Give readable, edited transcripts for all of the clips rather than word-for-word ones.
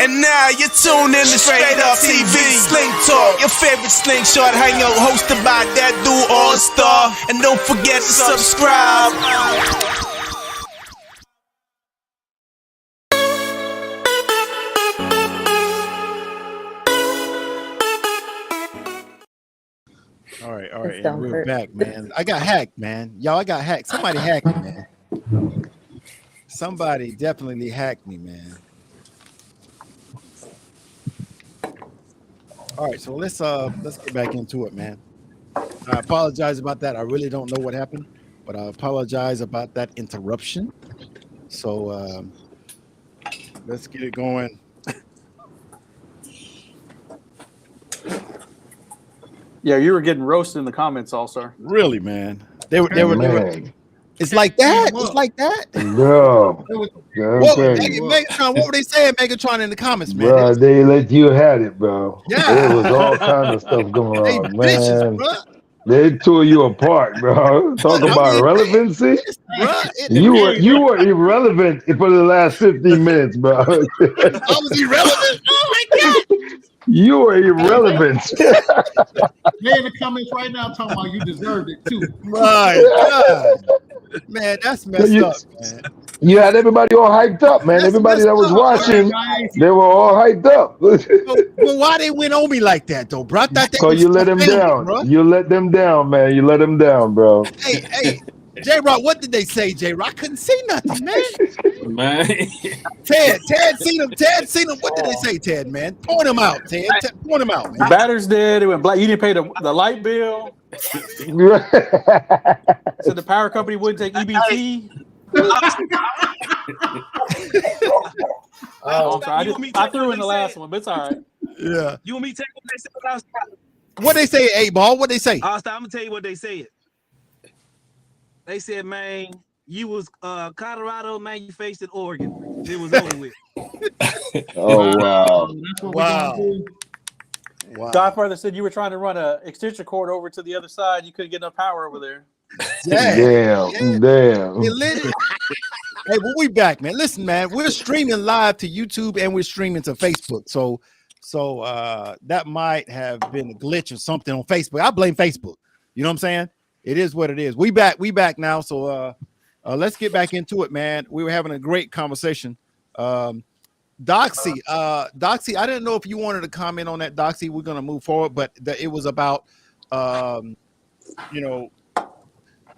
And now you're tuned in to Straight Up TV, Sling Talk, your favorite slingshot hangout hosted by that dude All Star. And don't forget to subscribe. All right, and we're back, man. I got hacked, man. Y'all, I got hacked. Somebody hacked me, man. Somebody definitely hacked me, man. All right, so let's get back into it, man. I apologize about that. I really don't know what happened, but I apologize about that interruption. So let's get it going. Yeah, you were getting roasted in the comments, All-Star. Really, man. They were. It's like that. It's like that. No. Megatron, what were they saying, Megatron, in the comments, man? Bro, they let you have it, bro. Yeah. There was all kinds of stuff going on, man. Bitches, bro. They tore you apart, bro. Talk about relevancy. You were irrelevant for the last 15 minutes, bro. I was irrelevant. Oh my god. You were irrelevant. They're in the comments right now talking about you deserved it too. My God. Man, that's messed up, man. You had everybody all hyped up, man. Everybody that was watching, they were all hyped up. Well, why they went on me like that, though, bro? I thought they you let them down. Bro. You let them down, man. You let them down, bro. Hey, J-Rock, what did they say, J-Rock? I couldn't see nothing, man. Ted seen them. What did they say, Ted, man? Point them out, Ted. Point them out, man. The batter's dead. It went black. You didn't pay the light bill. So the power company wouldn't take EBT. I threw in the last one, but it's all right. Yeah. You want me to take what they said? What they say, 8-Ball? What they say? I'm gonna tell you what they said. They said, man, you was Colorado, man, you faced in Oregon. It was over with. Oh wow. Wow. Godfather said you were trying to run an extension cord over to the other side. You couldn't get enough power over there. Damn. Hey, well, we back, man. Listen, man, we're streaming live to YouTube and we're streaming to Facebook. So that might have been a glitch or something on Facebook. I blame Facebook. You know what I'm saying? It is what it is. We back now. So let's get back into it, man. We were having a great conversation. Doxy, I didn't know if you wanted to comment on that, Doxy. We're gonna move forward, but it was about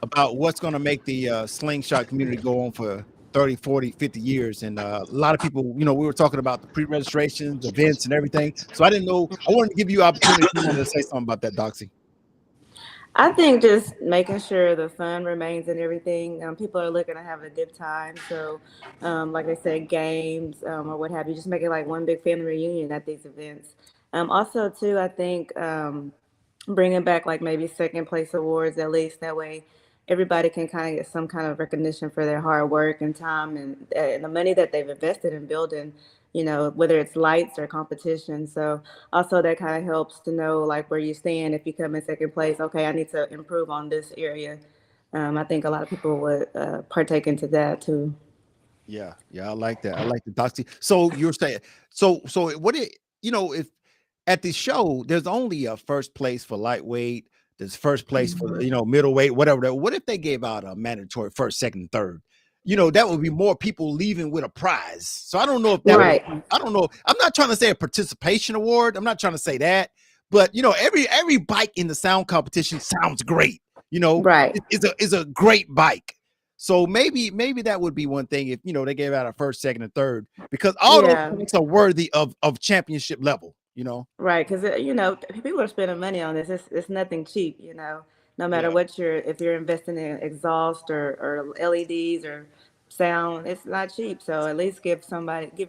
about what's gonna make the slingshot community go on for 30, 40, 50 years. And a lot of people, we were talking about the pre-registrations, events, and everything. So I didn't know. I wanted to give you an opportunity if you wanted to say something about that, Doxy. I think just making sure the fun remains and everything. People are looking to have a good time. So, like I said, games or what have you, just make it like one big family reunion at these events. Also, too, I think bringing back like maybe second place awards at least. That way everybody can kind of get some kind of recognition for their hard work and time and the money that they've invested in building, whether it's lights or competition. So also that kind of helps to know like where you stand. If you come in second place, okay, I need to improve on this area. I think a lot of people would partake into that too. Yeah, I like that. I like the Doxy. So you're saying, so if at the show there's only a first place for lightweight, there's first place for middleweight, whatever. What if they gave out a mandatory first, second, and third? That would be more people leaving with a prize. So I don't know if that right. I don't know. I'm not trying to say a participation award. I'm not trying to say that, but every bike in the sound competition sounds great. Right. It's a great bike. So maybe that would be one thing if they gave out a first, second, and third, because all those bikes are worthy of championship level. Right, because people are spending money on this. It's nothing cheap. No matter what if you're investing in exhaust or LEDs or sound, it's not cheap. So at least give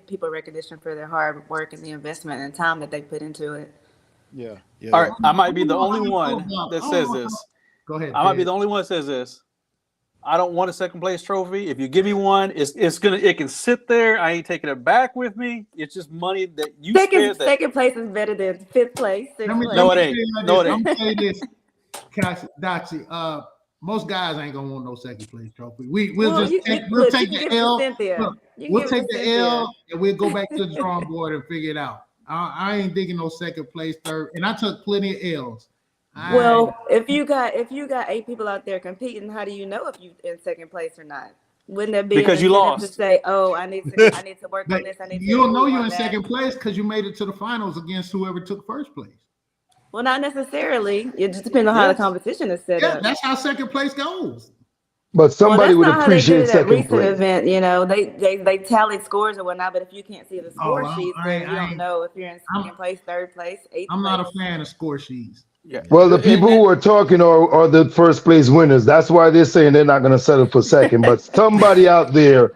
people recognition for their hard work and the investment and time that they put into it. Yeah. All right, I might be the only one that says this. Go ahead. I might be the only one that says this. I don't want a second place trophy. If you give me one, it can sit there. I ain't taking it back with me. It's just money that you spend. Second place is better than fifth place. No, it ain't. I'm gonna say this, Doxy. most guys ain't gonna want no second place trophy. We'll Well, just you, take, you, we'll look, you take can the give it to L. Cynthia. Look, You can we'll give it take to the Cynthia. L and we'll go back to the drawing board and figure it out. I ain't digging no second place, third, and I took plenty of L's. Well, if you got 8 people out there competing, how do you know if you in second place or not? Wouldn't that be Because an you incentive to lost. say, "Oh, I need to work on but this. I need to you'll know improve you're on in that." second place because you made it to the finals against whoever took first place. Well, not necessarily. It just depends on how the Yes. competition is set Yeah, up. that's how second place goes. But Well, somebody that's would not how they did appreciate it at second recent place. event. You know, they tallied scores or whatnot. But if you can't see the Oh, score sheets, then you don't know if you're in second place, third place, 8th I'm place. not a fan of score sheets. Yeah. Well, the people who are talking are the first place winners. That's why they're saying they're not going to settle for second. But somebody out there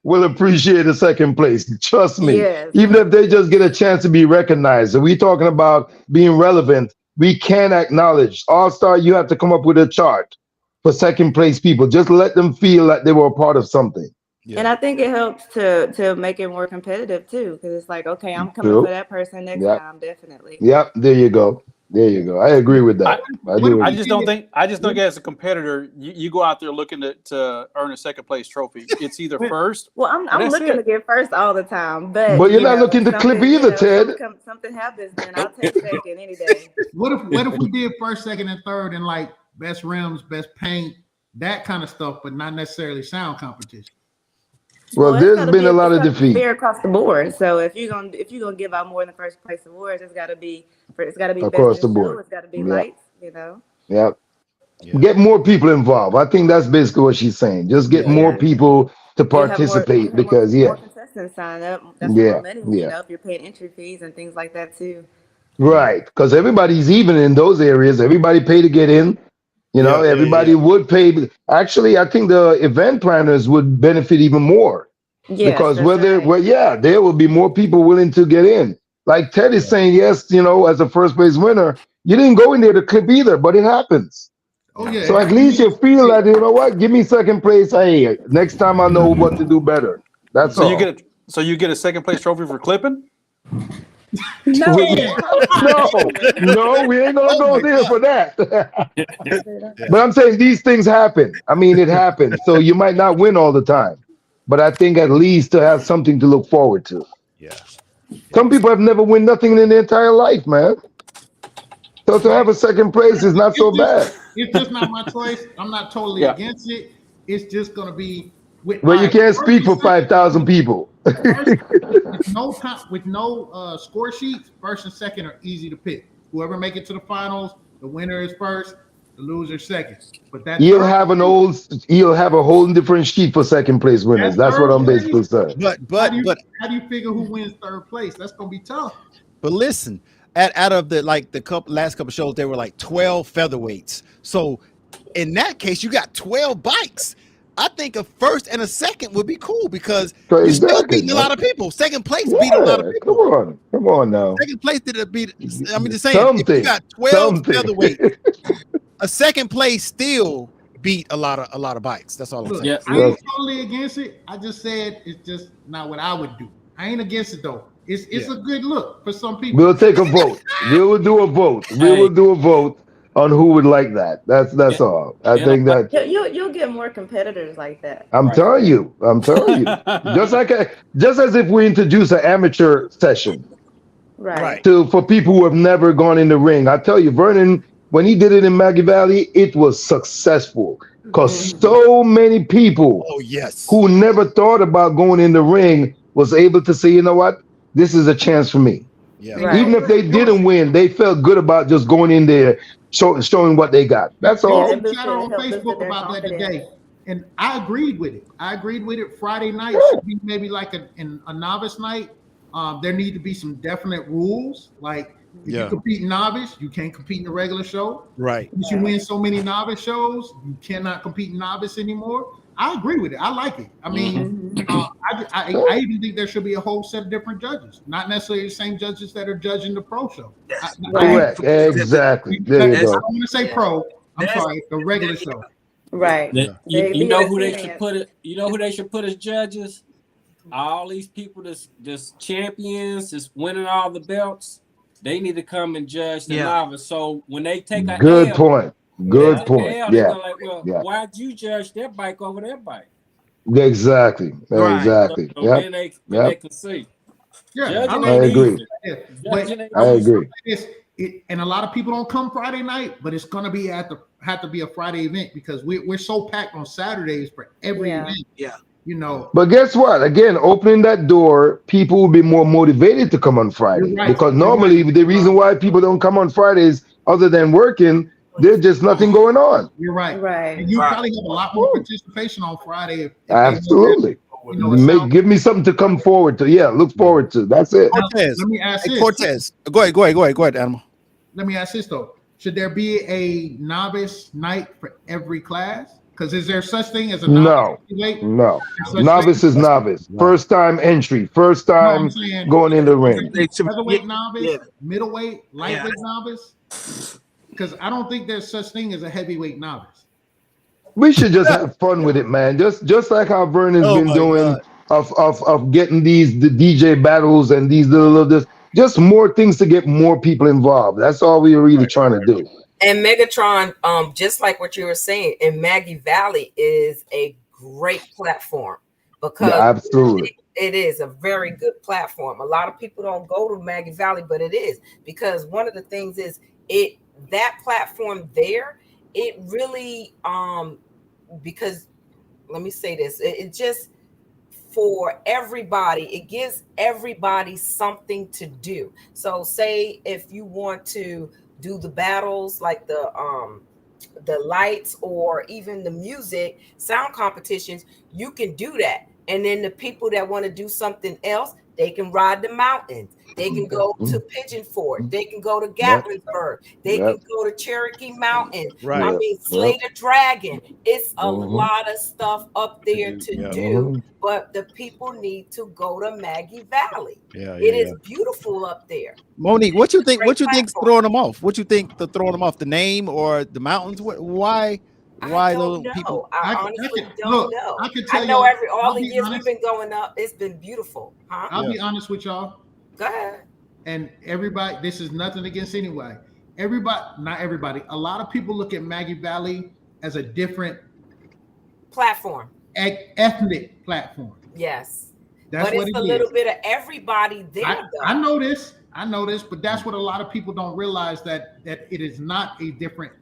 will appreciate a second place. Trust me. Yes. Even if they just get a chance to be recognized. And we talking about being relevant. We can acknowledge. All-Star, you have to come up with a chart for second place people. Just let them feel like they were a part of something. Yeah. And I think it helps to make it more competitive too, because it's like, okay, I'm coming for that person next time, definitely. Yep, there you go. There you go. I agree with that. I just don't think as a competitor, you go out there looking to earn a second place trophy. It's either first. Well, I'm looking to get first all the time, but you're not looking to clip either, Ted. Something happens, then I'll take second any day. What if we did first, second, and third, and like best rims, best paint, that kind of stuff, but not necessarily sound competition? Well, there's been a lot of defeat fair across the board. So if you're gonna give out more than first place awards, it's got to be across the board. It's got to be lights, you know. Yep. Get more people involved. I think that's basically what she's saying. Just get more people to participate because more contestants sign up. That's more money, you know, if you're paying entry fees and things like that too. Right, because everybody's even in those areas. Everybody pay to get in. You know, everybody would pay. Actually, I think the event planners would benefit even more. Yes, because there will be more people willing to get in. Like Ted is saying, yes, you know, as a first place winner, you didn't go in there to clip either, but it happens. Oh yeah. So at least you feel like, you know what, give me second place. Hey, next time I know what to do better. That's all. You get a second place trophy for clipping? No, we ain't gonna go there for that. But I'm saying these things happen. I mean, it happens. So you might not win all the time, but I think at least to have something to look forward to. Yeah. Some people have never won nothing in their entire life, man. So to have a second place is not so bad. It's just not my choice. I'm not totally against it. It's just gonna be well, you can't speak for 5,000 people. with no score sheets, first and second are easy to pick. Whoever make it to the finals, the winner is first, the loser second. But that you'll have a whole different sheet for second place winners. That's what I'm basically saying. But how do you figure who wins third place? That's gonna be tough. But listen, out of the last couple shows, there were like 12 featherweights. So in that case, you got 12 bikes. I think a first and a second would be cool because you're still beating a lot of people. Second place beat a lot of people. Come on now. Second place did beat. I mean, just saying, if you got 12 featherweight, a second place still beat a lot of bikes. That's all I'm saying. Yeah, I ain't totally against it. I just said it's just not what I would do. I ain't against it though. It's a good look for some people. We'll take a vote. We will do a vote. We will do a vote on who would like that. That's all. I think that you'll get more competitors like that. I'm telling you. Just as if we introduce an amateur session. Right. For people who have never gone in the ring. I tell you, Vernon, when he did it in Maggie Valley, it was successful. Because so many people who never thought about going in the ring was able to say, you know what? This is a chance for me. Yeah. Right. Even if they didn't win, they felt good about just going in there, showing what they got. That's all. I chatted on Facebook about that today, and I agreed with it. Friday night should be maybe like a novice night. There need to be some definite rules. Like if you compete in novice, you can't compete in the regular show. Right. If you win so many novice shows, you cannot compete in novice anymore. I agree with it. I like it. I mean, I even think there should be a whole set of different judges, not necessarily the same judges that are judging the pro show. Correct. Exactly. There you go. I'm going to say pro. I'm sorry, the regular show. Right. You know who they should put it. You know who they should put as judges. All these people that's champions, that's winning all the belts. They need to come and judge the novice. So when they take a good point. Good point. Hell, Yeah. they're like, well, why'd you judge that bike over that bike? Exactly. Right. Exactly. So then they can see. Yeah, Judging I ain't agree. easy. Yeah, Judging ain't I easy. agree. and a lot of people don't come Friday night, but it's gonna be have to be a Friday event because we're so packed on Saturdays for every event. Yeah. You know. But guess what? Again, opening that door, people will be more motivated to come on Friday. Right. Because normally the reason why people don't come on Fridays, other than working, there's just nothing going on. You're right. Right. And you probably have a lot more participation on Friday. If Absolutely. Give me something to come forward to. Yeah, look forward to. That's it. Cortez. Let me ask this. Cortez. Go ahead, Animal. Let me ask this though. Should there be a novice night for every class? Because is there such thing as a novice? No. Novice is novice. First time entry. First time going in the ring. Featherweight novice, middleweight, lightweight novice. Because I don't think there's such thing as a heavyweight novice. We should just have fun with it, man. Just like how Vernon's been doing of getting the DJ battles and these little just more things to get more people involved. That's all we're really trying to do. And Megatron, just like what you were saying, in Maggie Valley is a great platform because absolutely. It is a very good platform. A lot of people don't go to Maggie Valley, but it is because one of the things is that platform there, it really because let me say this, it just for everybody, it gives everybody something to do. So say if you want to do the battles like the lights or even the music sound competitions, you can do that. And then the people that want to do something else, they can ride the mountains. They can go to Pigeon Forge. They can go to Gatlinburg. They can go to Cherokee Mountain. I mean, Slay the Dragon. It's a lot of stuff up there to do, but the people need to go to Maggie Valley. It is beautiful up there. Monique, what you think? What you think's throwing them off? What you think throwing them off? The name or the mountains? Why? Why those people? I honestly don't know. I know all the years we've been going up, it's been beautiful. Huh? I'll be honest with y'all. Go ahead. And everybody, this is nothing against anybody. Not everybody. A lot of people look at Maggie Valley as a different platform, ethnic platform. Yes, that's but what it's a little bit of everybody there. I know this, but that's what a lot of people don't realize that it is not a different,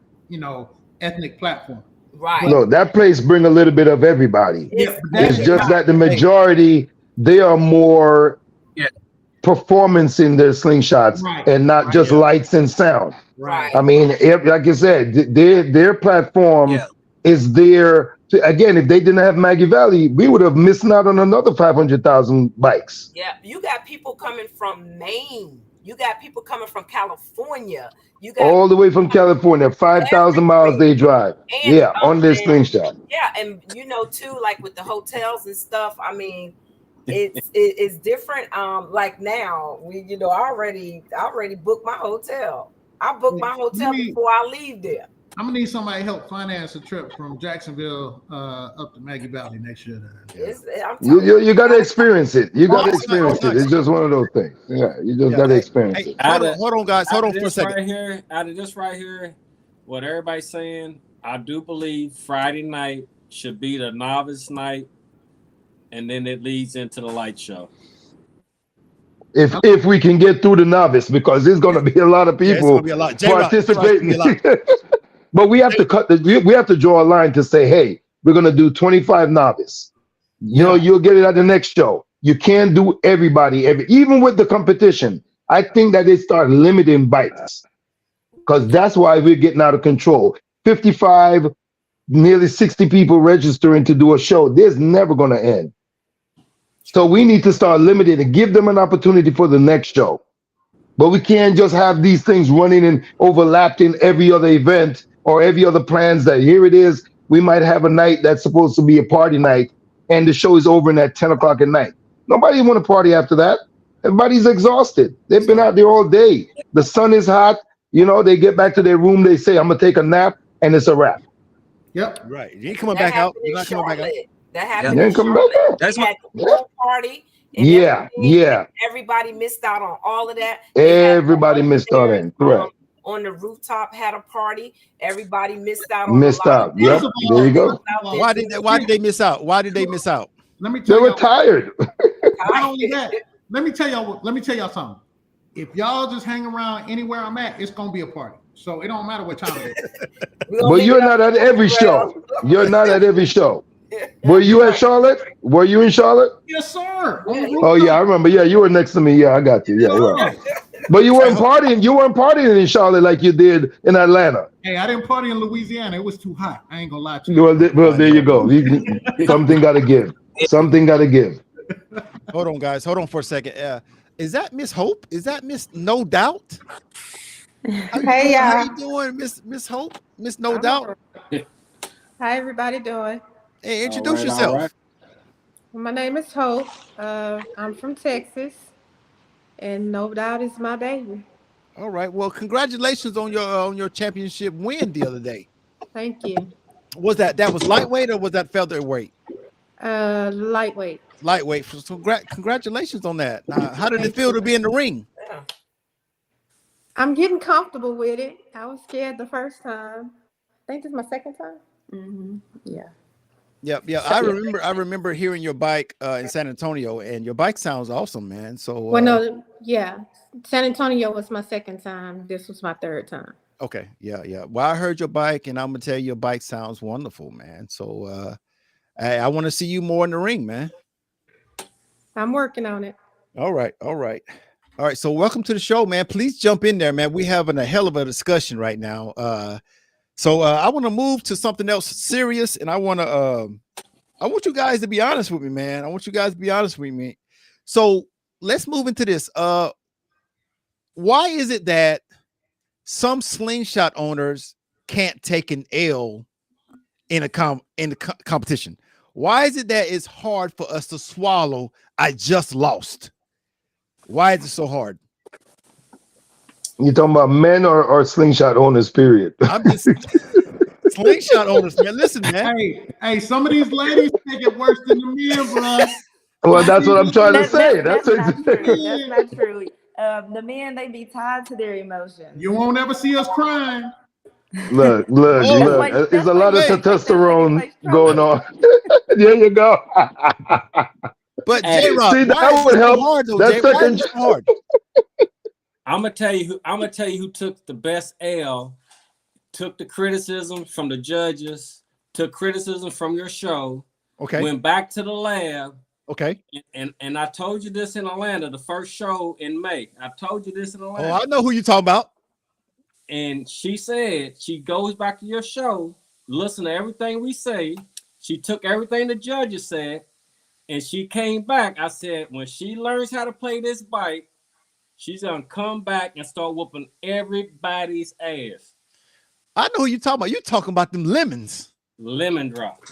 ethnic platform. Right. No, that place bring a little bit of everybody. It's just that the majority, they are more performance in their slingshots and not just lights and sound. Right. I mean, like I said, their platform is there. Again, if they didn't have Maggie Valley, we would have missed out on another 500,000 bikes. Yeah, you got people coming from Maine. You got people coming from California. You got all the way from California, 5,000 miles they drive. On their slingshot. Yeah, and too, like with the hotels and stuff. I mean, it's different. Like now, I already booked my hotel. I booked my hotel before I leave there. I'm gonna need somebody to help finance a trip from Jacksonville up to Maggie Valley next year. You got to experience it. You got to experience it. It's just one of those things. Yeah, you just got to experience it. Hold on, guys. Hold on for a second. Out of this right here, what everybody's saying, I do believe Friday night should be the novice night, and then it leads into the light show. If we can get through the novice, because there's going to be a lot of people participating. But we have to we have to draw a line to say, hey, we're going to do 25 novice. You'll get it at the next show. You can't do everybody, even with the competition. I think that they start limiting bikes because that's why we're getting out of control. 55, nearly 60 people registering to do a show. There's never going to end. So we need to start limiting and give them an opportunity for the next show. But we can't just have these things running and overlapping every other event or every other plans that here it is. We might have a night that's supposed to be a party night and the show is over at 10 o'clock at night. Nobody want to party after that. Everybody's exhausted. They've been out there all day. The sun is hot. They get back to their room. They say, I'm going to take a nap, and it's a wrap. Yep. Right. You ain't coming back out. You're not coming back out. That happened in Charlotte. That's my party. Yeah. Everybody missed out on all of that. Everybody missed out on it. Correct. on the rooftop had a party. Everybody missed out on Missed a lot out. of Yep. There you go. Why did they miss out? Why did they miss out? Let me They tell were y'all. tired. Not only that, let me tell y'all something. If y'all just hang around anywhere I'm at, it's gonna be a party. So it don't matter what time it is. But you're not at every show. You're not at every show. Were you at Charlotte? Were you in Charlotte? Yes, sir. Oh yeah, I remember. Yeah, you were next to me. Yeah, I got you. Yeah, you're right. But you weren't partying. You weren't partying in Charlotte like you did in Atlanta. Hey, I didn't party in Louisiana. It was too hot. I ain't gonna lie to you. Well, there you go. Something got to give. Something got to give. Hold on, guys. Hold on for a second. Is that Miss Hope? Is that Miss No Doubt? Hey, How y'all. you doing, Miss Hope? Miss No Doubt? How everybody doing? Hey, introduce yourself. All right. My name is Hope. I'm from Texas, and No Doubt is my baby. All right. Well, congratulations on your championship win the other day. Thank you. Was that was lightweight or was that featherweight? Lightweight. Lightweight. So congratulations on that. How did it feel to be in the ring? I'm getting comfortable with it. I was scared the first time. I think this is my second time. Yeah. Yeah. I remember hearing your bike in San Antonio, and your bike sounds awesome, man. So Well, no, yeah. San Antonio was my second time. This was my third time. Okay. Yeah. Well, I heard your bike, and I'm gonna tell you, your bike sounds wonderful, man. So I want to see you more in the ring, man. I'm working on it. All right. So welcome to the show, man. Please jump in there, man. We having a hell of a discussion right now. So I want to move to something else serious, and I want you guys to be honest with me, man. I want you guys to be honest with me. So let's move into this. Why is it that some slingshot owners can't take an L in a competition? Why is it that it's hard for us to swallow? I just lost. Why is it so hard? You talking about men or slingshot owners? Period. I'm just slingshot owners, man. Listen, man. Hey, some of these ladies take it worse than the men, bro. Well, that's what I'm trying to say. That's not true. That's not true. The men, they be tied to their emotions. You won't ever see us crying. Look. There's a lot of testosterone going on. There you go. But J-Rock, see, that would help. Hard, though, That's second. hard. I'm gonna tell you who took the best L, took the criticism from the judges, took criticism from your show. Okay. Went back to the lab. Okay. And I told you this in Atlanta, the first show in May. I told you this in Atlanta. Oh, I know who you talking about. And she said she goes back to your show, listen to everything we say. She took everything the judges said, and she came back. I said, when she learns how to play this bike, she's gonna come back and start whooping everybody's ass. I know who you talking about. You talking about them lemons. Lemon drop.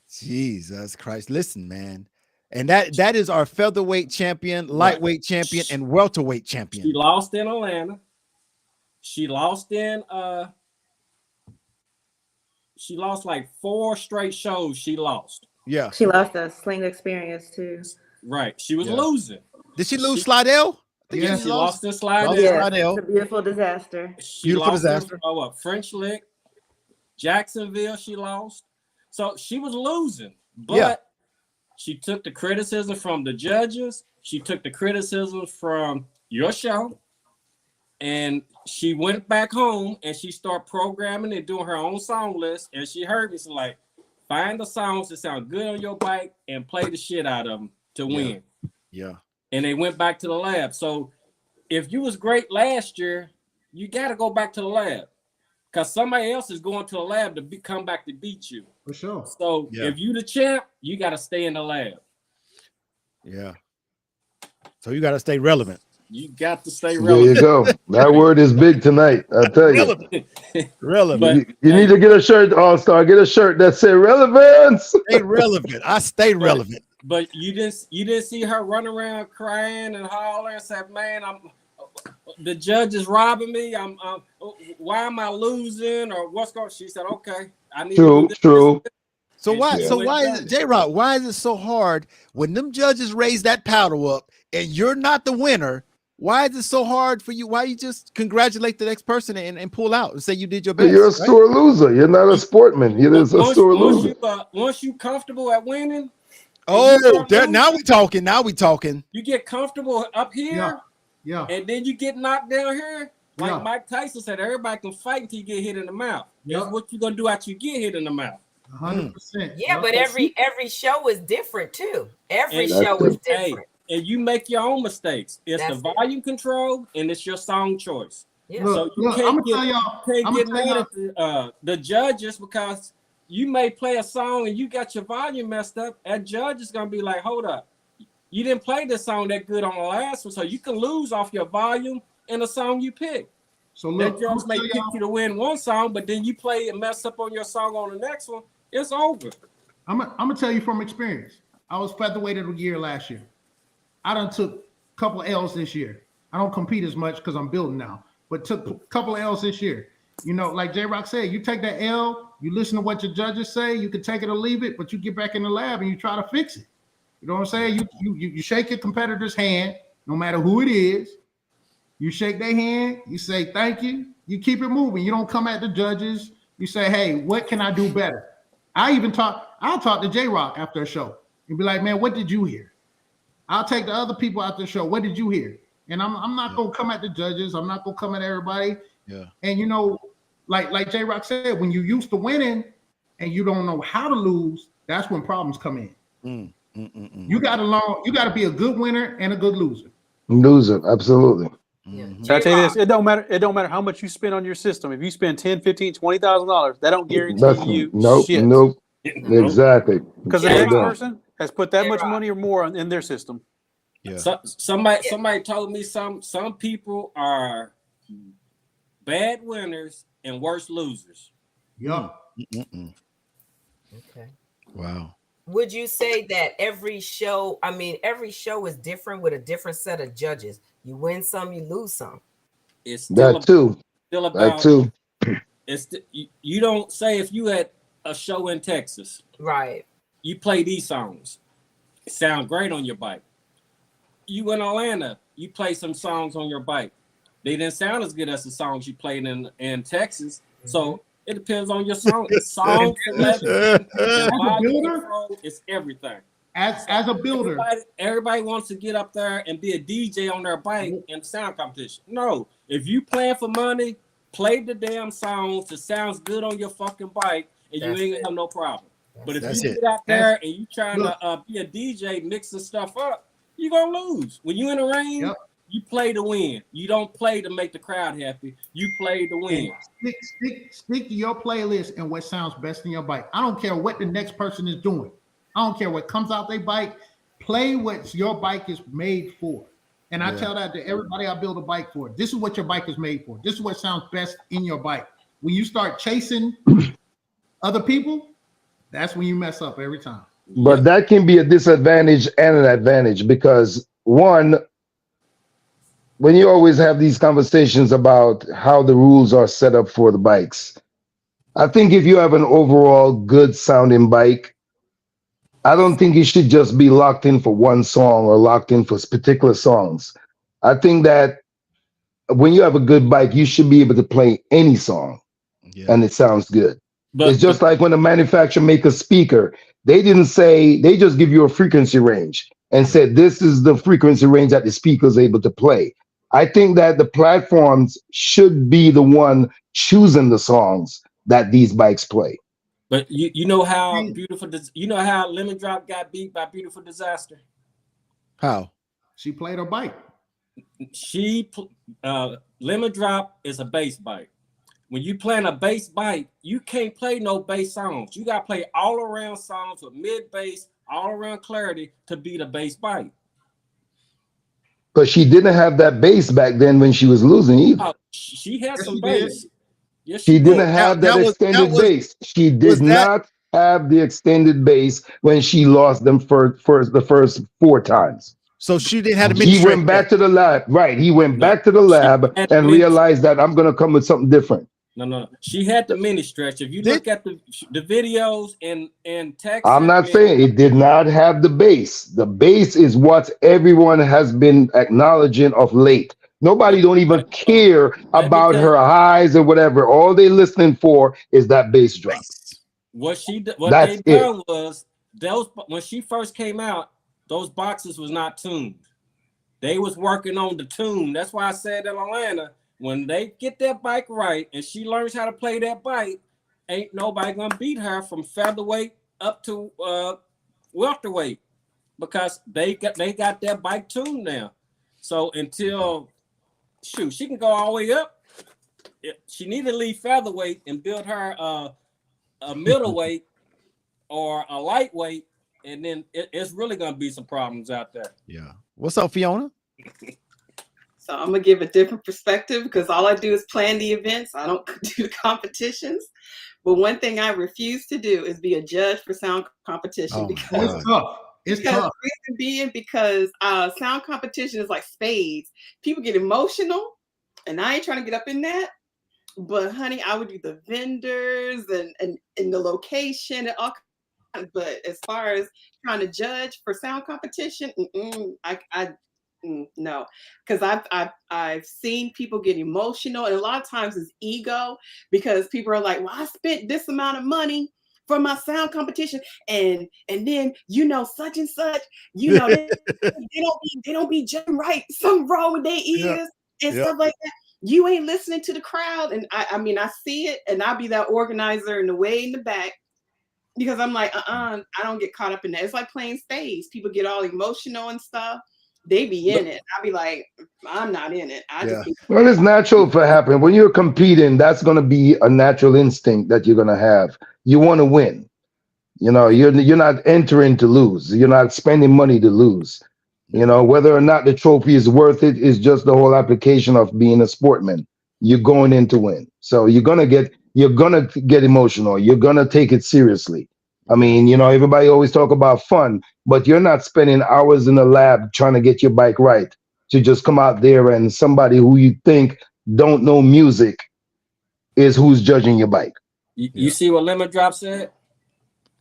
Jesus Christ. Listen, man. And that is our featherweight champion, lightweight champion, and welterweight champion. She lost in Atlanta. She lost like 4 straight shows. She lost. Yeah. She lost a Sling experience too. Right. She was losing. Did she lose Slidell? Yeah, she lost in Slidell. Yeah, it's a beautiful disaster. She lost in French Lick. Jacksonville, she lost. So she was losing. But she took the criticism from the judges. She took the criticism from your show. And she went back home and she started programming and doing her own song list. And she heard me, so like, find the songs that sound good on your bike and play the shit out of them to win. Yeah. And they went back to the lab. So if you was great last year, you got to go back to the lab because somebody else is going to the lab to come back to beat you. For sure. So if you the champ, you got to stay in the lab. Yeah. So you got to stay relevant. You got to stay relevant. There you go. That word is big tonight. I'll tell you. Relevant. You need to get a shirt, All-Star. Get a shirt that says relevance. Stay relevant. I stay relevant. But you didn't see her run around crying and hollering and say, "Man, the judge is robbing me. Why am I losing or what's going?" She said, "Okay, I need true." So why is it, J-Rock, why is it so hard when them judges raise that paddle up and you're not the winner Why is it so hard for you? Why you just congratulate the next person and pull out and say you did your best? You're a sore loser. You're not a sportman. You're just a sore loser. Once you comfortable at winning. Oh, now we talking. Now we talking. You get comfortable up here. Yeah. And then you get knocked down here. Like Mike Tyson said, everybody can fight until you get hit in the mouth. That's what you're gonna do after you get hit in the mouth. 100%. Yeah, but every show is different too. Every show is different. And you make your own mistakes. It's the volume control and it's your song choice. Yeah. So you can't get mad at the judges because you may play a song and you got your volume messed up. That judge is gonna be like, hold up, you didn't play this song that good on the last one, so you can lose off your volume in the song you pick. So look, that judge may pick you to win one song, but then you play and mess up on your song on the next one. It's over. I'm gonna tell you from experience. I was featherweight of the year last year. I done took a couple of L's this year. I don't compete as much because I'm building now, but took a couple of L's this year. You know, like J-Rock said, you take that L, you listen to what your judges say, you can take it or leave it, but you get back in the lab and you try to fix it. You know what I'm saying? You shake your competitor's hand, no matter who it is. You shake their hand, you say thank you, you keep it moving. You don't come at the judges. You say, hey, what can I do better? I'll talk to J-Rock after a show and be like, man, what did you hear? I'll take the other people out the show. What did you hear? And I'm not gonna come at the judges. I'm not gonna come at everybody. Yeah. And you know, like J-Rock said, when you're used to winning and you don't know how to lose, that's when problems come in. You gotta learn. You gotta be a good winner and a good loser. Loser, absolutely. So I tell you this, it don't matter how much you spend on your system. If you spend $10,000, $15,000, $20,000, that don't guarantee you shit. Nope. Exactly. Because the next person has put that much money or more in their system. Yeah. So, somebody told me some people are bad winners and worse losers. Yeah. Okay. Wow. Would you say that every show is different with a different set of judges? You win some, you lose some. It's still Still about. It's you don't say if you had a show in Texas, right? You play these songs, it sound great on your bike. You in Atlanta, you play some songs on your bike. They didn't sound as good as the songs you played in Texas. So it depends on your song. Song selection, it's everything. As a builder, everybody wants to get up there and be a DJ on their bike in sound competition. No, if you playing for money, play the damn songs that sounds good on your fucking bike, and you ain't gonna have no problem. But if you get out there and you trying to be a DJ mixing stuff up, you're gonna lose. When you in the ring, you play to win. You don't play to make the crowd happy. You play to win. Stick to your playlist and what sounds best in your bike. I don't care what the next person is doing. I don't care what comes out their bike. Play what your bike is made for. And I tell that to everybody I build a bike for. This is what your bike is made for. This is what sounds best in your bike. When you start chasing other people, that's when you mess up every time. But that can be a disadvantage and an advantage because one, when you always have these conversations about how the rules are set up for the bikes, I think if you have an overall good sounding bike, I don't think it should just be locked in for one song or locked in for particular songs. I think that when you have a good bike, you should be able to play any song and it sounds good. It's just like when a manufacturer make a speaker, they just give you a frequency range and said, this is the frequency range that the speaker is able to play. I think that the platforms should be the one choosing the songs that these bikes play. But you know how Lemon Drop got beat by Beautiful Disaster? How? She played her bike. Lemon Drop is a bass bike. When you playing a bass bike, you can't play no bass songs. You got to play all around songs with mid bass, all around clarity to beat a bass bike. But she didn't have that bass back then when she was losing either. She had some bass. Yes, she didn't have that extended bass. She did not have the extended bass when she lost them for the first 4 times. So she didn't have to. He went back to the lab, right? He went back to the lab and realized that I'm going to come with something different. No. She had the mini stretch. If you look at the videos in Texas, I'm not saying it did not have the bass. The bass is what everyone has been acknowledging of late. Nobody don't even care about her highs or whatever. All they listening for is that bass drop. What That's they it. done was those when she first came out, those boxes was not tuned. They was working on the tune. That's why I said in Atlanta, when they get that bike right and she learns how to play that bike, ain't nobody gonna beat her from featherweight up to welterweight because they got that bike tuned now. So until she can go all the way up. She need to leave featherweight and build her a middleweight or a lightweight, and then it's really gonna be some problems out there. Yeah. What's up, Fiona? So I'm gonna give a different perspective because all I do is plan the events. I don't do the competitions. But one thing I refuse to do is be a judge for sound competition because it's tough. It's tough. Reason being because sound competition is like spades. People get emotional, and I ain't trying to get up in that. But honey, I would do the vendors and the location and all. But as far as trying to judge for sound competition, no, because I've seen people get emotional, and a lot of times it's ego because people are like, well, I spent this amount of money for my sound competition, and then such and such, they don't be judging right, something wrong with their ears and stuff like that. You ain't listening to the crowd, and I mean I see it, and I'll be that organizer in the way in the back. Because I'm like, I don't get caught up in that. It's like playing spades. People get all emotional and stuff. They be in it. I'll be like, I'm not in it. Well, it's natural for happen. When you're competing, that's going to be a natural instinct that you're going to have. You want to win. You're not entering to lose. You're not spending money to lose. Whether or not the trophy is worth it is just the whole application of being a sportsman. You're going in to win. So you're gonna get emotional. You're gonna take it seriously. I mean, everybody always talk about fun, but you're not spending hours in the lab trying to get your bike right to just come out there and somebody who you think don't know music is who's judging your bike. You see what Lemon Drop said?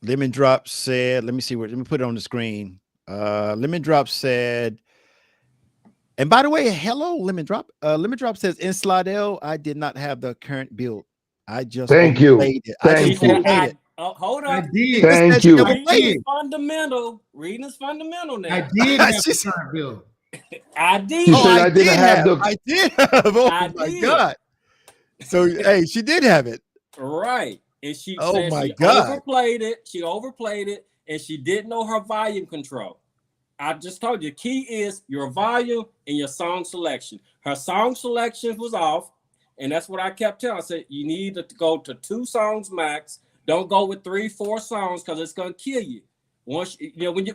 Lemon Drop said, let me put it on the screen. Lemon Drop said, and by the way, hello, Lemon Drop. Lemon Drop says, in Slidell, I did not have the current build. I just Thank you. Hold on. I did. Thank you. Reading is fundamental now. I did have the current build. I did. She said I did have. I did have. Oh my God. So hey, she did have it. Right. And she God. overplayed it. She overplayed it, and she didn't know her volume control. I just told you, the key is your volume and your song selection. Her song selection was off, and that's what I kept telling her. I said, you need to go to 2 songs max. Don't go with 3-4 songs because it's gonna kill you. Once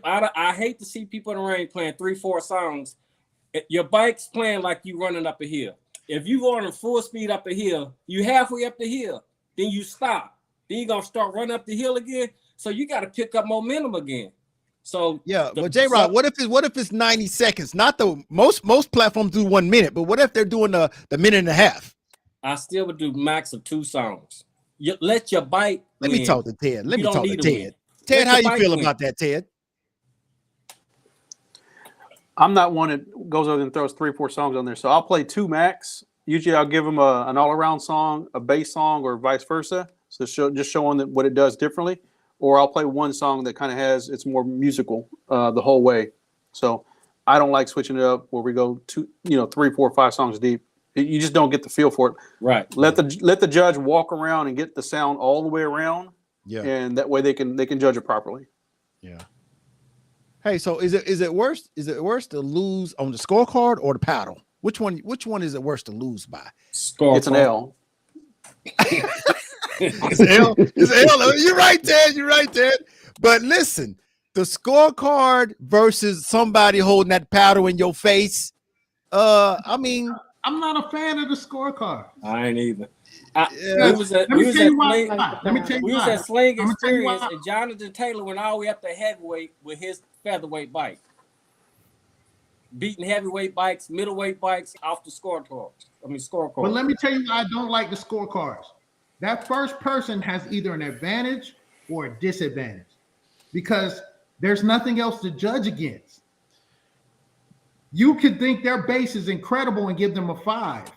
I hate to see people in the rain playing 3-4 songs. Your bike's playing like you running up a hill. If you going in full speed up a hill, you halfway up the hill, then you stop. Then you're gonna start running up the hill again. So you got to pick up momentum again. So but J-Rod, what if it's 90 seconds? Not the most platforms do 1 minute, but what if they're doing the minute and a half? I still would do max of 2 songs. Let your bike. Let me talk to Ted. Ted, how you feel about that, Ted? I'm not one that goes over and throws 3-4 songs on there. So I'll play 2 max. Usually I'll give them an all-around song, a bass song, or vice versa. So just showing what it does differently. Or I'll play 1 song that kind of it's more musical the whole way. So I don't like switching it up where we go 3, 4, 5 songs deep. You just don't get the feel for it. Right. Let the judge walk around and get the sound all the way around. Yeah. And that way they can judge it properly. Yeah. Hey, so is it worse? Is it worse to lose on the scorecard or the paddle? Which one is it worse to lose by? Scorecard. It's an L. It's L. You're right, Ted. But listen, the scorecard versus somebody holding that paddle in your face. I mean, I'm not a fan of the scorecard. I ain't either. Let me tell you at Sling Experience, and Jonathan Taylor went all the way up to heavyweight with his featherweight bike. beating heavyweight bikes, middleweight bikes off the scorecard. Scorecard. But let me tell you why I don't like the scorecards. That first person has either an advantage or a disadvantage because there's nothing else to judge against. You could think their base is incredible and give them a 5,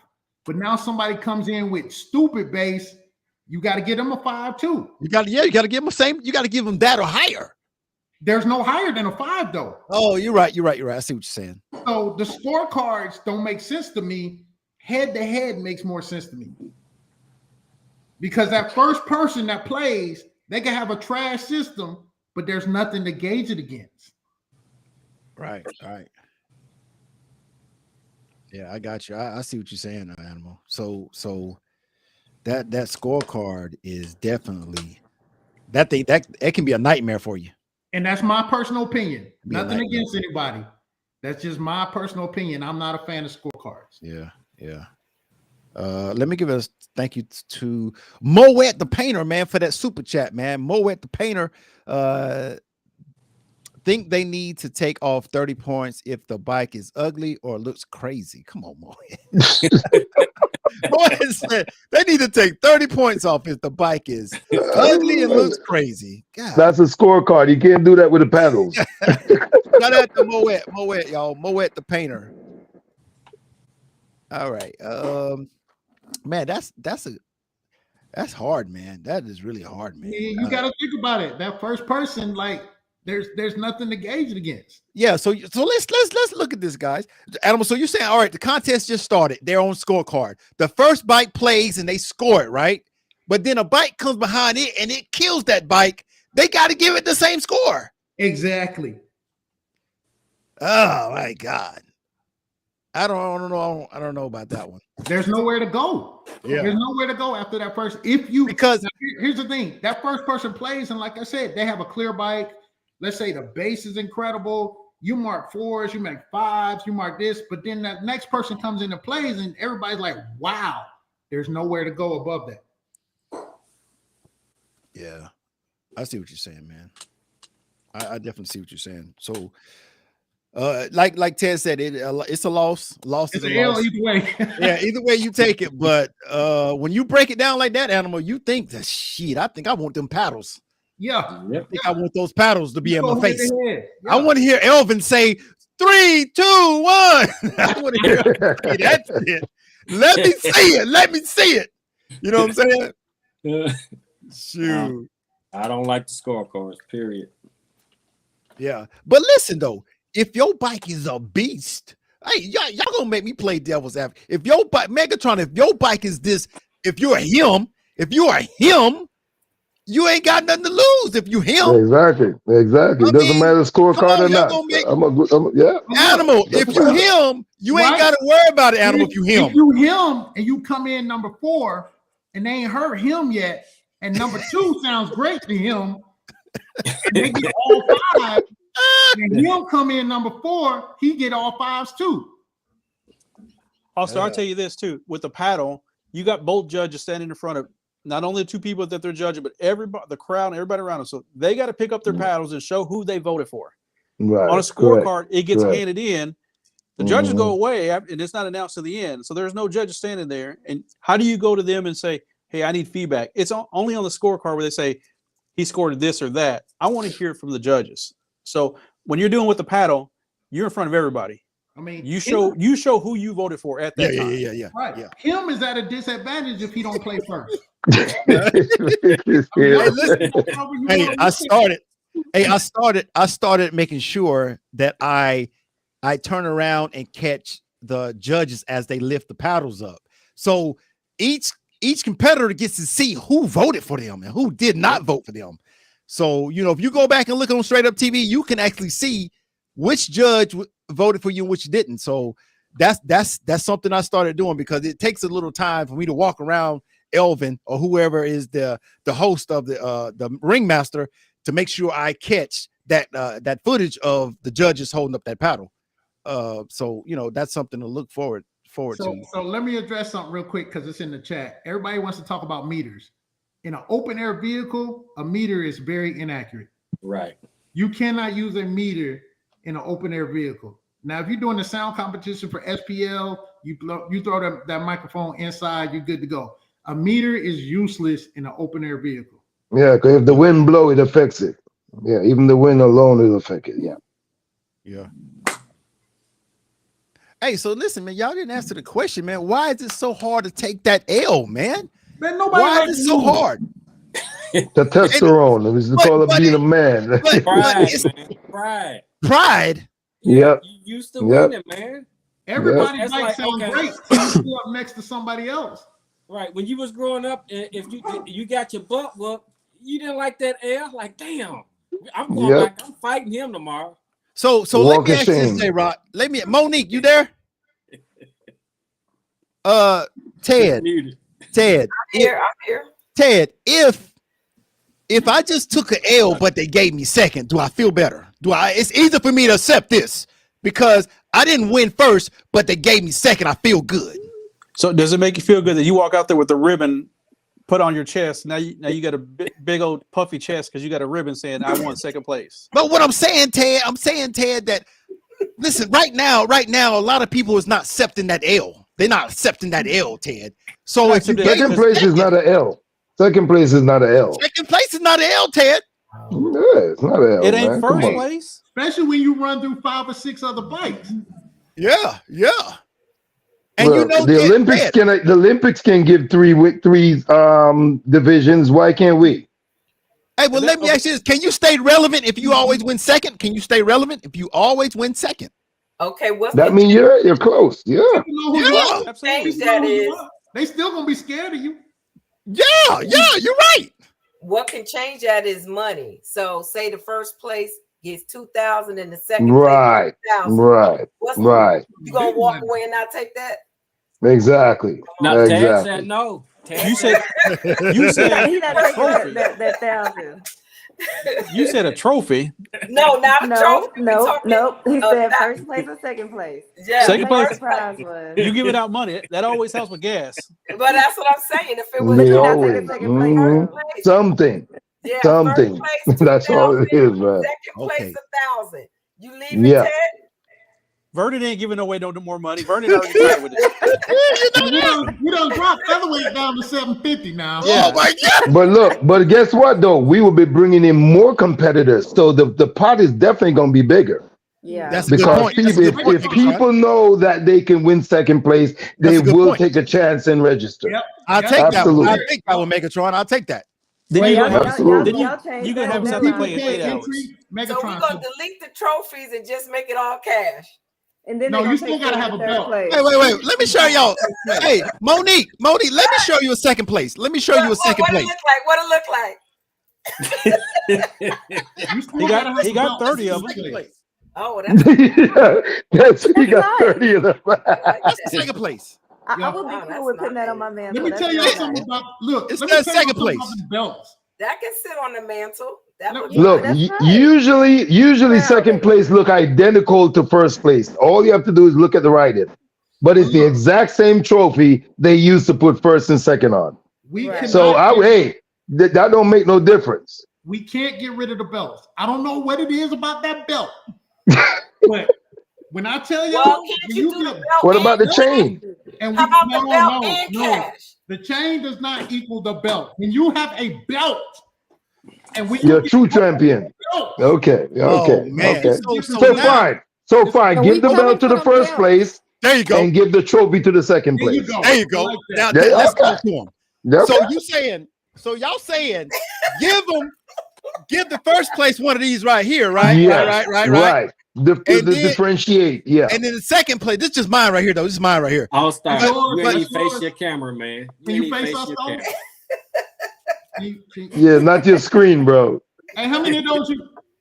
but now somebody comes in with stupid base. You got to give them a 5 too. You got to give them the same. You got to give them that or higher. There's no higher than a 5 though. Oh, you're right. I see what you're saying. So the scorecards don't make sense to me. Head to head makes more sense to me. Because that first person that plays, they can have a trash system, but there's nothing to gauge it against. Right. Yeah, I got you. I see what you're saying, Animal. So that scorecard is definitely that thing that it can be a nightmare for you. And that's my personal opinion. Nothing against anybody. That's just my personal opinion. I'm not a fan of scorecards. Yeah. Let me give a thank you to Moet the Painter, man, for that super chat, man. Moet the Painter think they need to take off 30 points if the bike is ugly or looks crazy. Come on, Moet. Moet said they need to take 30 points off if the bike is ugly and looks crazy. God. That's a scorecard. You can't do that with the paddles. Shout out to Moet, y'all. Moet the Painter. All right. Man, that's hard, man. That is really hard, man. You got to think about it. That first person, like, there's nothing to gauge it against. Yeah, so let's look at this, guys. Animal. So you're saying, all right, the contest just started. Their own scorecard. The first bike plays and they score it, right? But then a bike comes behind it and it kills that bike. They got to give it the same score. Exactly. Oh my God. I don't know about that one. There's nowhere to go. Yeah. There's nowhere to go after that first. Because here's the thing, that first person plays, and like I said, they have a clear bike. Let's say the base is incredible. You mark 4s, you make 5s, you mark this, but then that next person comes in and plays, and everybody's like, wow, there's nowhere to go above that. Yeah. I see what you're saying, man. I definitely see what you're saying. So like Ted said, it's a loss. Loss is a loss. Either way. Yeah, either way you take it. But when you break it down like that, Animal, you think that shit. I think I want them paddles. Yeah, I think I want those paddles to be in my face. Yeah. I want to hear Elvin say 3, 2, 1. I want to hear that shit. Let me see it. Let me see it. You know what I'm saying? Shoot. I don't like the scorecards, period. Yeah. But listen, though, if your bike is a beast, hey, y'all gonna make me play devil's advocate. If your bike, Megatron, if your bike is this, if you are him, you ain't got nothing to lose if you him. Exactly. It doesn't matter scorecard or not. Yeah. Animal, if you him, you ain't got to worry about it, Animal, if you him. If you him and you come in number 4 and they ain't heard him yet, and number 2 sounds great to him, and they get all 5, and him come in number 4, he get all 5s too. Also, I'll tell you this too. With the paddle, you got both judges standing in front of not only the 2 people that they're judging, but everybody, the crowd, and everybody around them. So they got to pick up their paddles and show who they voted for. Right. On a scorecard, it gets handed in. The judges go away, and it's not announced to the end. So there's no judges standing there. And how do you go to them and say, hey, I need feedback? It's only on the scorecard where they say he scored this or that. I want to hear it from the judges. So when you're doing with the paddle, you're in front of everybody. I mean, you show who you voted for at that time. Yeah. Right. Yeah. Him is at a disadvantage if he don't play first. I started making sure that I turn around and catch the judges as they lift the paddles up. So each competitor gets to see who voted for them and who did not vote for them. So, if you go back and look on Straight Up TV, you can actually see which judge voted for you and which didn't. So that's something I started doing because it takes a little time for me to walk around Elvin or whoever is the host of the ringmaster to make sure I catch that footage of the judges holding up that paddle. So that's something to look forward to. So let me address something real quick because it's in the chat. Everybody wants to talk about meters. In an open air vehicle, a meter is very inaccurate. Right. You cannot use a meter in an open air vehicle. Now, if you're doing the sound competition for SPL, you throw that microphone inside, you're good to go. A meter is useless in an open air vehicle. Yeah, because if the wind blow, it affects it. Yeah, even the wind alone will affect it. Yeah. Yeah. Hey, so listen, man, y'all didn't answer the question, man. Why is it so hard to take that L, man? Man, nobody Why is it so hard? The testosterone. It was called being a man. Pride, man. Pride. Pride. Yep. You used to winning, man. Everybody That's might like, sound okay. great when you're up next to somebody else. Right. When you was growing up, if you got your butt whooped, you didn't like that L. Like, damn, I'm going back. I'm fighting him tomorrow. So let me ask you this, J-Rod. Monique, you there? Ted. I'm here. Ted, if I just took an L but they gave me second, do I feel better? It's easy for me to accept this because I didn't win first, but they gave me second. I feel good. So does it make you feel good that you walk out there with the ribbon put on your chest? Now you got a big old puffy chest because you got a ribbon saying I won second place. But what I'm saying, Ted, that listen, right now, a lot of people is not accepting that L. They're not accepting that L, Ted. So if you second place is not an L. Second place is not an L. Second place is not an L, Ted. Yeah, it's not an L. It ain't man. first place. Especially when you run through 5 or 6 other bikes. Yeah. And well, you know the Olympics can give three divisions. Why can't we? Hey, well, let me ask you this. Can you stay relevant if you always win second? Can you stay relevant if you always win second? Okay, what's that mean you're close. Yeah. Change that is they still gonna be scared of you. Yeah, you're right. What can change that is money. So say the first place gets 2,000 and the second Right. place 2,000. Right. Right. You gonna walk away and not take that? Exactly. No, exactly. Ted said no. You said He's not taking that 1,000. You said a trophy. No, not a trophy. No. He said first place or second place. Yeah, second place. The prize was. You giving out money. That always helps with gas. But that's what I'm saying. If it was They always something. Yeah, something. Place, that's all it is, man. Second place 1,000. You leave it, Ted? Vernon ain't giving away no more money. Vernon already tried with it. We don't drop featherweight down to 750 now. Yeah. Oh my God. But guess what though? We will be bringing in more competitors, so the pot is definitely going to be bigger. Yeah, that's because if people know that they can win second place, they will take a chance and register. Yep. I'll take that. I'll take that with Megatron. I'll take that. Then you gonna have to play in 8 hours. So we're gonna delete the trophies and just make it all cash. And then no, you still gotta have a belt. Wait. Let me show y'all. Hey, Monique, let me show you a second place. Let me show you a second place. What it look like? He got 30 of them. Oh, that's he got 30 of them. That's the second place. I would be cool with putting that on my mantle. Let me tell you something about. Look, it's the second place. Belts. That can sit on the mantle. Look, usually second place look identical to first place. All you have to do is look at the writing, but it's the exact same trophy they used to put first and second on. That don't make no difference. We can't get rid of the belts. I don't know what it is about that belt, but when I tell you, what about the chain? And how about the belt and cash? The chain does not equal the belt. When you have a belt. And you're a true champion. Okay. Oh, man. Okay. So fine. Give the belt to the first place. There you go. And give the trophy to the second place. There you go. Now let's go to him. So y'all saying, give the first place one of these right here, right? Yes, right. Differentiate, yeah. And then the second place, this is just mine right here, though. This is mine right here. I'll start. When you face your camera, man. Can you face us? Yeah, not your screen, bro. Hey, how many of those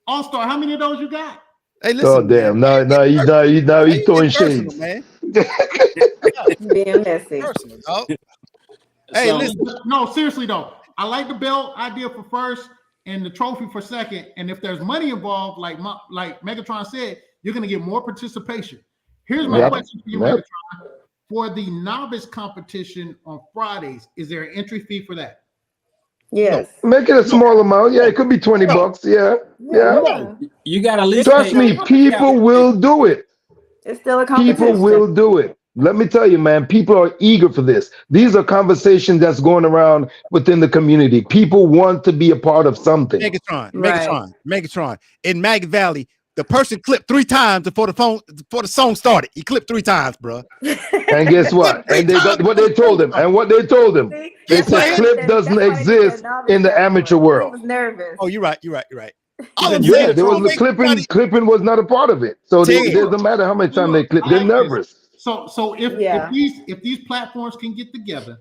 All-Star? How many of those you got? Hey, listen. Oh damn! Now you throwing shades. Man. Being messy. Hey, listen. No, seriously though, I like the belt idea for first and the trophy for second. And if there's money involved, like Megatron said, you're gonna get more participation. Here's my question for you, Megatron. For the novice competition on Fridays, is there an entry fee for that? Yes. Make it a small amount. Yeah, it could be $20. Yeah. You got to list. Trust me, people will do it. It's still a competition. People will do it. Let me tell you, man, people are eager for this. These are conversations that's going around within the community. People want to be a part of something. Megatron. In Maggie Valley, the person clipped 3 times before the song started. He clipped 3 times, bro. And guess what? And they got what they told him. And what they told him. They said clip doesn't exist in the amateur world. He was nervous. Oh, you're right. Yeah, there was clipping was not a part of it. So it doesn't matter how much time they clip. They're nervous. So if these platforms can get together,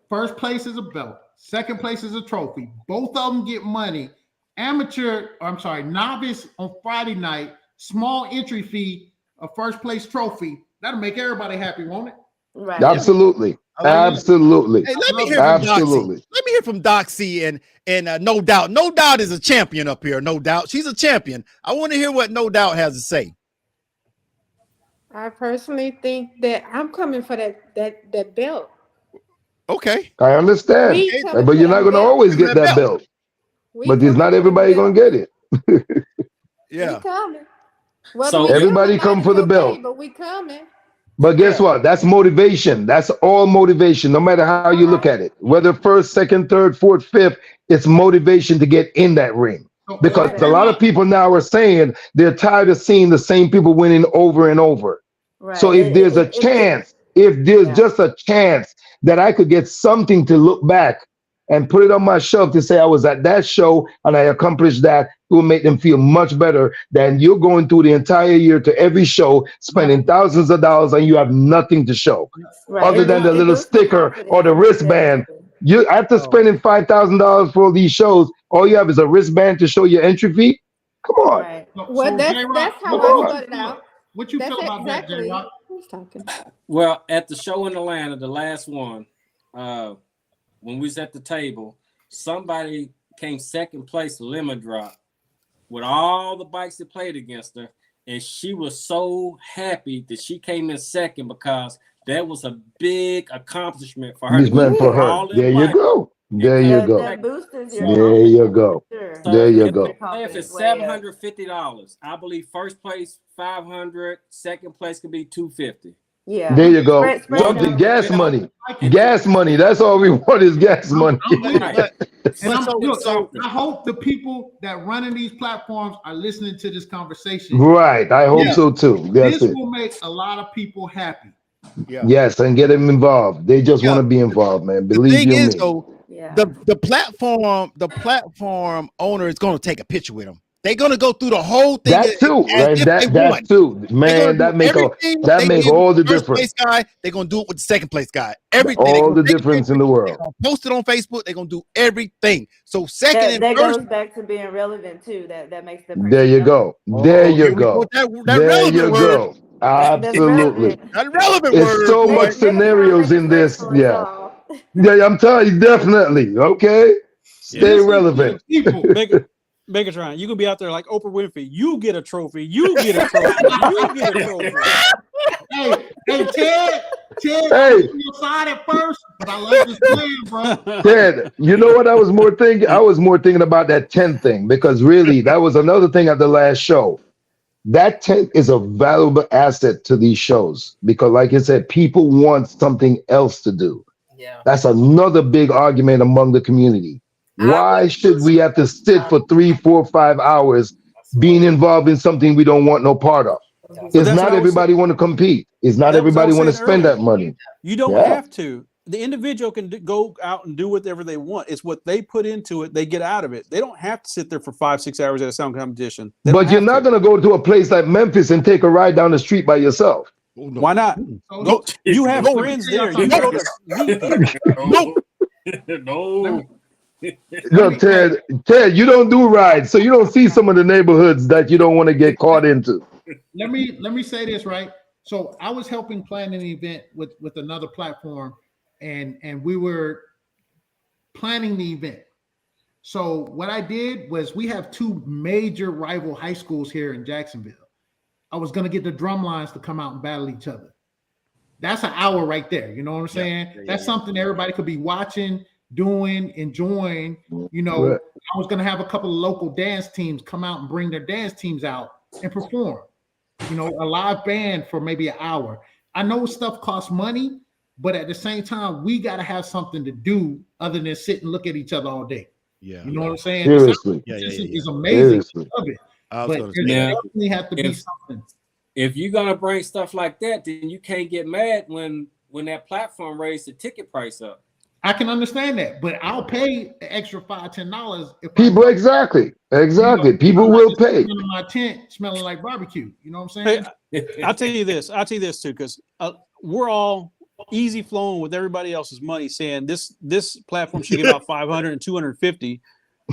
first place is a belt, second place is a trophy. Both of them get money. Novice on Friday night, small entry fee, a first place trophy. That'll make everybody happy, won't it? Right. Absolutely. Absolutely. Hey, let me hear from Doxy and No Doubt. No Doubt is a champion up here. No Doubt. She's a champion. I want to hear what No Doubt has to say. I personally think that I'm coming for that belt. Okay. I understand. But you're not going to always get that belt. But there's not everybody going to get it. Yeah. So everybody come for the belt. But we coming. But guess what? That's motivation. That's all motivation, no matter how you look at it. Whether first, second, third, fourth, fifth, it's motivation to get in that ring. Because a lot of people now are saying they're tired of seeing the same people winning over and over. Right. So if there's a chance, just a chance that I could get something to look back and put it on my shelf to say I was at that show and I accomplished that, it will make them feel much better than you're going through the entire year to every show, spending thousands of dollars and you have nothing to show other than the little sticker or the wristband. You after spending $5,000 for these shows, all you have is a wristband to show your entry fee. Come on. Right. Well, that's how I started out. What you feel about that, J-Rock? Who's talking? Well, at the show in Atlanta, the last one, when we was at the table, somebody came second place lemon drop with all the bikes that played against her, and she was so happy that she came in second because that was a big accomplishment for her. There you go. There you go. There you go. There you go. If it's $750, I believe first place $500, second place could be $250. Yeah. There you go. Something gas money. Gas money. That's all we want is gas money. I hope the people that running these platforms are listening to this conversation. Right. I hope so too. This will make a lot of people happy. Yeah. Yes, and get them involved. They just want to be involved, man. Believe you me. Though, the platform owner is going to take a picture with them. They're going to go through the whole thing. That too, right? That too, man. That make all the difference. They're going to do it with the second place guy. Everything. All the difference in the world. They're going to post it on Facebook. They're going to do everything. So second that goes back to being relevant too. That makes the person there you go. There you go. There you go. Absolutely. That relevant it's word. So much scenarios in this. Yeah. Yeah, I'm telling you, definitely. Okay. Stay relevant. Megatron, you can be out there like Oprah Winfrey. You get a trophy. You get a trophy. You get a trophy. Hey, Ted, hey. You side at first, but I love this plan, bro. Ted, you know what I was more thinking? I was more thinking about that tent thing because really that was another thing at the last show. That tent is a valuable asset to these shows because, like I said, people want something else to do. Yeah. That's another big argument among the community. Why should we have to sit for 3, 4, 5 hours being involved in something we don't want no part of? It's not everybody want to compete. It's not everybody want to spend that money. You don't have to. The individual can go out and do whatever they want. It's what they put into it. They get out of it. They don't have to sit there for 5, 6 hours at a sound competition. But you're not going to go to a place like Memphis and take a ride down the street by yourself. Oh, no. Why not? No, you have friends there. You go to No. No, Ted, you don't do rides, so you don't see some of the neighborhoods that you don't want to get caught into. Let me say this, right? So I was helping plan an event with another platform, and we were planning the event. So what I did was we have 2 major rival high schools here in Jacksonville. I was gonna get the drum lines to come out and battle each other. That's an hour right there. You know what I'm saying? That's something everybody could be watching, doing, enjoying. You know, I was going to have a couple of local dance teams come out and bring their dance teams out and perform. You know, a live band for maybe an hour. I know stuff costs money, but at the same time, we got to have something to do other than sit and look at each other all day. Yeah. You know what I'm saying? Seriously. The sound is amazing. Seriously. I love it. But there Now, definitely have to be something. If you're gonna bring stuff like that, then you can't get mad when that platform raised the ticket price up. I can understand that, but I'll pay the extra $5-10 if People exactly. People will pay. In my tent smelling like barbecue. You know what I'm saying? Hey, I'll tell you this too, because we're all easy flowing with everybody else's money, saying this platform should give out 500 and 250.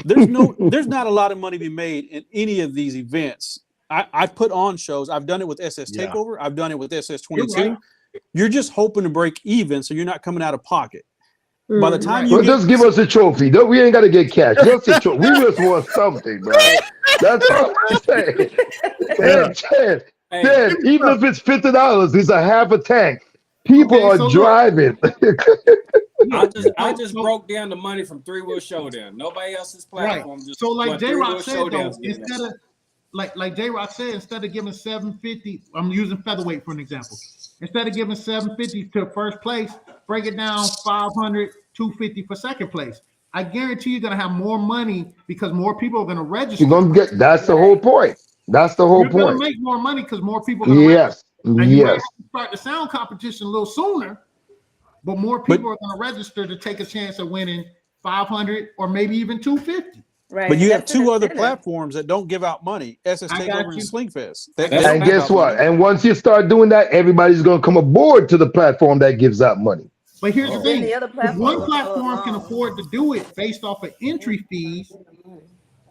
There's not a lot of money to be made in any of these events. I put on shows. I've done it with SS Takeover. I've done it with SS22. Right. You're just hoping to break even, so you're not coming out of pocket. By the time well, just give us a trophy. We ain't got to get cash. Just a trophy. We just want something, bro. That's all I'm saying. Ted, even if it's $50, it's a half a tank. People are driving. I just broke down the money from Three Wheel Showdown. Nobody else's platform. Right. Just So like J-Rock said though, instead of like J-Rock said, instead of giving $750, I'm using featherweight for an example. Instead of giving $750 to first place, break it down $500, $250 for second place. I guarantee you're gonna have more money because more people are gonna register. You're gonna get. That's the whole point. That's the whole You're point. gonna make more money because more people are gonna register. And you might have to start the sound competition a little sooner, but more people are gonna register to take a chance of winning 500 or maybe even 250. Right. But you have two other platforms that don't give out money: SS Takeover and Slingfest. And guess what? And once you start doing that, everybody's going to come aboard to the platform that gives out money. But here's the thing: if one platform can afford to do it based off of entry fees,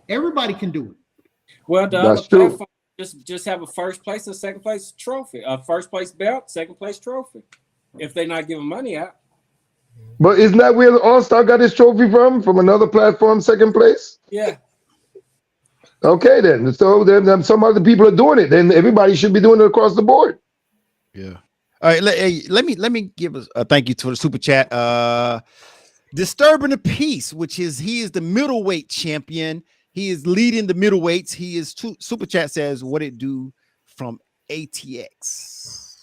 everybody can do it. Well, the other platform just have a first place and second place trophy, a first place belt, second place trophy. If they're not giving money out. But isn't that where the All-Star got his trophy from another platform, second place? Yeah. Okay, then. So then some other people are doing it. Then everybody should be doing it across the board. Yeah. All right. Let me give us a thank you to the super chat. Disturbing the Peace, which is he is the middleweight champion. He is leading the middleweights. He is super chat says what it do from ATX.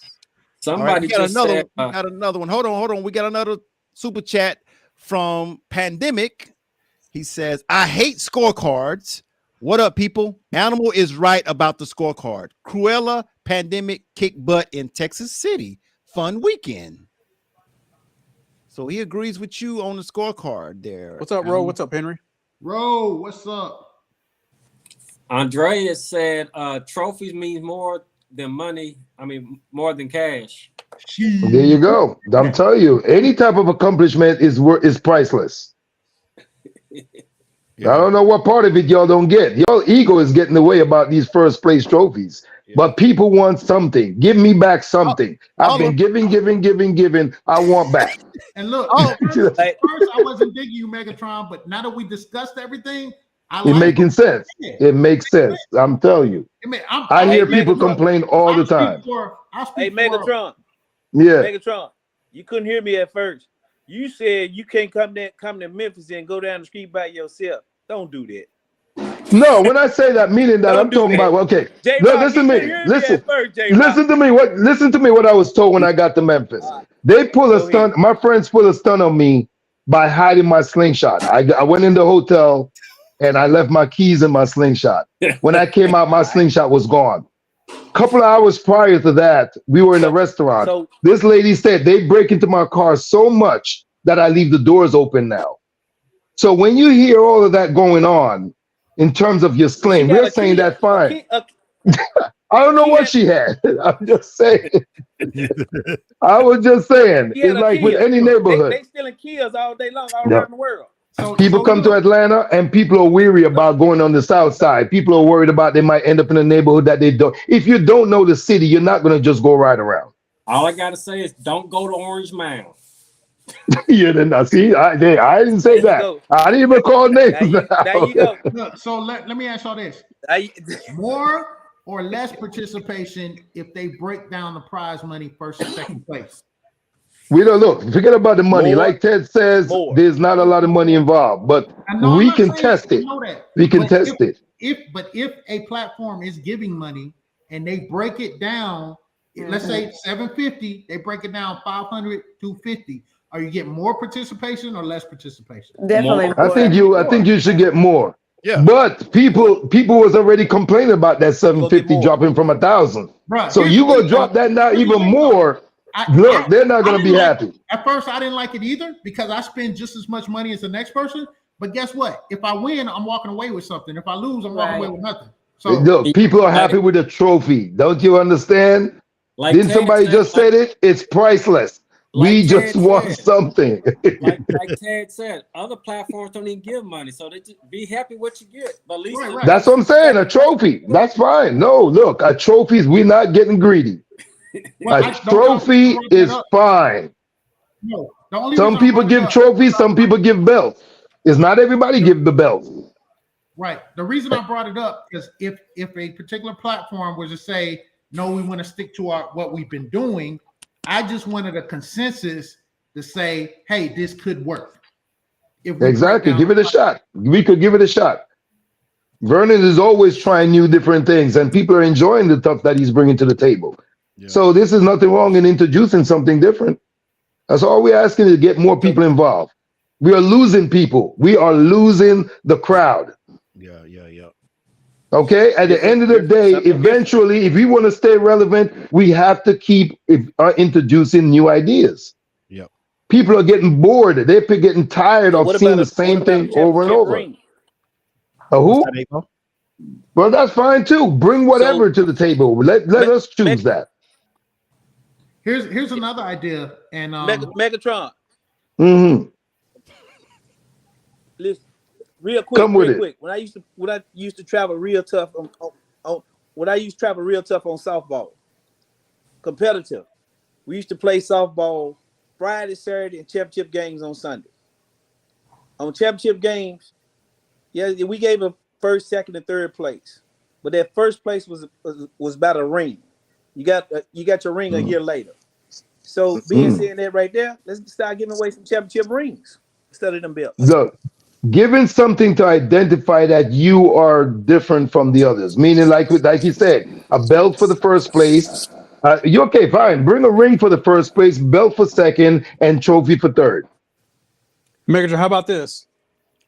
Somebody we got just another. said, We got another one. Hold on. We got another super chat from Pandemic. He says, "I hate scorecards. What up, people? Animal is right about the scorecard. Cruella Pandemic kick butt in Texas City. Fun weekend." So he agrees with you on the scorecard there. What's up, Ro? What's up, Henry? Ro, what's up? Andreas said, "Trophies means more than money. I mean, more than cash." There you go. I'm telling you, any type of accomplishment is priceless. I don't know what part of it y'all don't get. Your ego is getting away about these first place trophies. But people want something. Give me back something. I've been giving. I want back. And look, first I wasn't digging you, Megatron, but now that we discussed everything, It making sense. It makes sense. I'm telling you. I hear people complain all the time. Hey, Megatron. Yeah. Megatron, you couldn't hear me at first. You said you can't come to Memphis and go down the street by yourself. Don't do that. No, when I say that, meaning that I'm talking about. Okay, listen to me. Listen to me. Listen to me. What I was told when I got to Memphis. They pull a stunt. My friends pull a stunt on me by hiding my slingshot. I went in the hotel and I left my keys in my slingshot. When I came out, my slingshot was gone. A couple of hours prior to that, we were in a restaurant. This lady said they break into my car so much that I leave the doors open now. So when you hear all of that going on in terms of your sling, we're saying that fine. I don't know what she had. I'm just saying. I was just saying. It's like with any neighborhood. They stealing kills all day long, all around the world. People come to Atlanta and people are weary about going on the south side. People are worried about they might end up in a neighborhood that they don't. If you don't know the city, you're not going to just go right around. All I got to say is don't go to Orange Mound. Yeah, then I see. I didn't say that. I didn't even call names. There you go. Look, so let me ask y'all this: more or less participation if they break down the prize money first and second place? We don't look. Forget about the money. Like Ted says, there's not a lot of money involved, but we can test it. We can test it. If a platform is giving money and they break it down. Let's say 750, they break it down 500, 250. Are you getting more participation or less participation? Definitely more. I think you should get more. Yeah. But people was already complaining about that 750 dropping from 1,000. Right. So you gonna drop that now even more. Look, they're not gonna be happy. At first, I didn't like it either because I spend just as much money as the next person. But guess what? If I win, I'm walking away with something. If I lose, I'm walking away with nothing. So look, people are happy with the trophy. Don't you understand? Like Didn't somebody just say it? It's priceless. We just want something. like Ted said, other platforms don't even give money, so they just be happy what you get. But at least That's what I'm saying. A trophy. That's fine. No, look, a trophy, we're not getting greedy. A trophy is fine. No, the only some people give trophies, some people give belts. It's not everybody give the belts. Right. The reason I brought it up is if a particular platform was to say, no, we want to stick to what we've been doing, I just wanted a consensus to say, hey, this could work. Exactly. Give it a shot. We could give it a shot. Vernon is always trying new different things, and people are enjoying the stuff that he's bringing to the table. Yeah. So this is nothing wrong in introducing something different. That's all we're asking is to get more people involved. We are losing people. We are losing the crowd. Yeah. Okay. At the end of the day, eventually, if we want to stay relevant, we have to keep introducing new ideas. Yep. People are getting bored. They're getting tired of seeing the same thing over and over. Who? Well, that's fine too. Bring whatever to the table. Let us choose that. Here's another idea. And Megatron. Mm-hmm. Listen, real quick. When I used to travel real tough on softball, competitive. We used to play softball Friday, Saturday, and championship games on Sunday. On championship games, we gave a first, second, and third place, but that first place was about a ring. You got your ring a year later. So being saying that right there, let's start giving away some championship rings instead of them belts. Look, giving something to identify that you are different from the others, meaning like you said, a belt for the first place. You okay? Fine. Bring a ring for the first place, belt for second, and trophy for third. Megatron, how about this?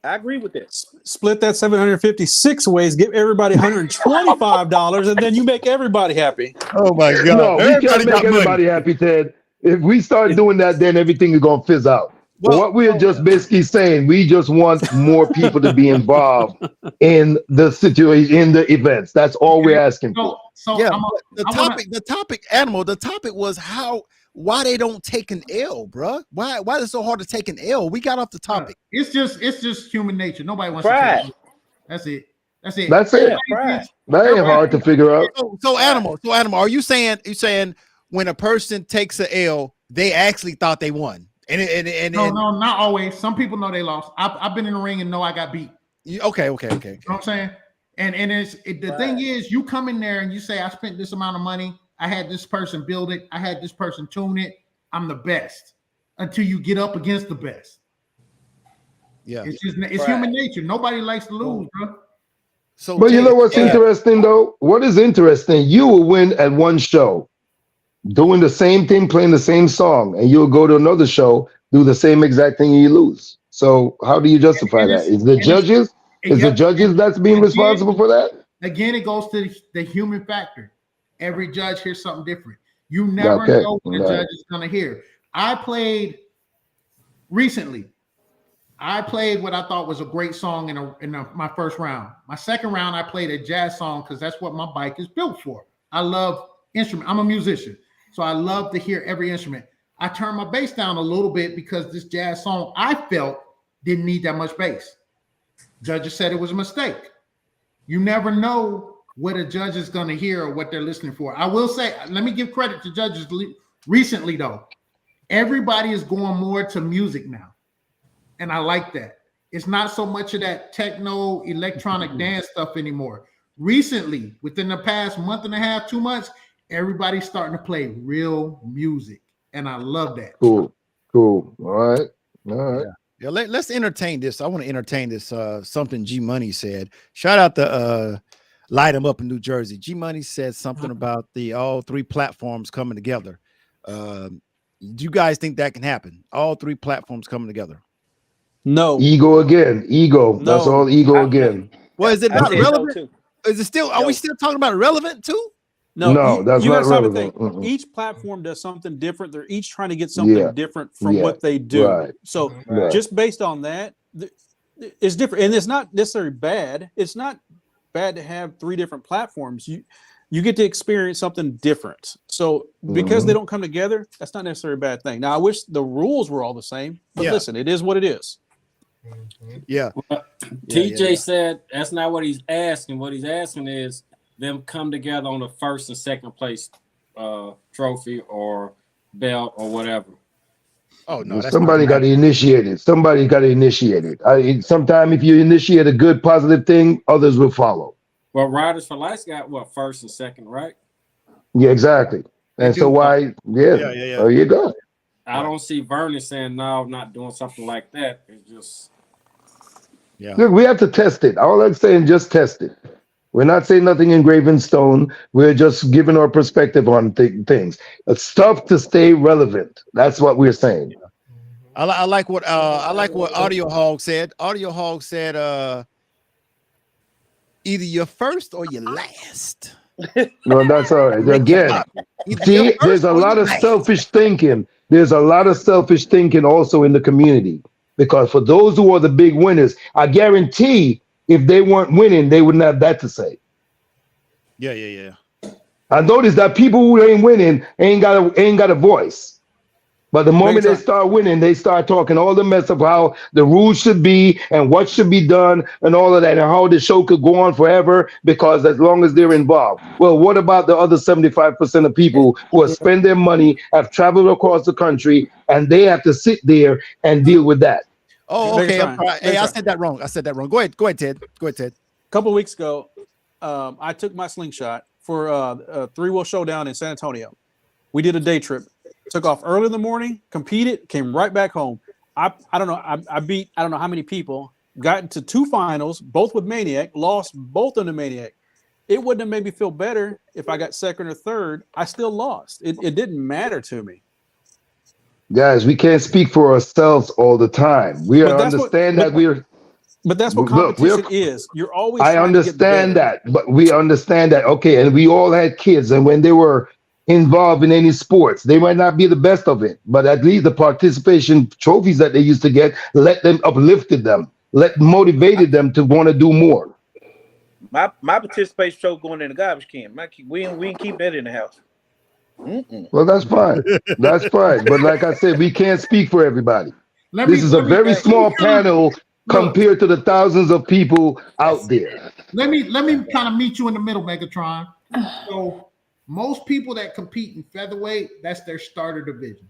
I agree with that. Split that 756 ways, give everybody $125, and then you make everybody happy. Oh my God! No, we can't make everybody happy, Ted. If we start doing that, then everything is gonna fizz out. Well, what we're just basically saying, we just want more people to be involved in the situation, in the events. That's all we're asking for. So yeah, the topic was why they don't take an L, bro. Why is it so hard to take an L? We got off the topic. It's just human nature. Nobody wants to take it. That's it. That ain't hard to figure out. So animal, are you saying when a person takes an L, they actually thought they won? No, not always. Some people know they lost. I've been in the ring and know I got beat. Okay. You know what I'm saying? And the thing is, you come in there and you say, I spent this amount of money. I had this person build it. I had this person tune it. I'm the best until you get up against the best. Yeah, it's human nature. Nobody likes to lose, bro. So, but you know what's interesting though? What is interesting? You will win at one show, doing the same thing, playing the same song, and you'll go to another show, do the same exact thing, and you lose. So how do you justify that? Is the judges? Is the judges that's being responsible for that? Again, it goes to the human factor. Every judge hears something different. You never know what the judge is going to hear. I played recently. I played what I thought was a great song in my first round. My second round, I played a jazz song because that's what my bike is built for. I love instrument. I'm a musician, so I love to hear every instrument. I turned my bass down a little bit because this jazz song I felt didn't need that much bass. Judges said it was a mistake. You never know what a judge is going to hear or what they're listening for. I will say, let me give credit to judges recently though. Everybody is going more to music now. And I like that. It's not so much of that techno electronic dance stuff anymore. Recently, within the past month and a half, 2 months, everybody's starting to play real music. And I love that. Cool. All right. Yeah, let's entertain this. I want to entertain this. Something G Money said. Shout out to light them up in New Jersey. G Money said something about the all three platforms coming together. Do you guys think that can happen? All three platforms coming together? No. Ego again. Ego. No. That's all ego again. Well, is it not relevant? Is it still? Are No. we still talking about relevant too? No, that's not relevant. Each platform does something different. They're each trying to get something different from what they do. Right. So just based on that, it's different, and it's not necessarily bad. It's not bad to have three different platforms. You get to experience something different. So because they don't come together, that's not necessarily a bad thing. Now I wish the rules were all the same, but listen, it is what it is. Yeah. Well, TJ said that's not what he's asking. What he's asking is them come together on the first and second place trophy or belt or whatever. Oh no! Somebody got to initiate it. Somebody got to initiate it. Sometimes if you initiate a good positive thing, others will follow. Well, Riders for Life got what, first and second, right? Yeah, exactly. And so why? Yeah. There you go. I don't see Vernon saying no, not doing something like that. It's just Look, we have to test it. All I'm saying, just test it. We're not saying nothing in graven stone. We're just giving our perspective on things. It's stuff to stay relevant. That's what we're saying. I like what Audio Hog said. Audio Hog said either you're first or you're last. No, that's all right. Again, see, there's a lot of selfish thinking. There's a lot of selfish thinking also in the community. Because for those who are the big winners, I guarantee if they weren't winning, they wouldn't have that to say. Yeah. I noticed that people who ain't winning ain't got a voice. But the moment they start winning, they start talking all the mess of how the rules should be and what should be done and all of that, and how the show could go on forever because as long as they're involved. Well, what about the other 75% of people who have spent their money, have traveled across the country, and they have to sit there and deal with that? Oh, okay. Hey, I said that wrong. Go ahead, Ted. A couple of weeks ago, I took my slingshot for a three-wheel showdown in San Antonio. We did a day trip. Took off early in the morning, competed, came right back home. I don't know. I beat I don't know how many people. Got into two finals, both with Maniac. Lost both on the Maniac. It wouldn't have made me feel better if I got second or third. I still lost. It didn't matter to me. Guys, we can't speak for ourselves all the time. We understand that we're. But that's what competition is. You're always. I understand that, but we understand that. Okay, and we all had kids, and when they were involved in any sports, they might not be the best of it, but at least the participation trophies that they used to get let them uplifted them, motivated them to want to do more. My participation trophy going in the garbage can. We didn't keep that in the house. Well, that's fine. That's fine. But like I said, we can't speak for everybody. This is a very small panel compared to the thousands of people out there. Let me kind of meet you in the middle, Megatron. So most people that compete in featherweight, that's their starter division.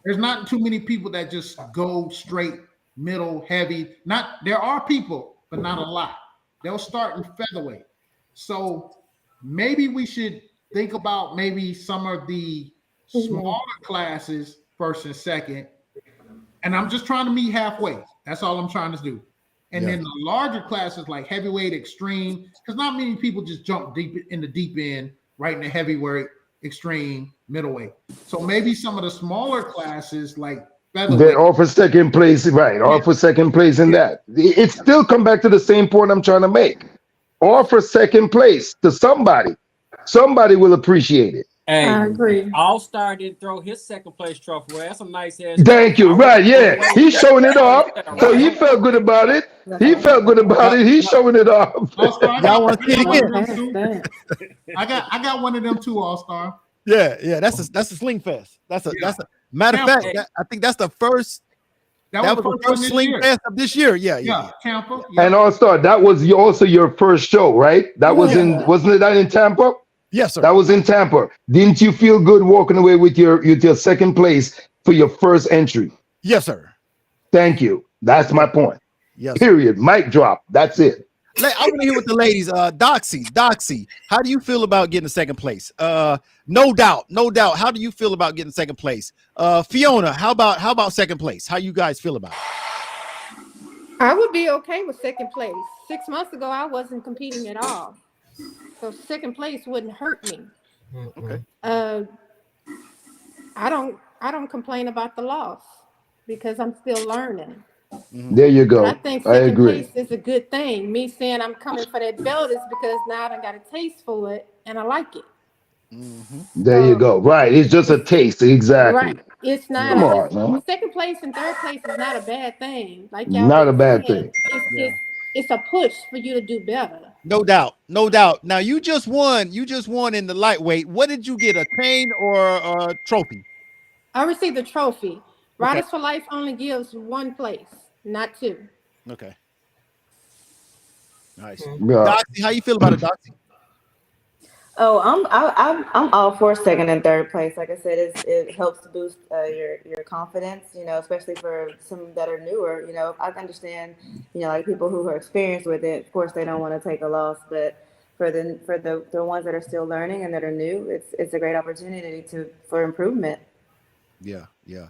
There's not too many people that just go straight middle heavy. There are people, but not a lot. They'll start in featherweight. So maybe we should think about maybe some of the smaller classes, first and second. And I'm just trying to meet halfway. That's all I'm trying to do. And then the larger classes like heavyweight, extreme, because not many people just jump deep in the deep end, right in the heavyweight, extreme, middleweight. So maybe some of the smaller classes like featherweight. They offer second place, right? Offer second place in that. It still come back to the same point I'm trying to make. Offer second place to somebody. Somebody will appreciate it. Hey, I agree. All-Star didn't throw his second place trophy. Well, that's a nice ass. Thank you. Right, yeah. He's showing it off. So he felt good about it. He felt good about it. He's showing it off. Y'all want to see it again? I got one of them too, All-Star. Yeah. That's a Sling Fest. That's a matter of fact. I think that's the first. That was the first Sling Fest of this year. Yeah. Tampa. And All-Star, that was also your first show, right? That was wasn't that in Tampa? Yes, sir. That was in Tampa. Didn't you feel good walking away with your second place for your first entry? Yes, sir. Thank you. That's my point. Yes. Period. Mic drop. That's it. I want to hear what the ladies. Doxy, how do you feel about getting second place? No doubt. How do you feel about getting second place? Fiona, how about second place? How you guys feel about it? I would be okay with second place. 6 months ago, I wasn't competing at all. So second place wouldn't hurt me. Okay. I don't complain about the loss because I'm still learning. There you But I go. think I second agree. place is a good thing. Me saying I'm coming for that belt is because now I done got a taste for it and I like it. There you So go. Right. It's just a taste. right, Exactly. it's not. Come on, man. Second place and third place is not a bad thing. Like y'all Not a been bad saying, thing. it's a push for you to do better. No doubt, no doubt. Now you just won. You just won in the lightweight. What did you get? A chain or a trophy? I received a trophy. Okay. Riders for Life only gives one place, not two. Okay. Nice. Yeah. Doxy, how you feel about it, Doxy? Oh, I'm all for second and third place. Like I said, it helps boost your confidence. You know, especially for some that are newer. You know, I understand. You know, like people who are experienced with it. Of course, they don't want to take a loss, but for the ones that are still learning and that are new, it's a great opportunity for improvement. Yeah, yeah.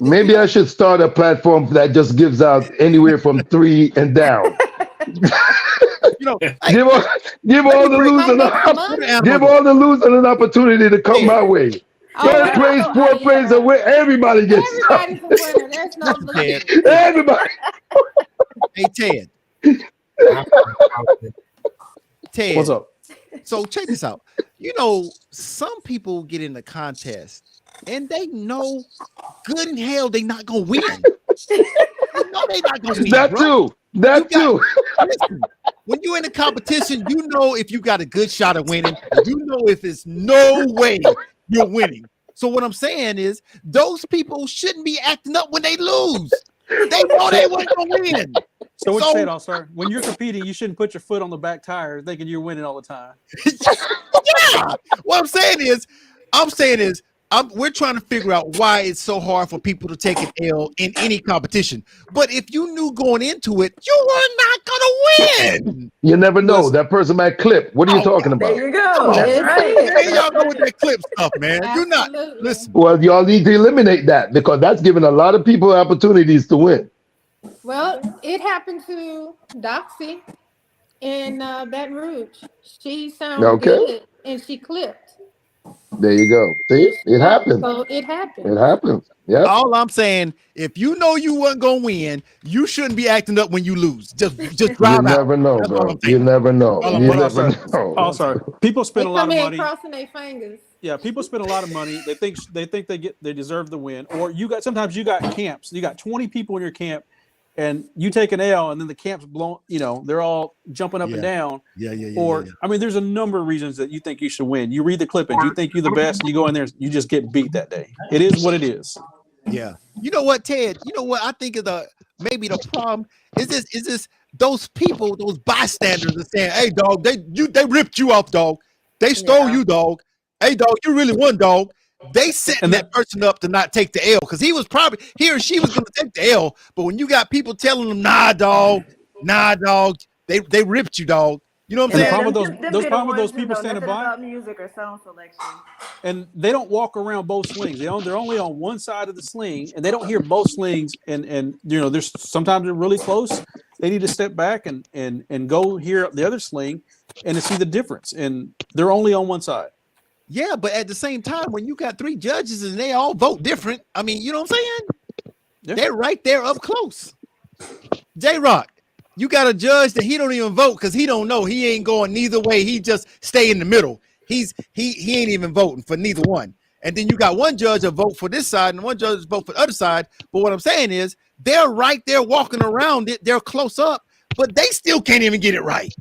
Maybe I should start a platform that just gives out anywhere from 3 and down. You know, Give all the losers give all the losers an opportunity to come my way. Third place, fourth place, and where everybody gets stuff. Everybody's a winner. There's no losers. Everybody. Hey Ted. Ted. What's up? So check this out. You know, some people get in the contest and they know good and hell they not gonna win. They know they not gonna win. That too. That too. Listen, when you're in a competition, you know if you got a good shot at winning. You know if it's no way you're winning. So what I'm saying is, those people shouldn't be acting up when they lose. They know they weren't gonna win. So what you saying, sir? When you're competing, you shouldn't put your foot on the back tire thinking you're winning all the time. Yeah. What I'm saying is, we're trying to figure out why it's so hard for people to take an L in any competition. But if you knew going into it, you were not gonna win. You never know. That person might clip. What are you talking about? There you go. That's right. There y'all go with that clip stuff, man. You're not. Listen. Well, y'all need to eliminate that because that's giving a lot of people opportunities to win. Well, it happened to Doxy in Baton Rouge. She sounded good and she clipped. There you go. See, it happens. So it happened. It happens. Yeah. All I'm saying, if you know you weren't gonna win, you shouldn't be acting up when you lose. Just drive out. You never know, bro. You never know. You never know. Oh, sorry. People spend a lot of money. Crossing their fingers. Yeah, people spend a lot of money. They think they deserve the win. Or sometimes you got camps. You got 20 people in your camp, and you take an L, and then the camp's blown. You know, they're all jumping up and down. Or I mean, there's a number of reasons that you think you should win. You read the clippings. You think you're the best. And you go in there, you just get beat that day. It is what it is. Yeah. You know what, Ted? You know what I think is maybe the problem is this those people, those bystanders are saying, "Hey, dog, they ripped you off, dog. They stole you, dog. Hey, dog, you really won, dog." They setting that person up to not take the L because he or she was going to take the L. But when you got people telling them, nah, dog, they ripped you, dog. You know what I'm saying? The problem with those people standing by, about music or song selection, and they don't walk around both slings. They're only on one side of the sling, and they don't hear both slings. And you know, there's sometimes they're really close. They need to step back and go hear the other sling and to see the difference. And they're only on one side. Yeah, but at the same time, when you got 3 judges and they all vote different, I mean, you know what I'm saying? Yeah. They're right there up close. J-Rock, you got a judge that he don't even vote because he don't know. He ain't going neither way. He just stay in the middle. He ain't even voting for neither one. And then you got one judge that vote for this side and one judge vote for the other side. But what I'm saying is they're right there walking around it. They're close up, but they still can't even get it right.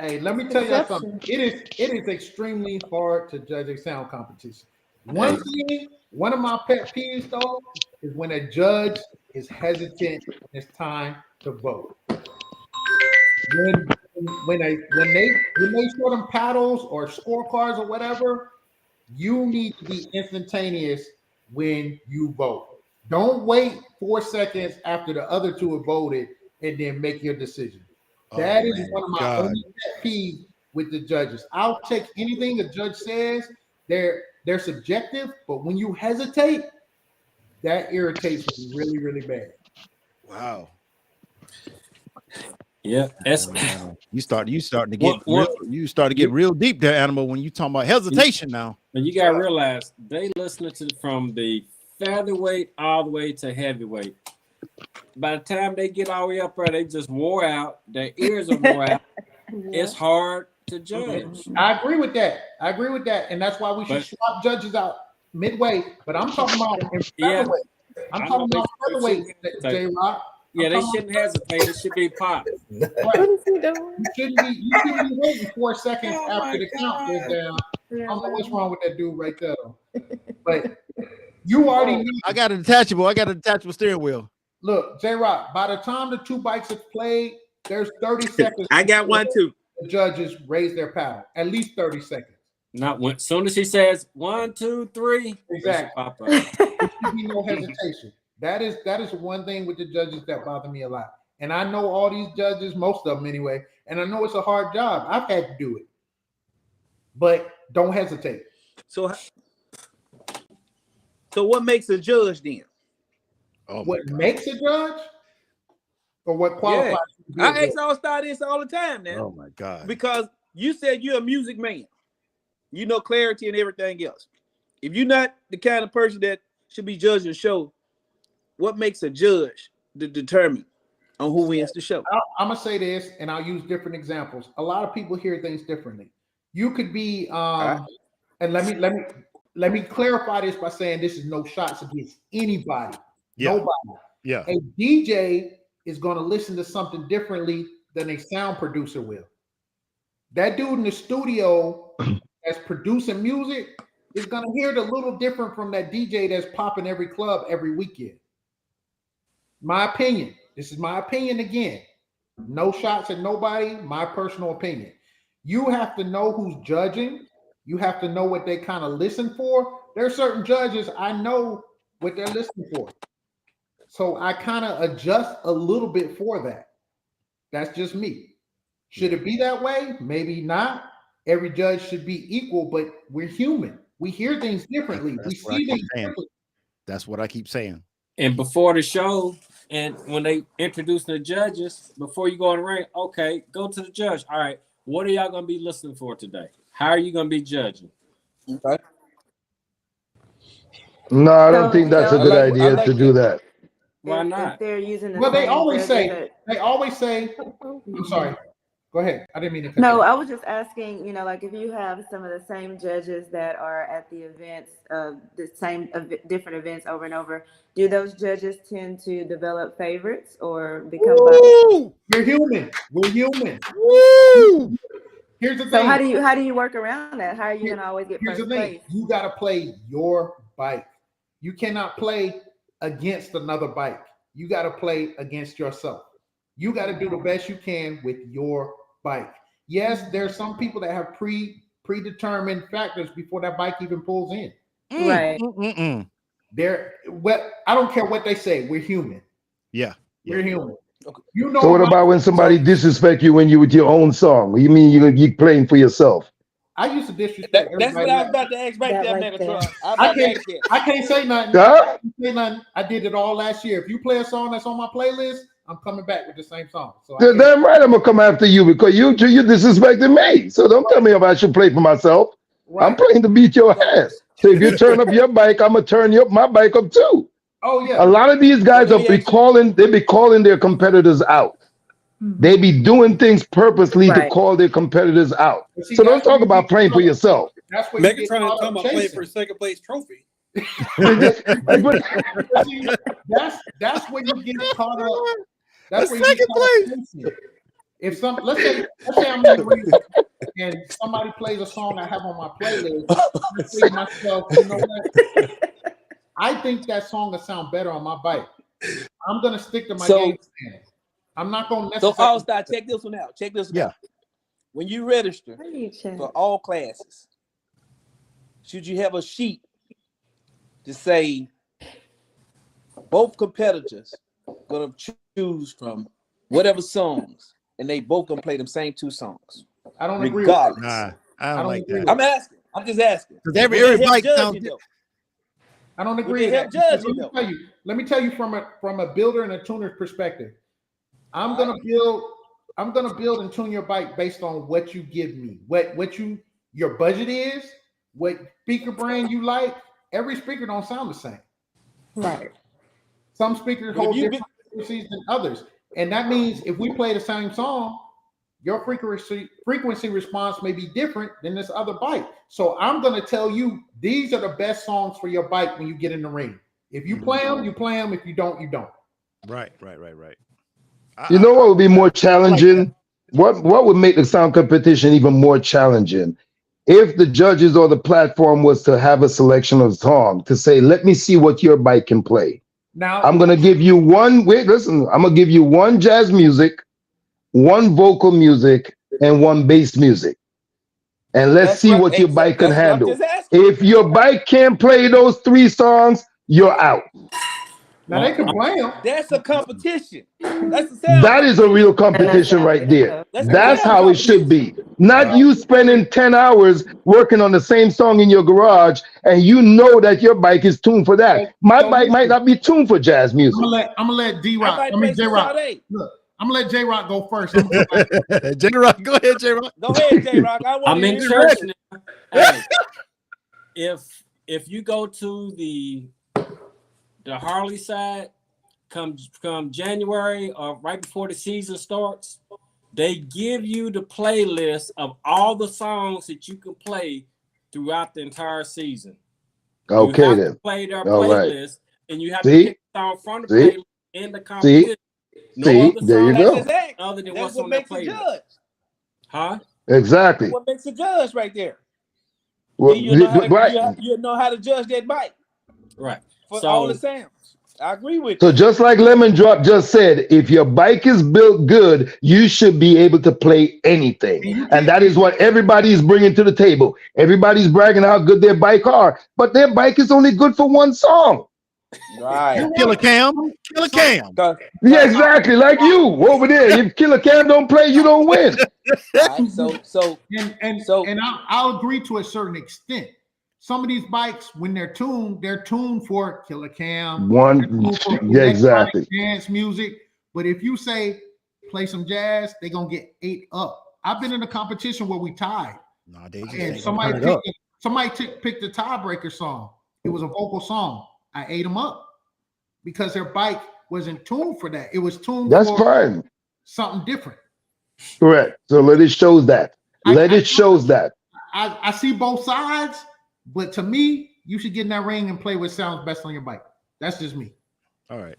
Hey, let me tell you something. It is extremely hard to judge a sound competition. One of my pet peeves though is when a judge is hesitant. It's time to vote. When they show them paddles or scorecards or whatever, you need to be instantaneous when you vote. Don't wait 4 seconds after the other 2 have voted and then make your decision. That is one of my only pet peeves with the judges. I'll take anything a judge says. They're subjective, but when you hesitate, that irritates me really, really bad. Wow. Yeah, you starting to get real deep there, Animal. When you talking about hesitation now, and you gotta realize they listening to from the featherweight all the way to heavyweight. By the time they get all the way up there, they just wore out. Their ears are wore out. It's hard to judge. I agree with that. And that's why we should swap judges out midway. But I'm talking about in featherweight. I'm talking about featherweight, J-Rock. Yeah, they shouldn't hesitate. It should be pop. Right. You shouldn't be waiting 4 seconds after the count goes down. I don't know what's wrong with that dude right there, though. But you already knew. I got a detachable steering wheel. Look, J-Rock, by the time the two bikes have played, there's 30 seconds. I got one too. The judges raise their paddle. At least 30 seconds. Not when. As soon as he says 1, 2, 3, exactly. There should be no hesitation. That is one thing with the judges that bother me a lot. And I know all these judges, most of them anyway, and I know it's a hard job. I've had to do it. But don't hesitate. So what makes a judge then? What makes a judge? Or what qualifies? Yeah. I ask All-Star this all the time now. Oh my God. Because you said you're a music man. You know clarity and everything else. If you're not the kind of person that should be judging a show, what makes a judge to determine on who wins the show? I'm gonna say this, and I'll use different examples. A lot of people hear things differently. You could be, and let me clarify this by saying this is no shots against anybody. Yeah. Nobody. Yeah. A DJ is going to listen to something differently than a sound producer will. That dude in the studio that's producing music is going to hear it a little different from that DJ that's popping every club every weekend. My opinion. This is my opinion again. No shots at nobody. My personal opinion. You have to know who's judging. You have to know what they kind of listen for. There are certain judges I know what they're listening for. So I kind of adjust a little bit for that. That's just me. Should it be that way? Maybe not. Every judge should be equal, but we're human. We hear things differently. We see things differently. That's what I keep saying. And before the show, and when they introduce the judges, before you go in the ring, okay, go to the judge. All right, what are y'all going to be listening for today? How are you going to be judging? Okay. No, I don't think that's a good idea to do that. Why not? If they're using the well, they always say. I'm sorry. Go ahead. I didn't mean to cut No, you. I was just asking, like if you have some of the same judges that are at the events, different events over and over, do those judges tend to develop favorites or become? We're human. We're human. Woo! Here's the thing. So how do you work around that? How are you going to always get first place? You got to play your bike. You cannot play against another bike. You got to play against yourself. You got to do the best you can with your bike. Yes, there's some people that have predetermined factors before that bike even pulls in. Right. I don't care what they say. We're human. Yeah. We're human. Okay. You know. So what about when somebody disrespect you when you with your own song? You mean you playing for yourself? I used to disrespect That's what I was about to ask right there, Megatron. I can't say nothing. Huh? I did it all last year. If you play a song that's on my playlist, I'm coming back with the same song. So damn right I'm gonna come after you because you disrespected me. So don't tell me if I should play for myself. Right. I'm playing to beat your ass. So if you turn up your bike, I'm gonna turn my bike up too. Oh yeah. A lot of these guys they be calling their competitors out. They be doing things purposely to call their competitors out. See, so don't talk about playing for yourself. That's what Megatron talking about playing for a second place trophy. that's when you get caught up. That's when second place. If let's say I'm in the ring and somebody plays a song I have on my playlist, I say to myself, you know what? I think that song will sound better on my bike. I'm gonna stick to my game plan. I'm not going to necessarily. So All-Star, check this one out. Out. When you register for all classes, should you have a sheet to say both competitors going to choose from whatever songs, and they both going to play them same two songs? I don't agree with that. Nah, I don't like that. I'm asking. I'm just asking. Because every bike sounds. I don't agree with that. Let me tell you from a builder and a tuner's perspective. I'm gonna I'm gonna build and tune your bike based on what you give me, your budget is, what speaker brand you like. Every speaker don't sound the same. Right. Some speakers hold different frequencies than others, and that means if we play the same song, your frequency response may be different than this other bike. So I'm gonna tell you these are the best songs for your bike when you get in the ring. If you play them, you play them. If you don't, you don't. Right. You know what would be more challenging? What would make the sound competition even more challenging? If the judges or the platform was to have a selection of songs to say, let me see what your bike can play. Now I'm gonna give you one. Wait, listen. I'm gonna give you one jazz music, one vocal music, and one bass music, and let's see what your bike can handle. If your bike can't play those 3 songs, you're out. Now they can play them. That's a competition. That is a real competition right there. That's how it should be. Not you spending 10 hours working on the same song in your garage and you know that your bike is tuned for that. My bike might not be tuned for jazz music. I'm gonna let D-Rock. J-Rock. Look, I'm gonna let J-Rock go first. J-Rock, go ahead, J-Rock. Go ahead, J-Rock. I'm in church now. Hey, if you go to the Harley side, come January or right before the season starts, they give you the playlist of all the songs that you can play throughout the entire season. Okay, you have then. to play their All playlist, right. and you have to pick a song from the playlist in the competition. There you go. Other than That's what's what on their makes a playlist. judge. Huh? Exactly. That's what makes a judge right there. Well, you know how to judge that bike. Right. For all the sounds. I agree with So you. just like Lemon Drop just said, if your bike is built good, you should be able to play anything. And that is what everybody is bringing to the table. Everybody's bragging how good their bike are, but their bike is only good for one song. Right. Killer Cam. Yeah, exactly. Like you over there. If Killer Cam don't play, you don't win. Right. And I'll agree to a certain extent. Some of these bikes, when they're tuned for Killer Cam. Exactly. Dance music. But if you say play some jazz, they're gonna get 8 up. I've been in a competition where we tied. No, they just and somebody picked the tiebreaker song. It was a vocal song. I ate them up because their bike wasn't tuned for that. It was tuned That's for fine. Something different. Correct. So let it shows that. I see both sides, but to me, you should get in that ring and play what sounds best on your bike. That's just me. All right,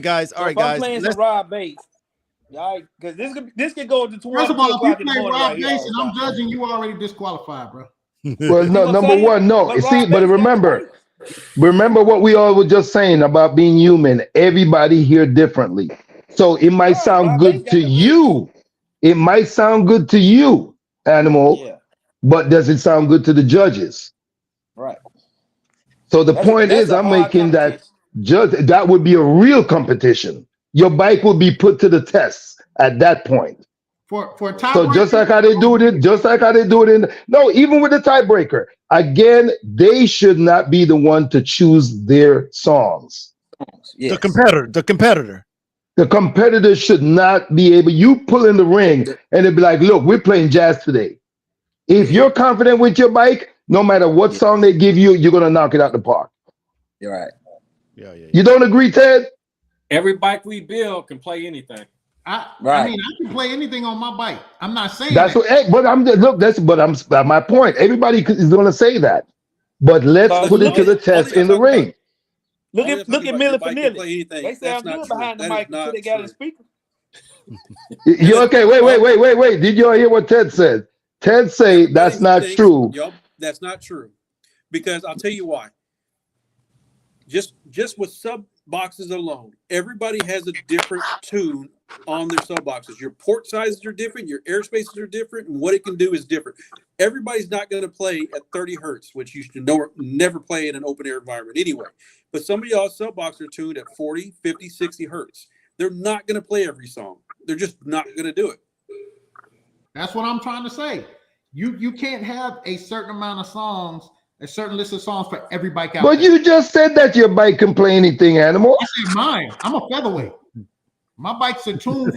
guys. All right, guys. I'm playing some Rob Bass. All right, because this could go to 12 First of all, if you play Rob right Bass and I'm judging, you already disqualified, bro. Well, no, number one, no. But remember what we all were just saying about being human. Everybody hear differently. So it might sound good to you. It might sound good to you, Animal, but does it sound good to the judges? Right. So the point is, I'm making that that would be a real competition. Your bike will be put to the test at that point. So just like how they do it, even with the tiebreaker, again, they should not be the one to choose their songs. Yes. The competitor should not be able. You pull in the ring and it'd be like, look, we're playing jazz today. If you're confident with your bike, no matter what song they give you, you're gonna knock it out the park. You're right. Yeah. You don't agree, Ted? Every bike we build can play anything. I mean, I can play anything on my bike. I'm not saying that's that. But my point. Everybody is going to say that, but let's put it to the test in the ring. Look at Milli Vanilli. They say I'm good behind the mic until they got a speaker. You okay? Wait. Did you all hear what Ted said? Ted say that's not true. Yep, that's not true. Because I'll tell you why. Just with sub boxes alone, everybody has a different tune on their sub boxes. Your port sizes are different, your air spaces are different, and what it can do is different. Everybody's not going to play at 30 hertz, which you should never play in an open air environment anyway. But some of y'all sub boxes are tuned at 40, 50, 60 hertz. They're not going to play every song. They're just not going to do it. That's what I'm trying to say. You can't have a certain amount of songs, a certain list of songs for every bike out there. But you just said that your bike can play anything, Animal. I said mine. I'm a featherweight. My bikes are tuned.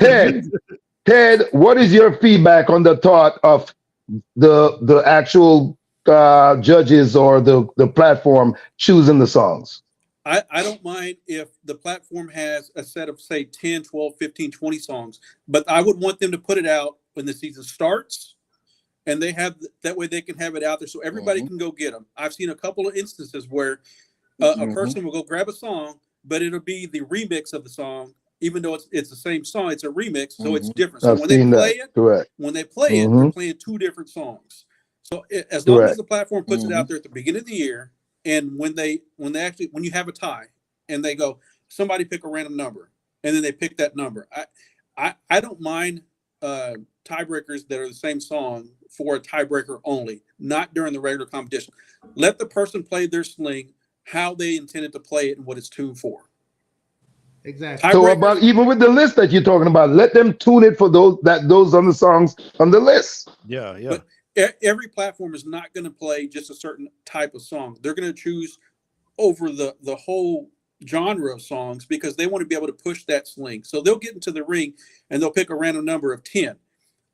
Ted, what is your feedback on the thought of the actual judges or the platform choosing the songs? I don't mind if the platform has a set of, say, 10, 12, 15, 20 songs, but I would want them to put it out when the season starts, and they have that way they can have it out there so everybody can go get them. I've seen a couple of instances where a person will go grab a song, but it'll be the remix of the song, even though it's the same song, it's a remix, so it's different. So when they play it, they're playing two different songs. So as long as the platform puts it out there at the beginning of the year, and when you have a tie, and they go, somebody pick a random number, and then they pick that number. I don't mind tiebreakers that are the same song for a tiebreaker only, not during the regular competition. Let the person play their sling how they intended to play it and what it's tuned for. Exactly. So about even with the list that you're talking about, let them tune it for those on the songs on the list. Yeah. But every platform is not going to play just a certain type of song. They're going to choose over the whole genre of songs because they want to be able to push that sling. So they'll get into the ring and they'll pick a random number of 10.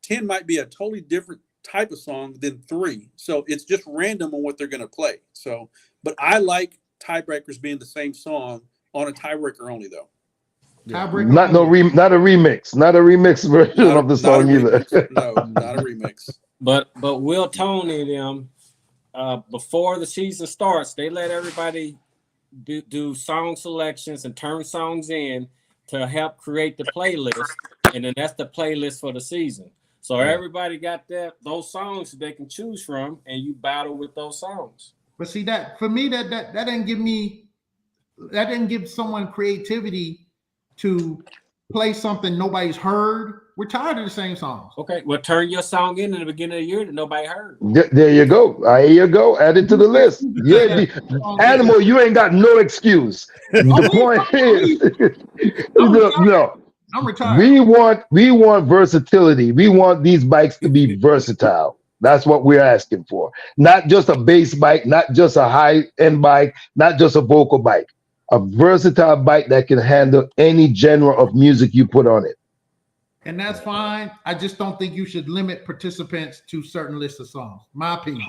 10 might be a totally different type of song than 3. So it's just random on what they're going to play. So, but I like tiebreakers being the same song on a tiebreaker only, though. Not a remix version of the song either. No, not a remix. But Will Tony them before the season starts, they let everybody do song selections and turn songs in to help create the playlist, and then that's the playlist for the season. So everybody got those songs that they can choose from, and you battle with those songs. But see, that for me, that didn't give someone creativity to play something nobody's heard. We're tired of the same songs. Okay, well, turn your song in the beginning of the year that nobody heard. There you go. There you go. Add it to the list. Yeah, Animal, you ain't got no excuse. The point is, no. I'm retired. We want versatility. We want these bikes to be versatile. That's what we're asking for. Not just a bass bike, not just a high-end bike, not just a vocal bike. A versatile bike that can handle any genre of music you put on it. And that's fine. I just don't think you should limit participants to certain lists of songs. My opinion.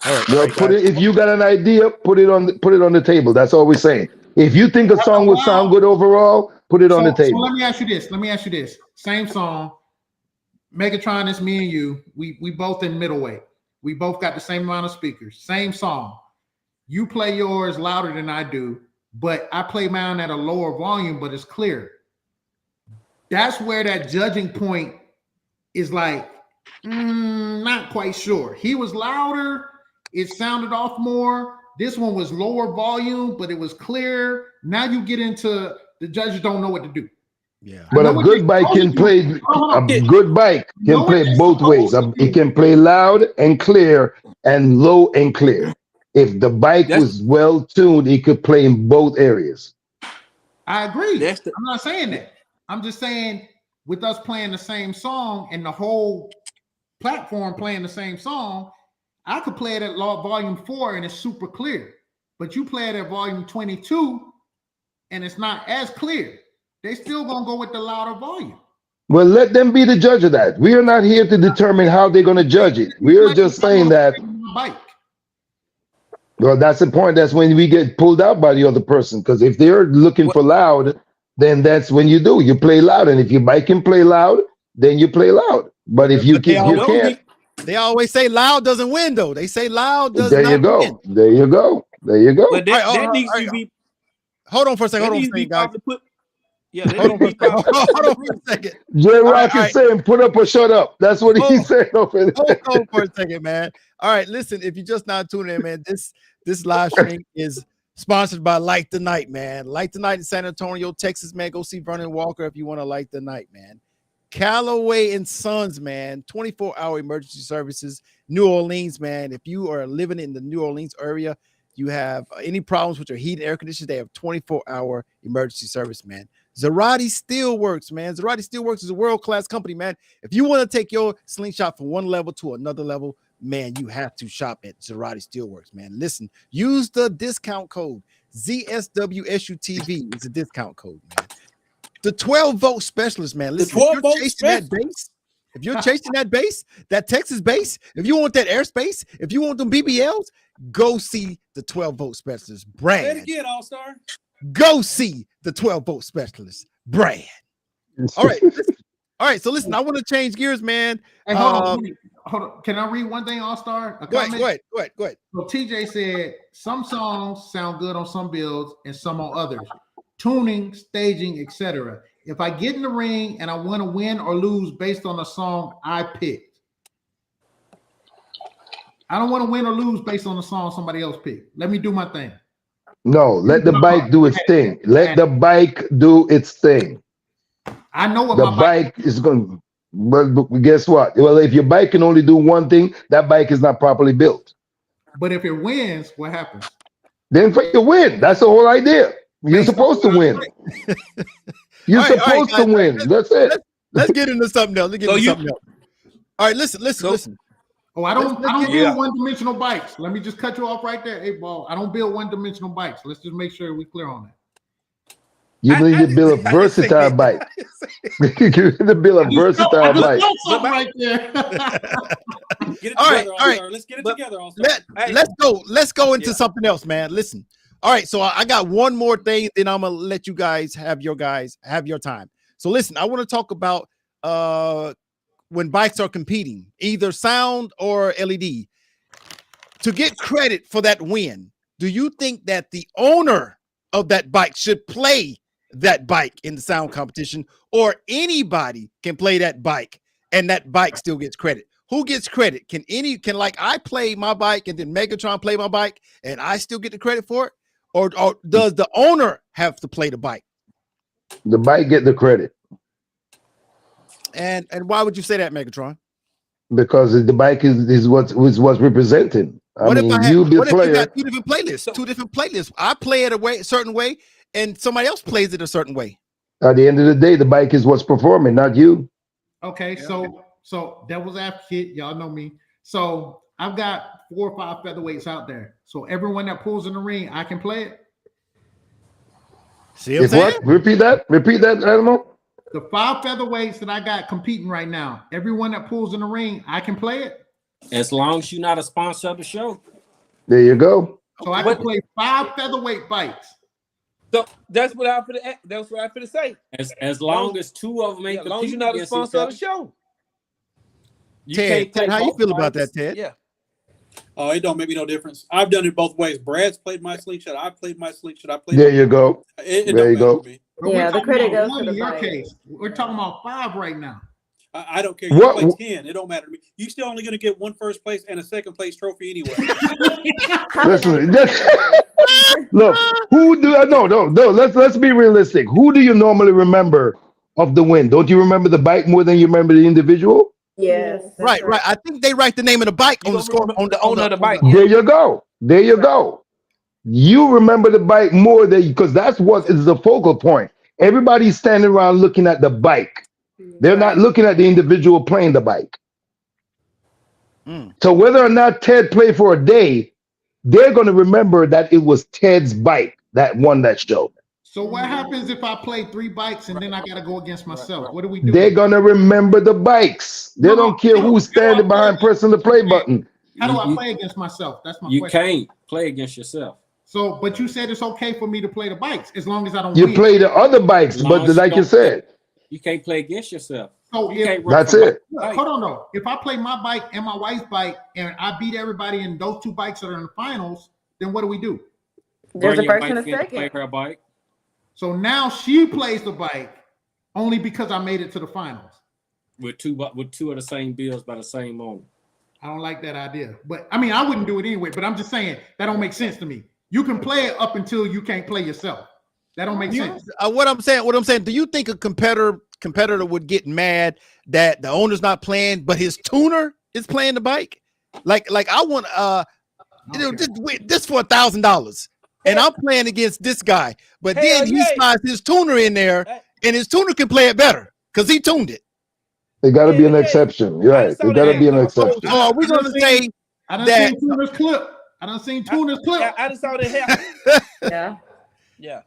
All right, well, if you got an idea, put it on the table. That's all we're saying. If you think a song would sound good overall, put it on the table. So let me ask you this. Same song. Megatron, it's me and you. We both in middleweight. We both got the same amount of speakers. Same song. You play yours louder than I do, but I play mine at a lower volume, but it's clear. That's where that judging point is like, not quite sure. He was louder. It sounded off more. This one was lower volume, but it was clear. Now you get into the judges don't know what to do. Yeah. But a good bike can play. A good bike can play both ways. It can play loud and clear and low and clear. If the bike was well tuned, it could play in both areas. I agree. I'm not saying that. I'm just saying with us playing the same song and the whole platform playing the same song, I could play it at volume 4 and it's super clear. But you play it at volume 22 and it's not as clear. They still gonna go with the louder volume. Well, let them be the judge of that. We are not here to determine how they're gonna judge it. We are just saying that. Well, that's the point. That's when we get pulled out by the other person. Because if they're looking for loud, then that's when you play loud. And if your bike can play loud, then you play loud. But if you can't, they always say loud doesn't win, though. They say loud does not win. There you go. But that needs to be. Hold on for a second. Hold on for a second. J Rock is saying, "Put up or shut up." That's what he's saying. Hold on for a second, man. All right, listen. If you're just not tuning in, man, this live stream is sponsored by Light the Night, man. Light the Night in San Antonio, Texas, man. Go see Vernon Walker if you want to light the night, man. Callaway and Sons, man. 24-hour emergency services. New Orleans, man. If you are living in the New Orleans area, you have any problems with your heat and air conditioning, they have 24-hour emergency service, man. Zerati Steelworks, man. Zerati Steelworks is a world-class company, man. If you want to take your slingshot from one level to another level, man, you have to shop at Zerati Steelworks, man. Listen, use the discount code ZSWSUTV. It's a discount code, man. The 12-volt specialist, man. Listen, if you're chasing that bass, that Texas bass, if you want that airspace, if you want them BBLs, go see the 12-volt specialist brand. Say it again, All-Star. Go see the 12-volt specialist brand. All right. All right. So listen, I want to change gears, man. Hey, hold on. Can I read one thing, All-Star? Go ahead. So TJ said some songs sound good on some builds and some on others. Tuning, staging, etc. If I get in the ring and I want to win or lose based on the song I picked, I don't want to win or lose based on the song somebody else picked. Let me do my thing. No, let the bike do its thing. Let the bike do its thing. I know what the bike is going. But guess what? Well, if your bike can only do one thing, that bike is not properly built. But if it wins, what happens? Then for you to win, that's the whole idea. You're supposed to win. You're supposed to win. That's it. Let's get into something else. All right, listen. Oh, I don't build one-dimensional bikes. Let me just cut you off right there. Hey, ball. I don't build one-dimensional bikes. Let's just make sure we're clear on that. You need to build a versatile bike. You need to build a versatile bike. Right there. All right. Let's get it together. Let's go into something else, man. Listen. All right, so I got one more thing, then I'm gonna let you guys have your time. So listen, I want to talk about when bikes are competing, either sound or LED. To get credit for that win, do you think that the owner of that bike should play that bike in the sound competition, or anybody can play that bike and that bike still gets credit? Who gets credit? Can like I play my bike and then Megatron play my bike and I still get the credit for it? Or does the owner have to play the bike? The bike get the credit. And why would you say that, Megatron? Because the bike is what's representing. What if you got two different playlists? I play it a certain way, and somebody else plays it a certain way. At the end of the day, the bike is what's performing, not you. Okay, so devil's advocate, y'all know me. So I've got 4 or 5 featherweights out there. So everyone that pulls in the ring, I can play it. See what I'm saying? What? Repeat that, Animal. The 5 featherweights that I got competing right now, everyone that pulls in the ring, I can play it. As long as you're not a sponsor of the show. There you go. So I can play 5 featherweight bikes. So that's what I for to say. As long as 2 of them ain't as long as you're not a sponsor of the show. Ted, how you feel about that, Ted? Yeah. Oh, it don't make me no difference. I've done it both ways. Brad's played my slingshot. I played my slingshot. There you go. There you go. Yeah, the credit goes to the your bike. case. We're talking about 5 right now. I don't care. You play 10. It don't matter to me. You still only going to get 1 first place and a 2nd place trophy anyway. Listen, look. Who do no? Let's be realistic. Who do you normally remember of the win? Don't you remember the bike more than you remember the individual? Yes. Right. I think they write the name of the bike on the score on the owner of the bike. There you go. You remember the bike more than because that's what is the focal point. Everybody's standing around looking at the bike. They're not looking at the individual playing the bike. So whether or not Ted played for a day, they're going to remember that it was Ted's bike that won that show. So what happens if I play 3 bikes and then I got to go against myself? What do we do? They're going to remember the bikes. They don't care who's standing behind pressing the play button. How do I play against myself? That's my question. You can't play against yourself. So, but you said it's okay for me to play the bikes as long as I don't You win. play the other bikes, but like you said. You can't play against yourself. So that's it. Hold on, though. If I play my bike and my wife's bike and I beat everybody in those 2 bikes that are in the finals, then what do we do? There's a first and a second. Play her bike. So now she plays the bike only because I made it to the finals. With two of the same bills by the same owner. I don't like that idea. But I mean, I wouldn't do it anyway, but I'm just saying that don't make sense to me. You can play it up until you can't play yourself. That don't make sense. What I'm saying, do you think a competitor would get mad that the owner's not playing, but his tuner is playing the bike? Like I want this for $1,000, and I'm playing against this guy, but then he slides his tuner in there, and his tuner can play it better because he tuned it. It got to be an exception. You're right. It got to be an exception. So are we going to say I done seen tuner's clip? I done seen tuner's clip. I just saw that happen. Yeah. Yeah.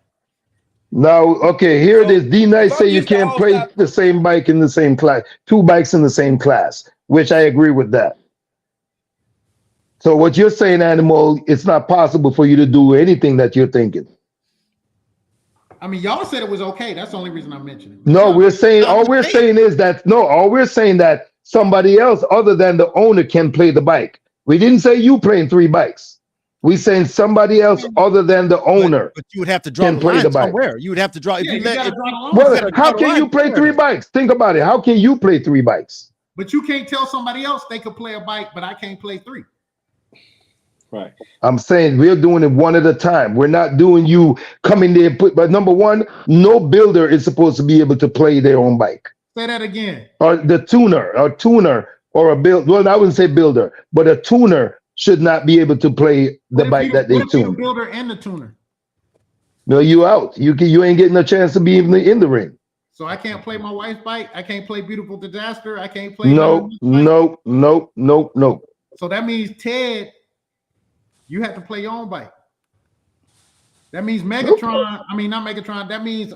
Now, okay, here it is. D-Nice say you can't play the same bike in the same class, 2 bikes in the same class, which I agree with that. So what you're saying, Animal, it's not possible for you to do anything that you're thinking. I mean, y'all said it was okay. That's the only reason I mentioned it. No, we're saying all we're saying is that all we're saying that somebody else other than the owner can play the bike. We didn't say you playing 3 bikes. We saying somebody else other than the owner. But you would have to draw the line somewhere. You would have to draw. If you let, well, how can you play 3 bikes? Think about it. How can you play 3 bikes? But you can't tell somebody else they could play a bike, but I can't play 3. Right. I'm saying we're doing it one at a time. We're not doing you coming there. But number one, no builder is supposed to be able to play their own bike. Say that again. Or the tuner, or a build. Well, I wouldn't say builder, but a tuner should not be able to play the bike that they tune. The builder and the tuner. No, you out. You ain't getting a chance to be even in the ring. So I can't play my wife's bike. I can't play Beautiful Disaster. I can't play. No. So that means Ted, you have to play your own bike. That means Megatron. Okay. I mean, not Megatron. That means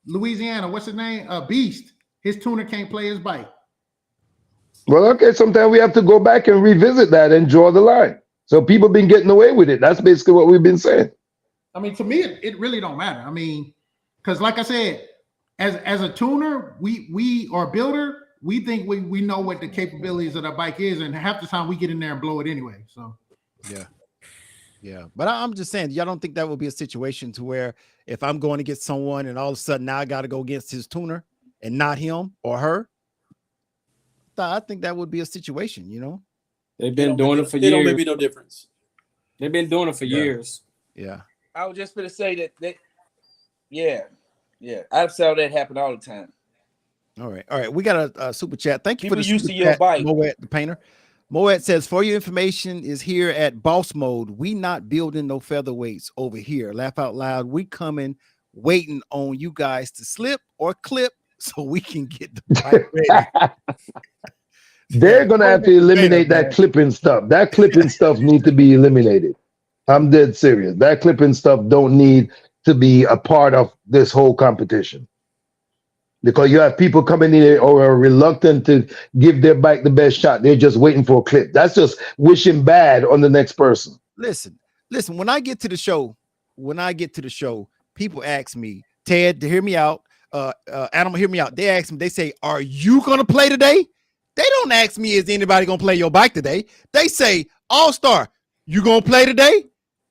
Louisiana. What's his name? Beast. His tuner can't play his bike. Well, okay. Sometimes we have to go back and revisit that and draw the line. So people been getting away with it. That's basically what we've been saying. I mean, to me, it really don't matter. I mean, because like I said, as a tuner, we or a builder, we think we know what the capabilities of the bike is, and half the time we get in there and blow it anyway. So yeah. But I'm just saying, y'all don't think that would be a situation to where if I'm going to get someone and all of a sudden now I got to go against his tuner and not him or her? I think that would be a situation, you know. They've been doing it for years. It don't make no difference. They've been doing it for years. Yeah. I was just going to say that. Yeah. I've saw that happen all the time. All right. We got a super chat. Thank you People for the used super to your chat, bike. Moet the painter. Moet says, for your information is here at Boss Mode. We not building no featherweights over here. Laugh out loud. We coming waiting on you guys to slip or clip so we can get the bike ready. They're going to have to eliminate that clipping stuff. That clipping stuff needs to be eliminated. I'm dead serious. That clipping stuff don't need to be a part of this whole competition. Because you have people coming in or are reluctant to give their bike the best shot. They're just waiting for a clip. That's just wishing bad on the next person. Listen, when I get to the show, people ask me, Ted, to hear me out, Animal, hear me out. They ask me, they say, are you going to play today? They don't ask me, is anybody going to play your bike today? They say, All-Star, you going to play today?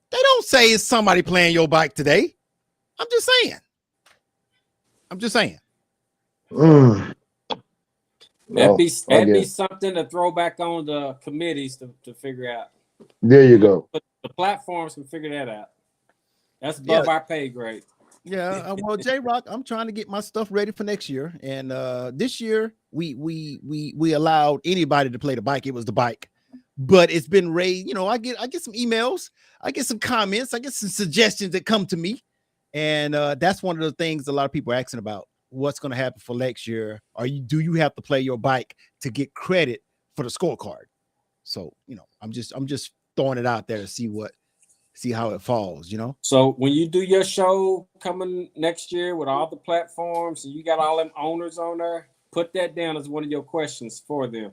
They don't say, is somebody playing your bike today? I'm just saying. That'd be something to throw back on the committees to figure out. There you go. But the platforms can figure that out. That's above our pay grade. Yeah, well, J-Rock, I'm trying to get my stuff ready for next year, and this year we allowed anybody to play the bike. It was the bike, but it's been raised. You know, I get some emails, I get some comments, I get some suggestions that come to me, and that's one of the things a lot of people are asking about. What's going to happen for next year? Do you have to play your bike to get credit for the scorecard? So, you know, I'm just throwing it out there to see how it falls, you know? So when you do your show coming next year with all the platforms and you got all them owners on there, put that down as one of your questions for them.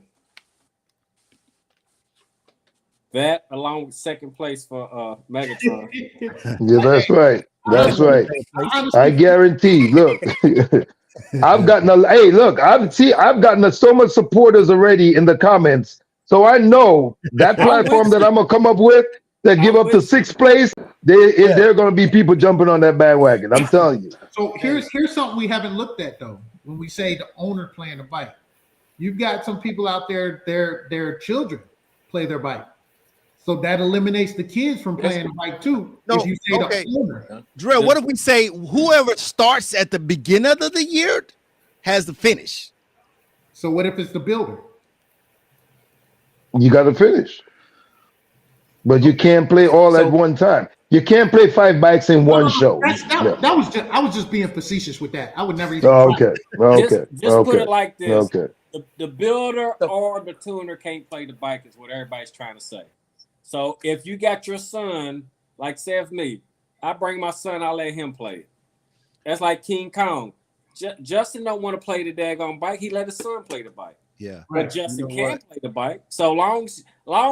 That along with second place for Megatron. Yeah, that's right. That's right. I guarantee. Look, I've gotten I've gotten so much supporters already in the comments. So I know that platform that I'm gonna come up with that give up to 6th place, there are gonna be people jumping on that bandwagon. I'm telling you. So here's something we haven't looked at though. When we say the owner playing the bike, you've got some people out there, their children play their bike. So that eliminates the kids from playing the bike too. No, if you say okay. the owner. Drill, what if we say whoever starts at the beginning of the year has the finish? So what if it's the builder? You got to finish. But you can't play all at one time. You can't play 5 bikes in one show. I was just being facetious with that. I would never even Just put it like this. Okay. The builder or the tuner can't play the bike is what everybody's trying to say. So if you got your son, like say if me, I bring my son, I let him play it. That's like King Kong. Justin don't want to play the daggone bike. He let his son play the bike. Yeah. But Justin can play the bike. So long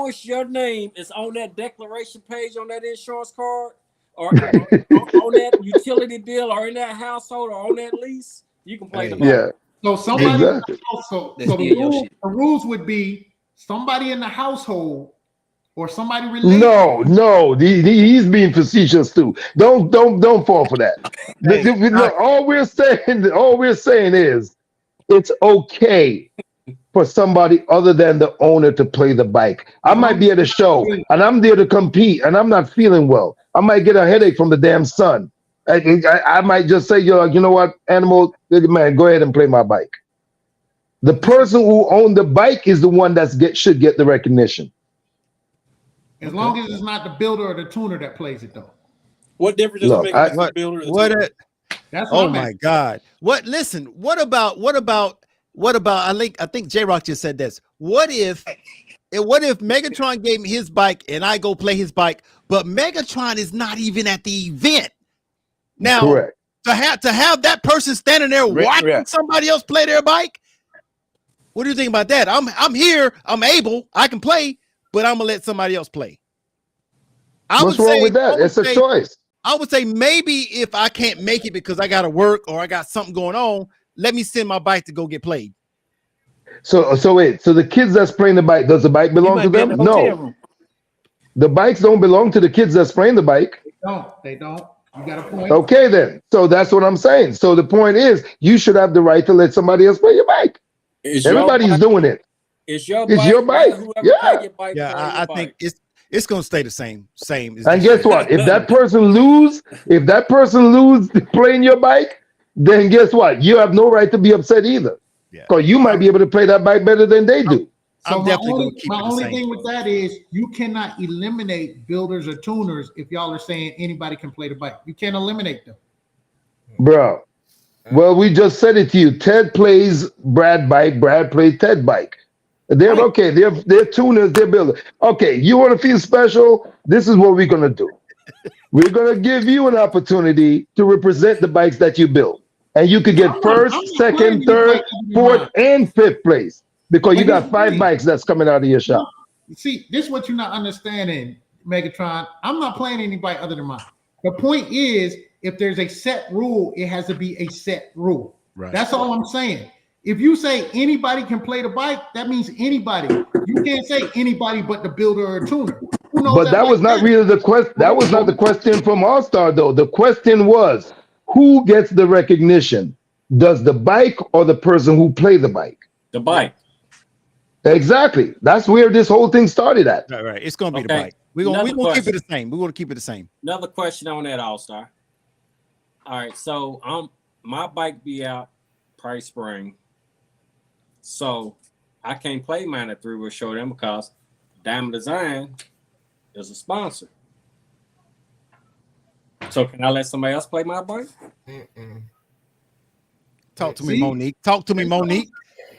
as your name is on that declaration page on that insurance card or on that utility bill or in that household or on that lease, you can play the bike. Yeah. So somebody Exactly. so the rules would be somebody in the household or somebody related. No, he's being facetious too. Don't fall for that. All we're saying is it's okay for somebody other than the owner to play the bike. I might be at a show and I'm there to compete and I'm not feeling well. I might get a headache from the damn sun. I might just say, you know what, animal, man, go ahead and play my bike. The person who owned the bike is the one should get the recognition. As long as it's not the builder or the tuner that plays it, though. What difference does it make if it's the builder or the tuner? That's oh my God! Listen. What about? I think J-Rock just said this. What if Megatron gave me his bike and I go play his bike, but Megatron is not even at the event? Now, correct. To have that person standing there watching somebody else play their bike. What do you think about that? I'm here. I'm able. I can play, but I'm gonna let somebody else play. What's wrong with that? It's a choice. I would say maybe if I can't make it because I got to work or I got something going on, let me send my bike to go get played. So wait. So the kids that's playing the bike, does the bike belong to them? No. The bikes don't belong to the kids that's playing the bike. They don't. You got a point. Okay, then. So that's what I'm saying. So the point is, you should have the right to let somebody else play your bike. Everybody's doing it. It's your bike. Yeah. I think it's gonna stay the same. And guess what? If that person lose playing your bike, then guess what? You have no right to be upset either. Because you might be able to play that bike better than they do. So my only thing with that is you cannot eliminate builders or tuners if y'all are saying anybody can play the bike. You can't eliminate them. Bro. Well, we just said it to you. Ted plays Brad bike. Brad plays Ted bike. They're okay. They're tuners. They're builders. Okay, you want to feel special? This is what we're gonna do. We're gonna give you an opportunity to represent the bikes that you build, and you could get first, second, third, fourth, and fifth place because you got 5 bikes that's coming out of your shop. See, this is what you're not understanding, Megatron. I'm not playing anybody other than mine. The point is, if there's a set rule, it has to be a set rule. Right. That's all I'm saying. If you say anybody can play the bike, that means anybody. You can't say anybody but the builder or tuner. But that was not really the question. That was not the question from All Star, though. The question was, who gets the recognition? Does the bike or the person who play the bike? The bike. Exactly. That's where this whole thing started at. Right. It's going to be the bike. We're going to keep it the same. We're going to keep it the same. Another question on that, All Star. All right. So my bike be out probably spring. So I can't play mine at 3 Wheel Show them because Diamond Design is a sponsor. So can I let somebody else play my bike? Talk to me, Monique. Talk to me, Monique.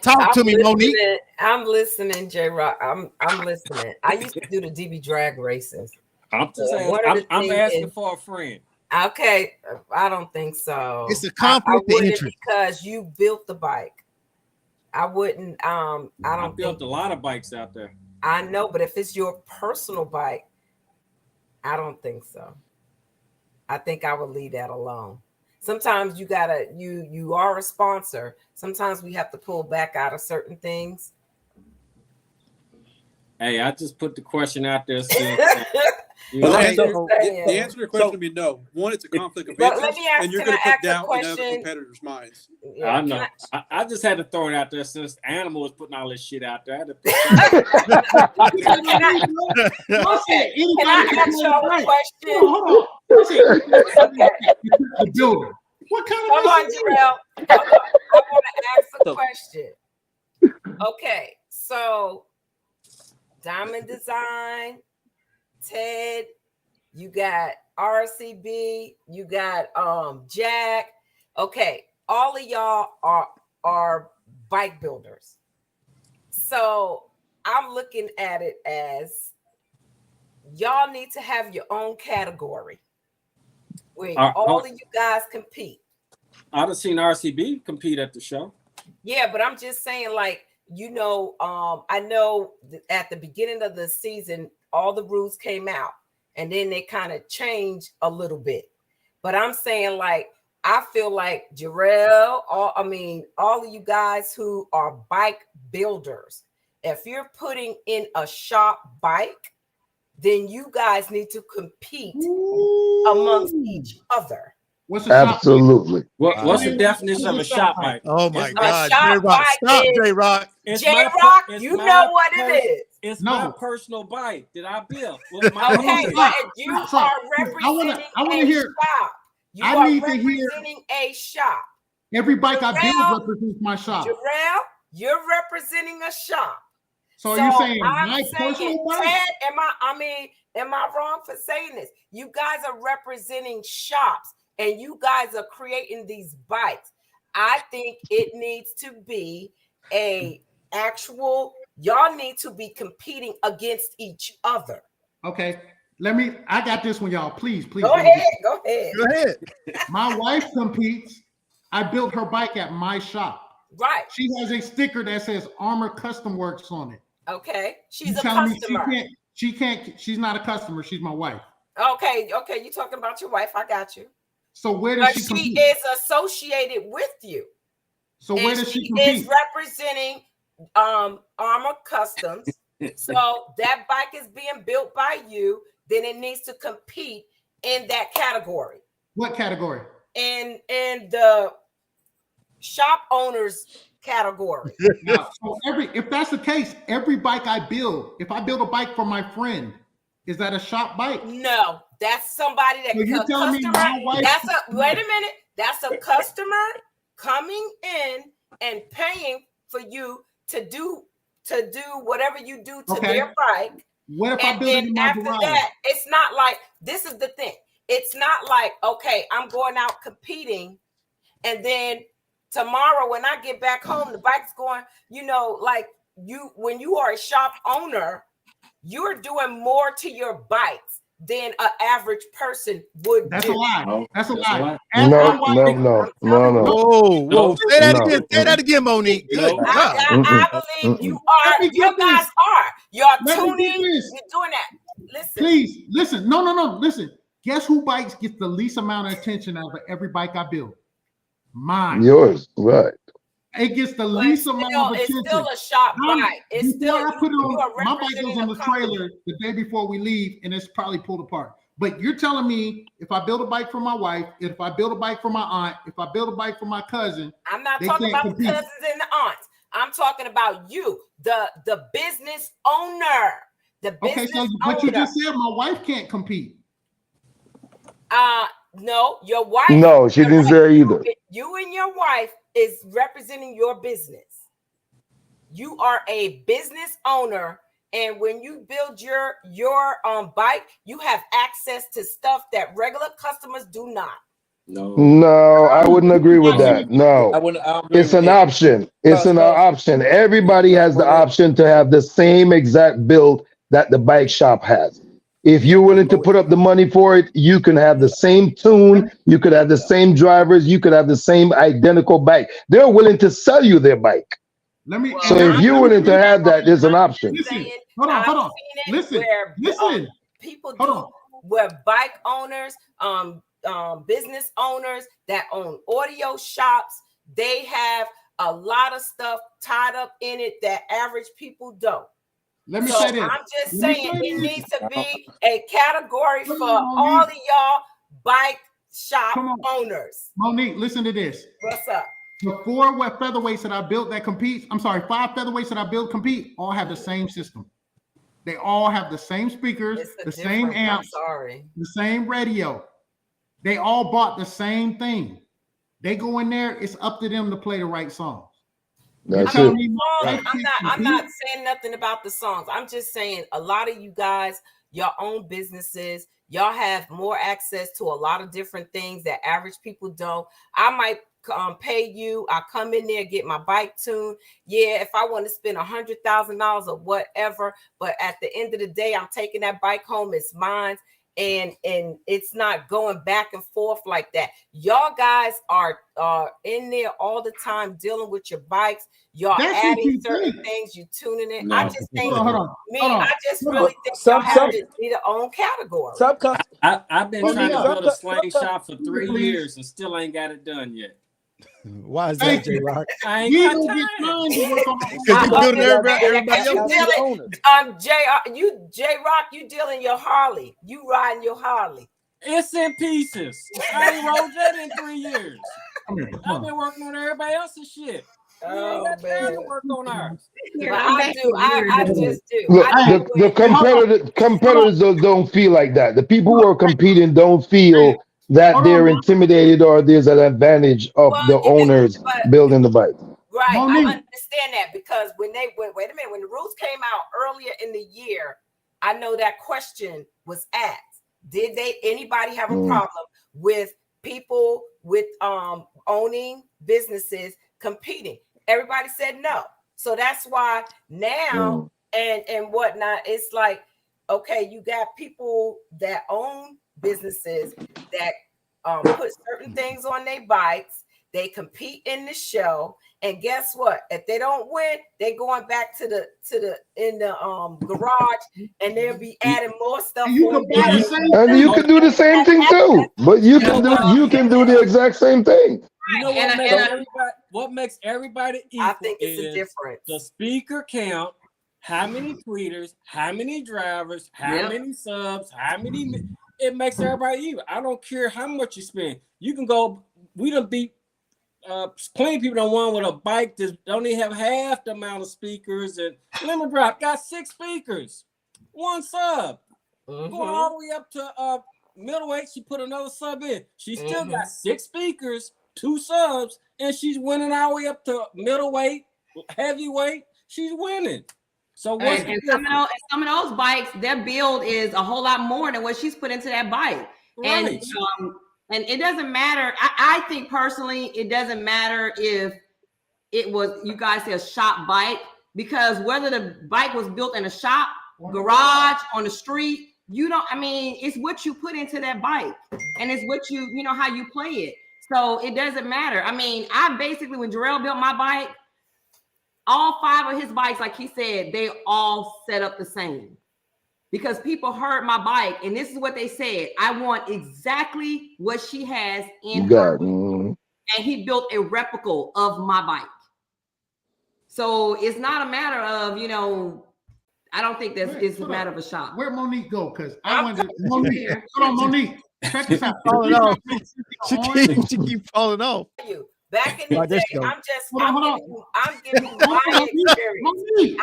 Talk to me, Monique. I'm listening, J-Rock. I'm listening. I used to do the DB drag races. I'm just saying, I'm asking for a friend. Okay, I don't think so. It's a conflict of interest because you built the bike. I wouldn't. I built a lot of bikes out there. I know, but if it's your personal bike, I don't think so. I think I would leave that alone. Sometimes you gotta. You are a sponsor. Sometimes we have to pull back out of certain things. Hey, I just put the question out there. The answer to the question would be no. One, it's a conflict of interest, and you're going to put doubt in other competitors' minds. Yeah, I know. I just had to throw it out there since Animal was putting all this shit out there. Can I ask y'all a question? Hold on. The builder. What kind of? Come on, Jarrell. I want to ask a question. Okay, so Diamond Design, Ted, you got RCB, you got Jack. Okay, all of y'all are bike builders. So I'm looking at it as y'all need to have your own category where all of you guys compete. I'd have seen RCB compete at the show. Yeah, but I'm just saying, like, you know, I know at the beginning of the season, all the rules came out, and then they kind of changed a little bit. But I'm saying, like, I feel like Jarrell, all of you guys who are bike builders, if you're putting in a shop bike, then you guys need to compete amongst each other. What's a absolutely? What's the definition of a shop bike? Oh my A God, shop J-Rock, bike stop, is- J-Rock. J-Rock, you know what it is. It's No. my personal bike that I built with my Okay, hands. but you Stop. are representing I wanna a hear. shop. You I are need to hear. representing a shop. Every bike I Jarrell- build represents my shop. Jarrell, you're representing a shop. So you're saying I'm my personal saying, bike? Ted, am I wrong for saying this? You guys are representing shops and you guys are creating these bikes. I think it needs to be y'all need to be competing against each other. Okay, I got this one, y'all. Please. Go ahead. My wife competes. I built her bike at my shop. Right. She has a sticker that says Armor Custom Works on it. Okay. She's You a telling me customer. she's not a customer, she's my wife. Okay, you're talking about your wife. I got you. So where does But she she compete? is associated with you. So where And does she she compete? is representing Armor Customs. So that bike is being built by you, then it needs to compete in that category. What category? In the shop owners category. Now, so if that's the case, every bike I build, if I build a bike for my friend, is that a shop bike? No, that's somebody that So you're telling me my wife- wait a minute. That's a customer coming in and paying for you to do whatever you do to their bike. What if I And build it then in my after garage? that, it's not like, this is the thing. It's not like, okay, I'm going out competing, and then tomorrow when I get back home, the bike's going, like when you are a shop owner, you're doing more to your bikes than an average person would That's do. a lie. No, That's a that's a lie. lie. Ask No, my wife- no. Whoa. Say that No. again. Say that again, Monique. Good No. God. I believe you Let are. me You get guys this. are. You're Let me get tuning. this. You're doing that. Listen. Please listen. No. Listen. Guess who bikes gets the least amount of attention out of every bike I build? Mine. Yours, right? It gets the But least amount of it's attention. still a shop bike. It's Before still I put it you are on, my bike representing goes on a the company. trailer the day before we leave, and it's probably pulled apart. But you're telling me if I build a bike for my wife, if I build a bike for my aunt, if I build a bike for my cousin, I'm not they talking can't about compete. the cousins and the aunts. I'm talking about you, the business owner. The business Okay, so but you owner. just said my wife can't compete. No, your wife. No, she didn't say either. You and your wife is representing your business. You are a business owner, and when you build your bike, you have access to stuff that regular customers do not. No, I wouldn't agree with that. No, it's an option. It's an option. Everybody has the option to have the same exact build that the bike shop has. If you're willing to put up the money for it, you can have the same tune, you could have the same drivers, you could have the same identical bike. They're willing to sell you their bike. So if you're willing to have that, there's an option. Listen, hold on. Listen. People do where bike owners, business owners that own audio shops, they have a lot of stuff tied up in it that average people don't. Let me say this. I'm just saying it needs to be a category for all of y'all bike shop owners. Monique, listen to this. What's up? The 4 featherweights that I built that compete, 5 featherweights that I built compete, all have the same system. They all have the same speakers, the same amps, the same radio. They all bought the same thing. They go in there, it's up to them to play the right songs. That's it. I'm not saying nothing about the songs. I'm just saying a lot of you guys, your own businesses, y'all have more access to a lot of different things that average people don't. I might pay you. I come in there, get my bike tuned. Yeah, if I want to spend $100,000 or whatever, but at the end of the day, I'm taking that bike home. It's mine. and it's not going back and forth like that. Y'all guys are in there all the time dealing with your bikes. Y'all adding certain things, you tuning in. I just think I just really think y'all have to be their own category. I've been trying to build a sling shop for 3 years and still ain't got it done yet. Why is that, J-Rock? I ain't got time. Because you're building everybody else. J-Rock, you dealing your Harley. You riding your Harley. It's in pieces. I ain't rode that in 3 years. I've been working on everybody else's shit. We ain't got time to work on ours. But I do. I just do. Look, the competitors don't feel like that. The people who are competing don't feel that they're intimidated or there's an advantage of the owners building the bike. Right, I understand that because when the rules came out earlier in the year, I know that question was asked. Did anybody have a problem with people with owning businesses competing? Everybody said no. So that's why now and whatnot, it's like, okay, you got people that own businesses that put certain things on their bikes. They compete in the show, and guess what? If they don't win, they're going back to the garage, and they'll be adding more stuff. And you can do the same thing too. But you can do the exact same thing. You know what makes everybody equal? I think it's a difference. The speaker count, how many tweeters, how many drivers, how many subs, how many. It makes everybody even. I don't care how much you spend. You can go. We done beat plenty of people done won with a bike that don't even have half the amount of speakers. And Lemon Drop got 6 speakers, 1 sub. Going all the way up to middleweight. She put another sub in. She still got 6 speakers, 2 subs, and she's winning all the way up to middleweight, heavyweight. She's winning. So what's some of those bikes, their build is a whole lot more than what she's put into that bike. Right. And it doesn't matter. I think personally, it doesn't matter if it was, you guys say, a shop bike, because whether the bike was built in a shop, garage, on the street, it's what you put into that bike, and it's what how you play it. So it doesn't matter. I mean, I basically, when Jarrell built my bike, all 5 of his bikes, like he said, they all set up the same. Because people heard my bike, and this is what they said: I want exactly what she has in her. And he built a replica of my bike. So it's not a matter of, I don't think it's a matter of a shop. Where'd Monique go? Because I went to Monique. Hold on, Monique. Check this out. She keep falling off. Back in the day, I'm giving you my experience. I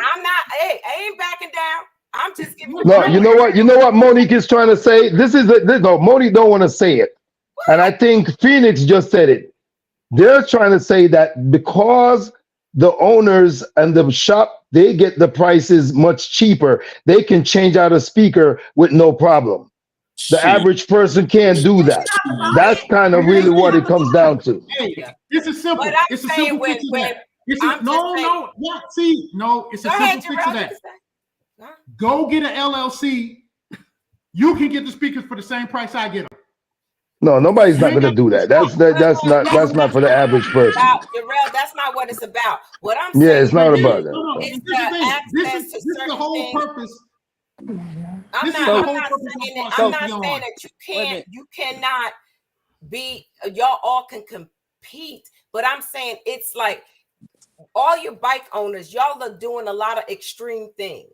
ain't backing down. I'm just giving you. No, you know what Monique is trying to say? Monique don't want to say it. And I think Phoenix just said it. They're trying to say that because the owners and the shop, they get the prices much cheaper, they can change out a speaker with no problem. The average person can't do that. That's kind of really what it comes down to. Hey, this is simple. It's a simple fix to that. It's a simple fix to that. Go get an LLC. You can get the speakers for the same price I get them. No, nobody's not going to do that. That's not for the average person. Jarrell, that's not what it's about. What I'm saying, it's not about that. This is the whole purpose. I'm not saying that you cannot be, y'all all can compete, but I'm saying it's like all your bike owners, y'all are doing a lot of extreme things.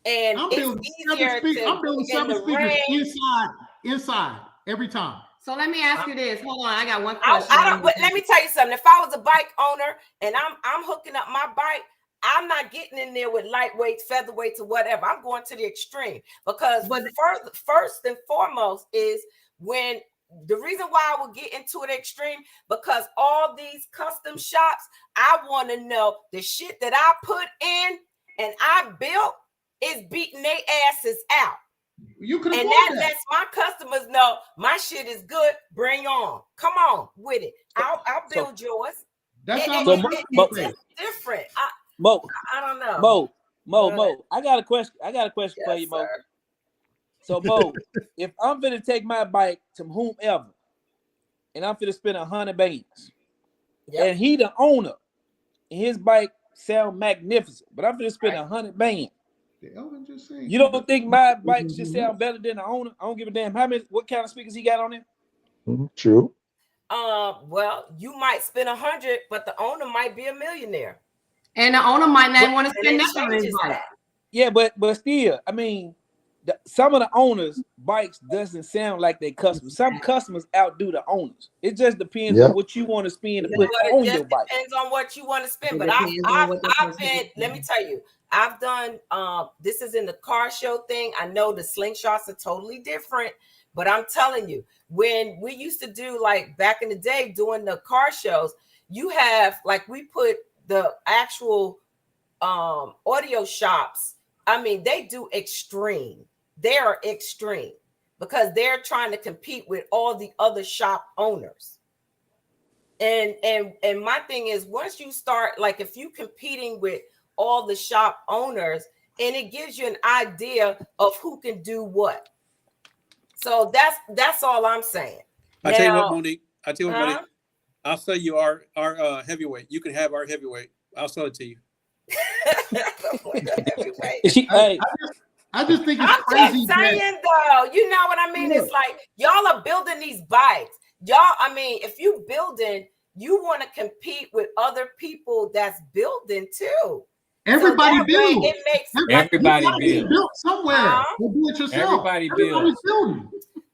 And I'm building 7 speakers inside every time. So let me ask you this. Hold on, I got one question. Let me tell you something. If I was a bike owner and I'm hooking up my bike, I'm not getting in there with lightweights, featherweights, or whatever. I'm going to the extreme because first and foremost is when the reason why I will get into the extreme, because all these custom shops, I want to know the shit that I put in and I built is beating their asses out. You can, and that lets my customers know my shit is good. Bring on, come on with it. I'll build yours. That's it's different. Mo, I don't know. Mo. I got a question for you, Mo. So, Mo, if I'm gonna take my bike to whomever, and I'm gonna spend 100 bands, and he the owner, and his bike sound magnificent, but I'm gonna spend 100 bands. You don't think my bike should sound better than the owner? I don't give a damn what kind of speakers he got on it. True. Well, you might spend 100, but the owner might be a millionaire, and the owner might not want to spend that on his bike. Yeah, but still, I mean, some of the owners' bikes doesn't sound like they customers. Some customers outdo the owners. It just depends on what you want to spend to put on your bike. Depends on what you want to spend. But I've been. Let me tell you, I've done. This is in the car show thing. I know the slingshots are totally different, but I'm telling you, when we used to do like back in the day doing the car shows, you have like we put the actual audio shops. I mean, they do extreme. They are extreme because they're trying to compete with all the other shop owners. And my thing is, once you start, like if you competing with all the shop owners, and it gives you an idea of who can do what. So that's all I'm saying. I tell you what, Monique. I'll sell you our heavyweight. You can have our heavyweight. I'll sell it to you. I just think it's I'm crazy. just saying, though, you know what I mean? It's like y'all are building these bikes. Y'all, I mean, if you building, you want to compete with other people that's building too. Everybody so builds. It makes everybody build somewhere. You do it yourself. Everybody builds.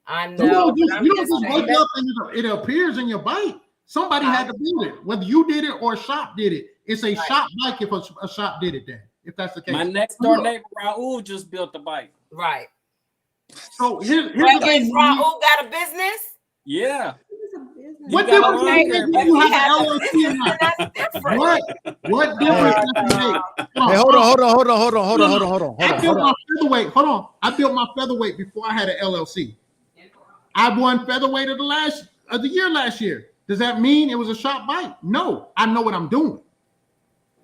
I know. You don't just wake up and it appears in your bike. Somebody had to build it, whether you did it or a shop did it. It's a shop bike if a shop did it then, if that's the case. My next door neighbor, Raul, just built the bike. Right. So here's the thing. Raul got a business? Yeah. What difference does it make when you have an LLC or not? What difference does it make? Hey, hold on. I built my featherweight. Hold on. I built my featherweight before I had an LLC. I won featherweight of the year last year. Does that mean it was a shop bike? No, I know what I'm doing.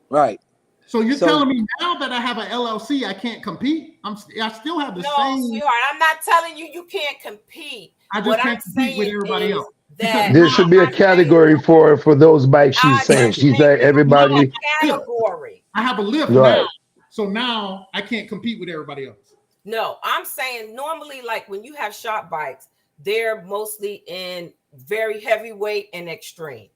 Right. So you're telling me now that I have an LLC, I can't compete? I still have the same. No, sweetheart, I'm not telling you can't compete. I just can't compete with everybody else. There should be a category for those bikes she's saying. She's like everybody. Category. I have a lift now. So now I can't compete with everybody else. No, I'm saying normally, like when you have shop bikes, they're mostly in very heavyweight and extreme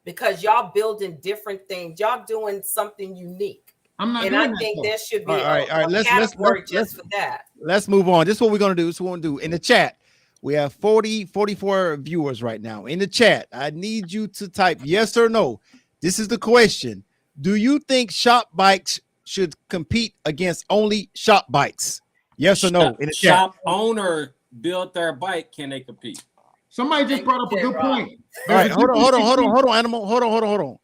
because y'all building different things. Y'all doing something unique. I'm not and doing I think there should be a category just for that. Let's move on. This is what we're going to do. This is what we're going to do. In the chat, we have 44 viewers right now. In the chat, I need you to type yes or no. This is the question. Do you think shop bikes should compete against only shop bikes? Yes or no? In the chat. Shop owner built their bike. Can they compete? Somebody just brought up a good point. All right, hold on, Animal. Hold on.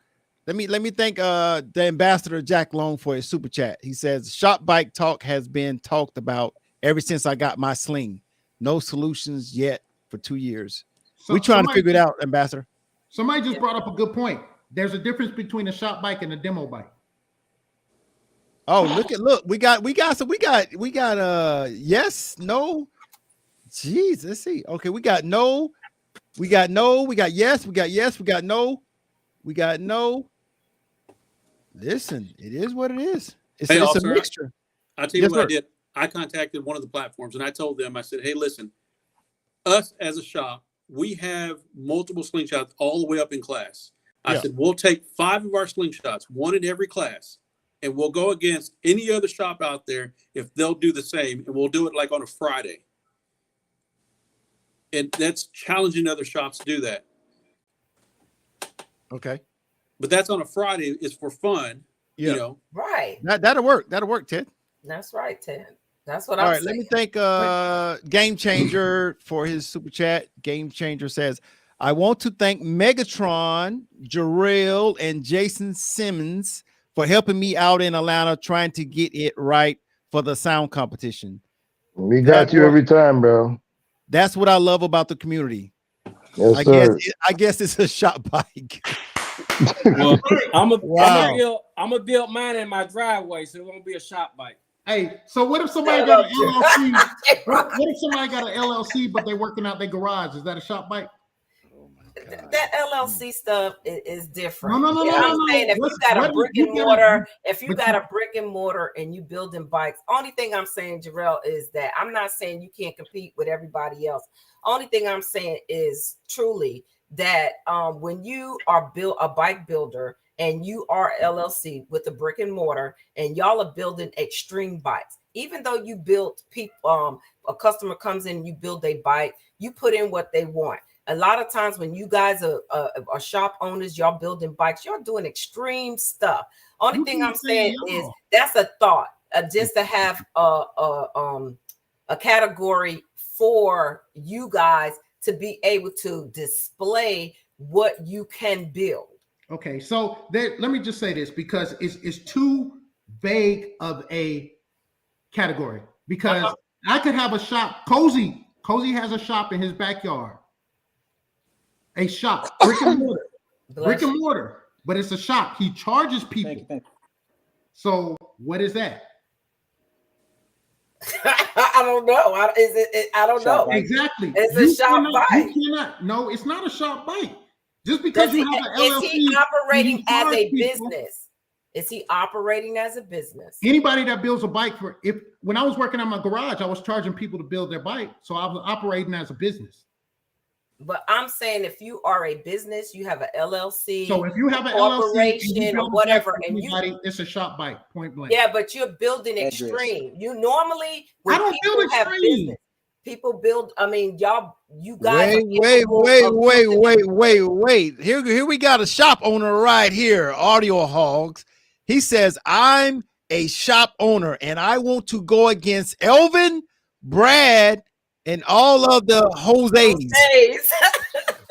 Let me thank the ambassador Jack Long for his super chat. He says shop bike talk has been talked about ever since I got my Sling. No solutions yet for 2 years. We trying to figure it out, Ambassador. Somebody just brought up a good point. There's a difference between a shop bike and a demo bike. Oh, look. We got yes, no. Jeez, let's see. Okay, we got no, we got yes, we got no. Listen, it is what it is. It's a mixture. I'll tell you what I did. I contacted one of the platforms and I told them, I said, hey, listen, us as a shop, we have multiple slingshots all the way up in class. I said, we'll take 5 of our slingshots, 1 in every class, and we'll go against any other shop out there if they'll do the same, and we'll do it like on a Friday. And that's challenging other shops to do that. Okay. But that's on a Friday. It's for fun. Yeah. You know. Right. That'll work. That'll work, Ted. That's right, Ted. That's what I'm saying. All right, let me thank Game Changer for his super chat. Game Changer says, I want to thank Megatron, Jarrell, and Jason Simmons for helping me out in Atlanta trying to get it right for the sound competition. We got you every time, bro. That's what I love about the community. Yes, I guess it's a shop bike. Well, I'm gonna build mine in my driveway, so it won't be a shop bike. Hey, so what if somebody got an LLC? What if somebody got an LLC, but they're working out their garage? Is that a shop bike? That LLC stuff is different. No. I'm saying if you got a brick and mortar, if you got a brick and mortar and you building bikes, only thing I'm saying, Jarrell, is that I'm not saying you can't compete with everybody else. Only thing I'm saying is truly that when you are a bike builder and you are LLC with a brick and mortar and y'all are building extreme bikes, even though you built people, a customer comes in and you build a bike, you put in what they want. A lot of times when you guys are shop owners, y'all building bikes, y'all doing extreme stuff. Only thing I'm saying is that's a thought, just to have a category for you guys to be able to display what you can build. Okay, so let me just say this, because it's too vague of a category. Because I could have a shop. Cozy has a shop in his backyard. A shop, brick and mortar, but it's a shop. He charges people. Thank you. So what is that? I don't know. I don't know. Exactly. It's a shop bike. No, it's not a shop bike. Just because you have an LLC, is he operating as a business? Is he operating as a business? Anybody that builds a bike when I was working on my garage, I was charging people to build their bike, so I was operating as a business. But I'm saying if you are a business, you have an LLC. So if you have an corporation or whatever, and it's a shop bike, point blank. Yeah, but you're building extreme. You normally I don't build extreme. People build. I mean, you guys. Wait. Here we got a shop owner right here, Audio Hogs. He says, "I'm a shop owner, and I want to go against Elvin, Brad, and all of the Jose's,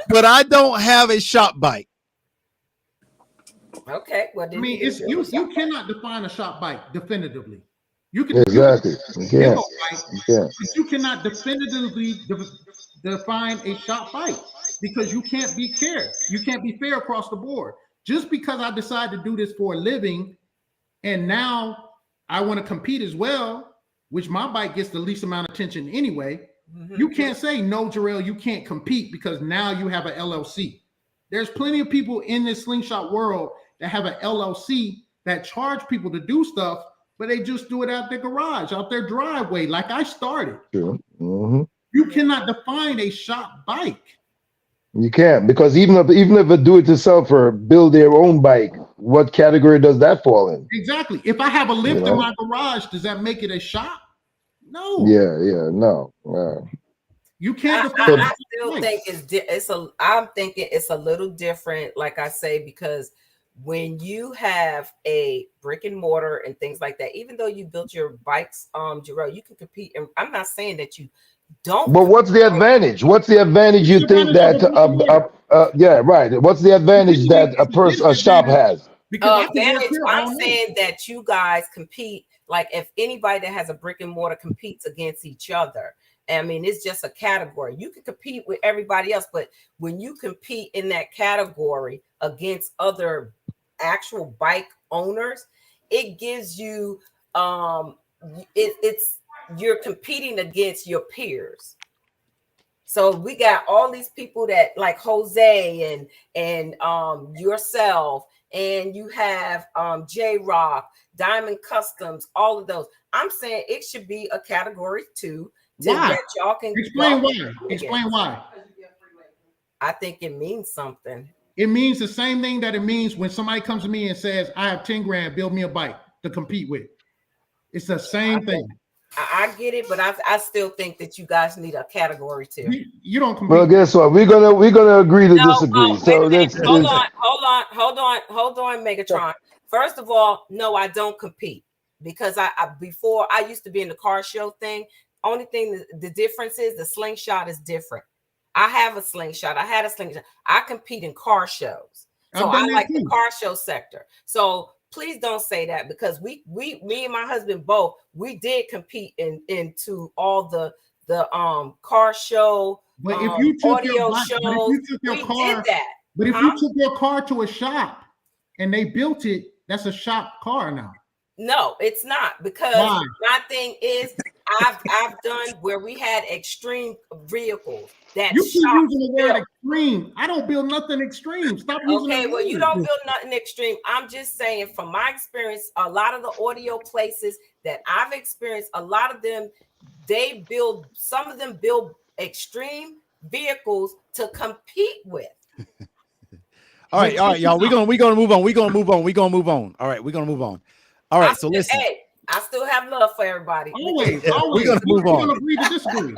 but I don't have a shop bike." Okay, well, I mean, you cannot define a shop bike definitively. You can exactly. Yeah. But you cannot definitively define a shop bike, because you can't be fair. You can't be fair across the board. Just because I decide to do this for a living, and now I want to compete as well, which my bike gets the least amount of attention anyway. You can't say, no, Jarrell, you can't compete because now you have an LLC. There's plenty of people in this slingshot world that have an LLC that charge people to do stuff, but they just do it out their garage, out their driveway, like I started. Sure. Mm-hmm. You cannot define a shop bike. You can't, because even if a do-it-yourselfer build their own bike, what category does that fall in? Exactly. If I have a lift in my garage, does that make it a shop? No. No. You can't. I still think I'm thinking it's a little different, like I say, because when you have a brick and mortar and things like that, even though you built your bikes, Jarrell, you can compete. And I'm not saying that you don't. But what's the advantage? What's the advantage you think that? What's the advantage that a shop has? Advantage. I'm saying that you guys compete. Like if anybody that has a brick and mortar competes against each other. I mean, it's just a category. You can compete with everybody else, but when you compete in that category against other actual bike owners, it gives you you're competing against your peers. So we got all these people that like Jose and yourself, and you have J Rock, Diamond Customs, all of those. I'm saying it should be a category too. Why? Y'all can explain why. Explain why. I think it means something. It means the same thing that it means when somebody comes to me and says, I have 10 grand, build me a bike to compete with. It's the same thing. I get it, but I still think that you guys need a category too. You don't compete. Well, guess what? We're gonna agree to disagree. So hold on, Megatron. First of all, no, I don't compete, because before I used to be in the car show thing. Only thing, the difference is the slingshot is different. I have a slingshot. I had a slingshot. I compete in car shows. So I like the car show sector. So please don't say that, because me and my husband both, we did compete into all the car show, but if you took audio shows, we did that. But if you took your car to a shop and they built it, that's a shop car now. No, it's not, because my thing is I've done where we had extreme vehicles that you keep shot using the word extreme. I don't build nothing extreme. Stop using Okay, that well, word. you don't build nothing extreme. I'm just saying, from my experience, a lot of the audio places that I've experienced, a lot of them, some of them build extreme vehicles to compete with. All right, y'all. We're gonna move on. We're gonna move on. All right, we're gonna move on. All right, so listen. Hey, I still have love for everybody. Always. We're gonna move on. We're gonna agree to disagree.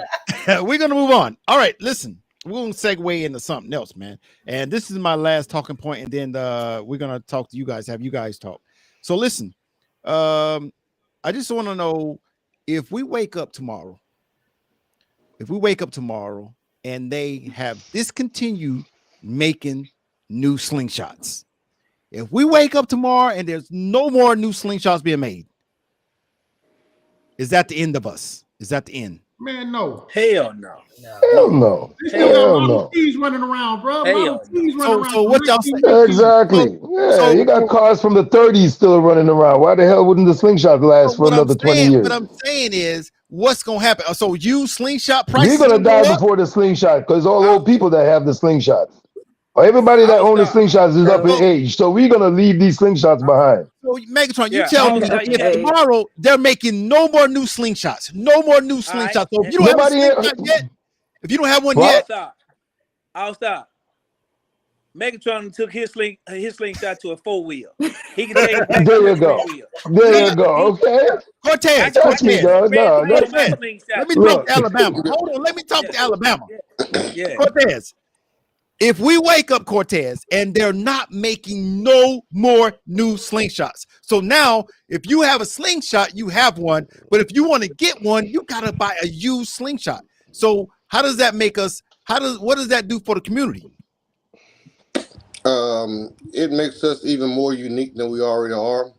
We're gonna move on. All right, listen. We're gonna segue into something else, man. And this is my last talking point, and then we're gonna talk to you guys. Have you guys talk? So listen. I just want to know, if we wake up tomorrow, and they have discontinued making new slingshots. If we wake up tomorrow and there's no more new slingshots being made, is that the end of us? Is that the end? Man, no. Hell no. Hell no. They still got Hell Model no. T's running around, bro. Hell Model T's running around. So what y'all say? Exactly. Yeah, you got cars from the 30s still running around. Why the hell wouldn't the slingshot last for another 20 years? What I'm saying is, what's gonna happen? So you slingshot prices We're gonna die before the slingshot, because all old people that have the slingshots. Everybody that owns the slingshots is up in age, so we're gonna leave these slingshots behind. So Megatron, you tell me that if tomorrow they're making no more new slingshots, no more new slingshots. So if you don't have a slingshot yet, if you don't have one yet, I'll stop. Megatron took his slingshot to a 4-wheel. He can take it back there to you a go. 3-wheel. There you go. Okay. Cortez. Let me talk to Alabama. Hold on. Let me talk to Alabama. Yeah. Cortez. If we wake up, Cortez, and they're not making no more new slingshots. So now, if you have a slingshot, you have one. But if you want to get one, you got to buy a used slingshot. So how does that make us? What does that do for the community? It makes us even more unique than we already are.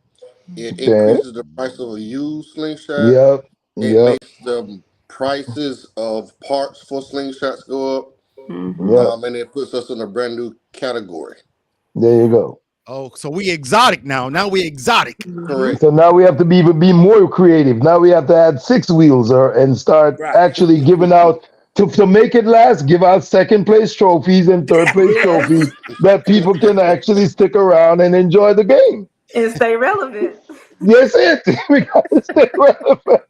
It increases the price of a used slingshot. It makes the prices of parts for slingshots go up. And it puts us in a brand new category. There you go. Oh, so we exotic now. Now we exotic. Correct. So now we have to be more creative. Now we have to add 6 wheels and start actually giving out to make it last. Give out second place trophies and third place trophies that people can actually stick around and enjoy the game and stay relevant. Yes, we gotta stay relevant.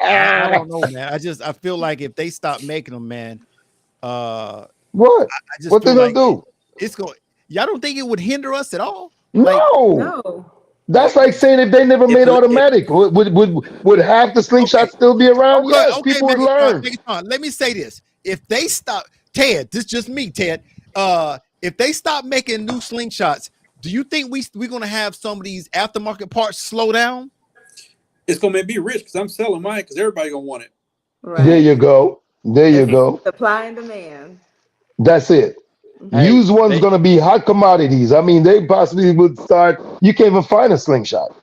I don't know, man. I feel like if they stop making them, man. What they gonna do? It's going. Y'all don't think it would hinder us at all? No. That's like saying if they never made automatic, would half the slingshots still be around? Yes, people would learn. Let me say this: if they stop, Ted, this is just me, Ted. If they stop making new slingshots, do you think we're gonna have some of these aftermarket parts slow down? It's gonna make me rich because I'm selling mine because everybody gonna want it. Right. There you go. There you go. Supply and demand. That's it. Used ones gonna be hot commodities. I mean, they possibly would start. You can't even find a slingshot.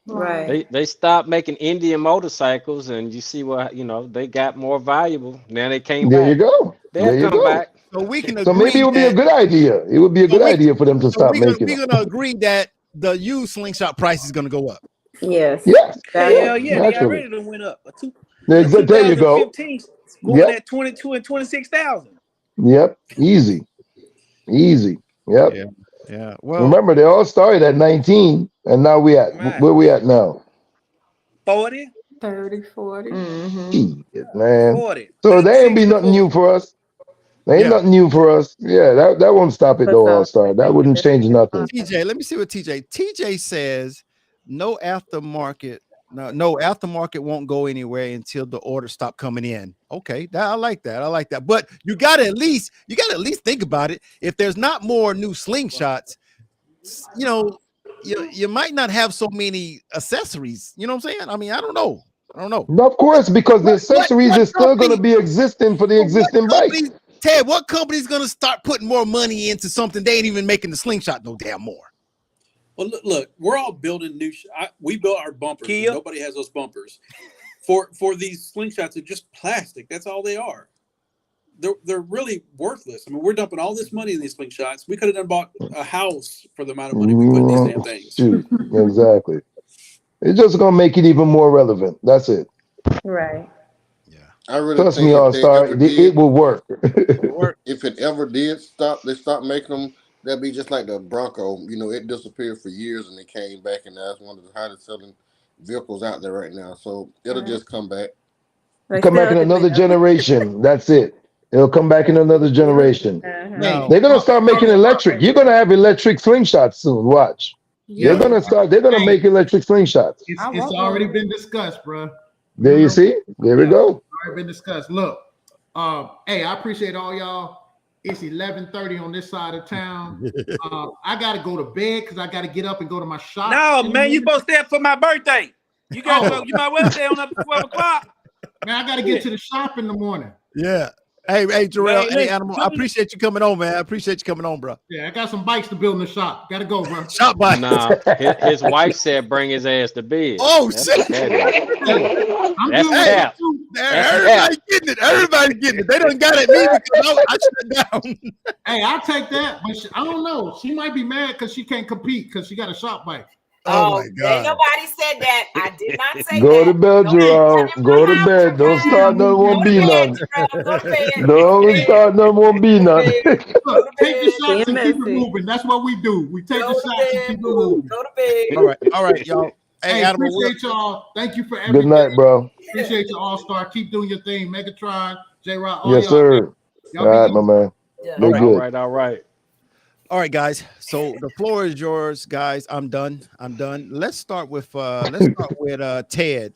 Right. They stopped making Indian motorcycles, and you see what they got more valuable. Now they came back. There you go. They'll come back. So we can. So maybe it would be a good idea. It would be a good idea for them to stop making. We're gonna agree that the used slingshot price is gonna go up. Yes. Yes. Hell yeah, they already done went up. There you go. Going at 22 and 26,000. Yep. Easy. Yep. Yeah. Well, remember they all started at 19, and now where we at now? 40. 30, 40. Man. 40. So they ain't be nothing new for us. They ain't nothing new for us. Yeah, that won't stop it though, All-Star. That wouldn't change nothing. TJ, let me see what TJ says. No aftermarket. No aftermarket won't go anywhere until the orders stop coming in. Okay, I like that. But you gotta at least think about it. If there's not more new slingshots, you might not have so many accessories. You know what I'm saying? I mean, I don't know. Of course, because the accessories is still going to be existing for the existing bike. Ted, what company's going to start putting more money into something they ain't even making the slingshot no damn more? Well, look, we're all building new. We built our bumpers. Nobody has those bumpers. For these slingshots, they're just plastic. That's all they are. They're really worthless. I mean, we're dumping all this money in these slingshots. We could have bought a house for the amount of money we put in these damn things. Exactly. It's just gonna make it even more relevant. That's it. Right. I really Trust think me, if All they Star, ever it did, will work. if it ever did stop, they stopped making them. That'd be just like the Bronco. You know, it disappeared for years and it came back, and that's one of the highest selling vehicles out there right now. So it'll Right. just come back. Like Come back in sales another demand. generation. That's it. It'll come back in another generation. Uh-huh. Hey, They're gonna start making electric. You're gonna have electric slingshots soon. Watch. They're yeah. gonna start. They're gonna Hey, make electric slingshots. it's already been discussed, bro. There you see. There we go. Already been discussed. Look, hey, I appreciate all y'all. It's 11:30 on this side of town. I gotta go to bed because I gotta get up and go to my shop. No, man, you supposed to stay up for my birthday. You got to. You might well stay on up to 12 o'clock. Man, I gotta get to the shop in the morning. Yeah. Hey, Jarrell. Man, Hey, Animal. I appreciate you coming on, man. I appreciate you coming on, bro. Yeah, I got some bikes to build in the shop. Gotta go, bro. Shop bike. Nah, his wife said bring his ass to bed. Oh, That's shit. what that is. I'm That's doing cap. Everybody getting it. Everybody getting it. They done got at me because I shut down. Hey, I'll take that, but I don't know. She might be mad because she can't compete because she got a shop bike. Oh my Ain't God. nobody said that. I did not say Go that. to bed, Gerald. Go to bed. Don't start none. Won't be none. Go to bed. Don't start none. Won't be none. Look, take the shots Being and keep it messy. moving. That's what we do. We take the shots and keep it moving. Go to bed. All right, y'all. Hey, Hey, Animal. appreciate y'all. Thank you for everything. Good night, bro. Appreciate you, All Star. Keep doing your thing. Megatron, J Rock, all Yes, y'all. sir. Y'all All be right, good. my man. Be good. All right. All right, guys. So the floor is yours, guys. I'm done. Let's start with Ted.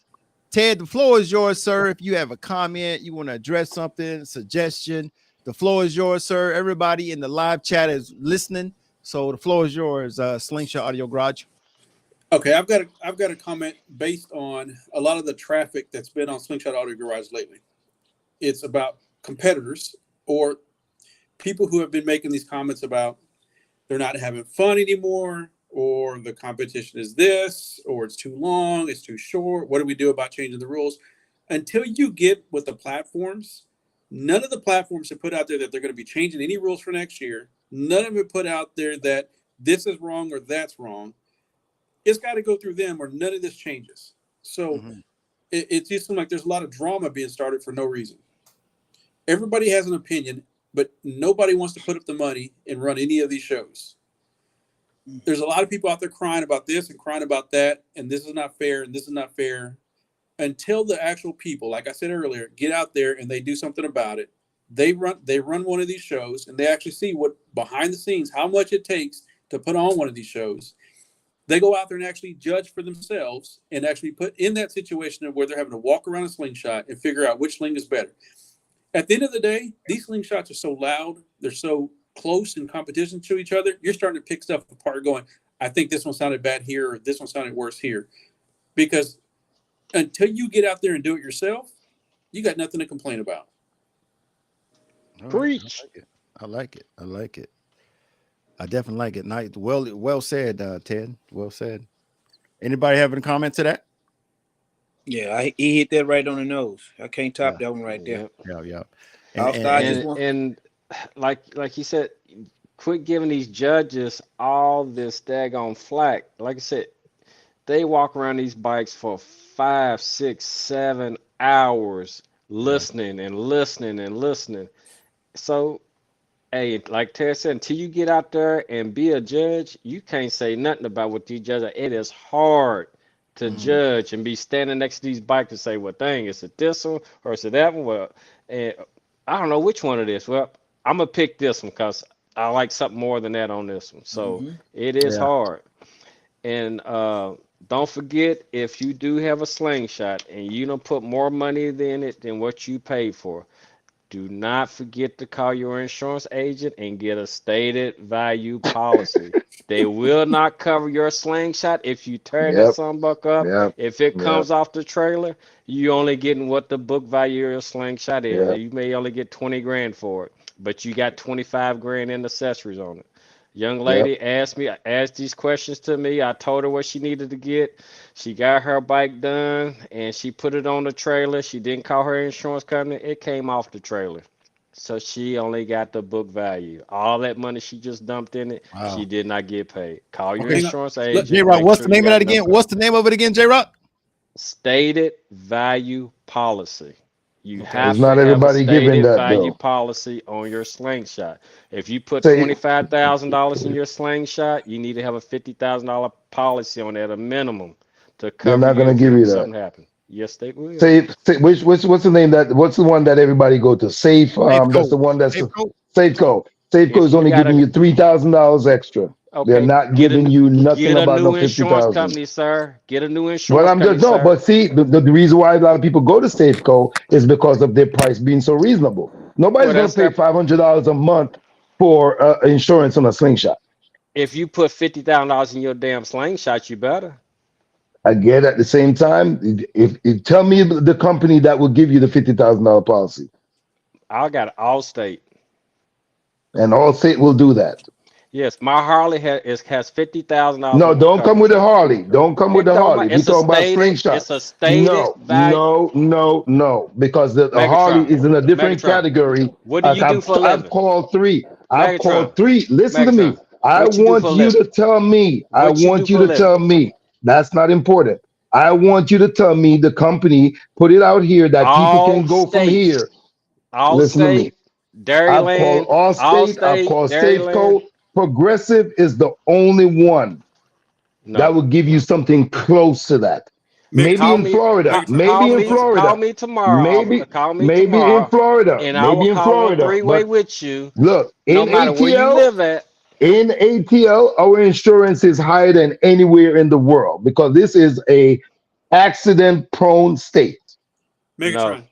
Ted, the floor is yours, sir. If you have a comment, you want to address something, suggestion, the floor is yours, sir. Everybody in the live chat is listening. So the floor is yours, Slingshot Audio Garage. Okay, I've got a comment based on a lot of the traffic that's been on Slingshot Audio Garage lately. It's about competitors or people who have been making these comments about they're not having fun anymore, or the competition is this, or it's too long, it's too short. What do we do about changing the rules? Until you get with the platforms, none of the platforms have put out there that they're going to be changing any rules for next year. None of them have put out there that this is wrong or that's wrong. It's got to go through them or none of this changes. So it just seems like there's a lot of drama being started for no reason. Everybody has an opinion, but nobody wants to put up the money and run any of these shows. There's a lot of people out there crying about this and crying about that, and this is not fair, and this is not fair. Until the actual people, like I said earlier, get out there and they do something about it. They run one of these shows, and they actually see what behind the scenes, how much it takes to put on one of these shows. They go out there and actually judge for themselves and actually put in that situation of where they're having to walk around a slingshot and figure out which sling is better. At the end of the day, these slingshots are so loud, they're so close in competition to each other, you're starting to pick stuff apart going, I think this one sounded bad here, or this one sounded worse here. Because until you get out there and do it yourself, you got nothing to complain about. Preach. I like it. I definitely like it. Nice. Well said, Ted. Well said. Anybody have any comment to that? Yeah, he hit that right on the nose. I can't top that one right there. Yeah. And like he said, quit giving these judges all this daggone flack. Like I said, they walk around these bikes for 5, 6, 7 hours listening and listening and listening. So, hey, like Ted said, until you get out there and be a judge, you can't say nothing about what these judges are. It is hard to judge and be standing next to these bikes and say, well, dang, is it this one or is it that one? Well, and I don't know which one it is. Well, I'm going to pick this one because I like something more than that on this one. So it is hard. And don't forget, if you do have a slingshot and you don't put more money in it than what you paid for, do not forget to call your insurance agent and get a stated value policy. They will not cover your slingshot if you tear that sunbuck up. If it comes off the trailer, you only getting what the book value of your slingshot is. You may only get 20 grand for it, but you got 25 grand in accessories on it. Young lady asked these questions to me. I told her what she needed to get. She got her bike done and she put it on the trailer. She didn't call her insurance company. It came off the trailer. So she only got the book value. All that money she just dumped in it, Wow. she did not get paid. Call your Okay. insurance agent. J-Rock, what's the name of that again? What's the name of it again, J-Rock? Stated value policy. You Okay. have It's not to have a everybody giving stated that value though. policy on your slingshot. If you put Say $25,000 in your slingshot, you need to have a $50,000 policy on it at a minimum to they're cover not you gonna if give you that. something happened. Yes, they will. Say what's the name what's the one that everybody go to? Safe. That's the one that's Safeco. Safeco. Safeco If is you only got giving you $3,000 extra. They're okay, not giving you nothing get a about no new insurance 50,000. company, sir. Get a new Well, insurance I'm company, just no, sir. but see, the reason why a lot of people go to Safeco is because of their price being so reasonable. Nobody's Well, gonna that's pay that. $500 a month for insurance on a slingshot. If you put $50,000 in your damn slingshot, you better. Again, at the same time, if tell me the company that will give you the $50,000 policy, I got Allstate. and Allstate will do that. Yes, my Harley has $50,000 No, worth of don't come with coverage a on it. Harley. Don't come with It a don't Harley. matter. We're talking about It's a slingshots. stated No, value. no, no, no. Because the Harley Megatron, is in a different Megatron. category. What do you do for a I've living? called three. I've Megatron, called three. Listen to me. Megatron. I What you do for want a you living? to tell me. I What you do want you for a to living? tell me. That's not important. I want you to tell me the company, put it out here that people can go from Allstate, here. Listen to me. Allstate, I've called Dairyland, Allstate. I've Allstate, called Dairyland. Safeco. Progressive is the only one that No. will give you something close to that. Maybe Call in me, Florida. Maybe in call Florida. me tomorrow. Maybe Call me maybe in tomorrow, Florida. and I will Maybe in call on Florida. three-way But with you, look, no matter where you live at. In ATL, our insurance is higher than anywhere in the world because this is a accident-prone state. No. Megatron,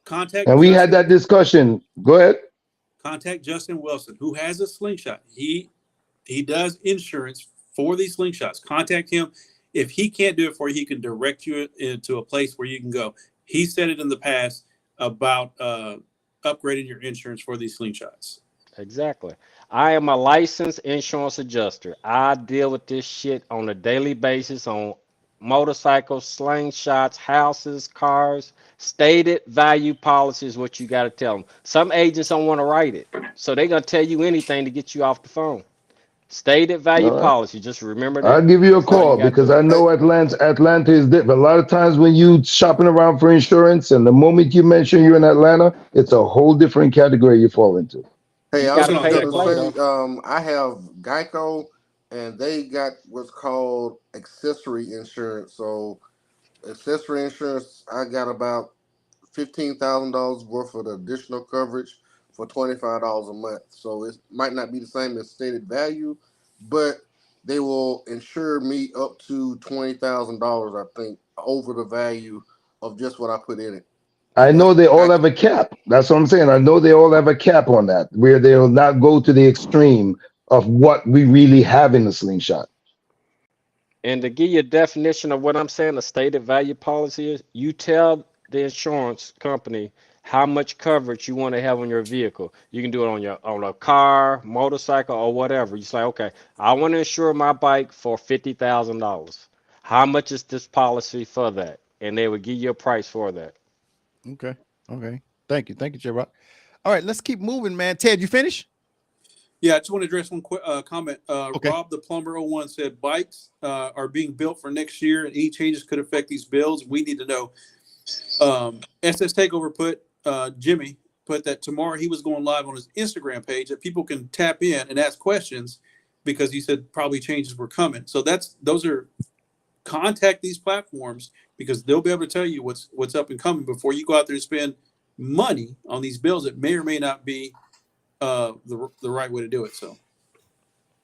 contact And we had that Justin. discussion. Go ahead. Contact Justin Wilson, who has a slingshot. He does insurance for these slingshots. Contact him. If he can't do it for you, he can direct you into a place where you can go. He said it in the past about upgrading your insurance for these slingshots. Exactly. I am a licensed insurance adjuster. I deal with this shit on a daily basis on motorcycles, slingshots, houses, cars. Stated value policy is what you got to tell them. Some agents don't want to write it, so they're going to tell you anything to get you off the phone. Stated value All right. policy. Just remember I'll that. give you a That's all you call got to because do. I know Atlanta is different. A lot of times when you shopping around for insurance and the moment you mention you're in Atlanta, it's a whole different category you fall into. Hey, You I got was to What's just going pay on, to gonna play Jacob? though. say, I have Geico, and they got what's called accessory insurance. So accessory insurance, I got about $15,000 worth of additional coverage for $25 a month. So it might not be the same as stated value, but they will insure me up to $20,000, I think, over the value of just what I put in it. I And that's know they all Geico. have a cap. That's what I'm saying. I know they all have a cap on that, where they'll not go to the extreme of what we really have in the slingshot. And to give you a definition of what I'm saying, a stated value policy is you tell the insurance company how much coverage you want to have on your vehicle. You can do it on a car, motorcycle, or whatever. You say, okay, I want to insure my bike for $50,000. How much is this policy for that? And they would give you a price for that. Okay. Okay. Thank you. Thank you, J-Rock. All right, let's keep moving, man. Ted, you finished? Yeah, I just want to address one quick comment. Okay. Rob the Plumber 01 said bikes are being built for next year, and any changes could affect these builds. We need to know. SS Takeover put Jimmy put that tomorrow he was going live on his Instagram page that people can tap in and ask questions because he said probably changes were coming. So those are contact these platforms because they'll be able to tell you what's up and coming before you go out there and spend money on these bills that may or may not be the right way to do it. So.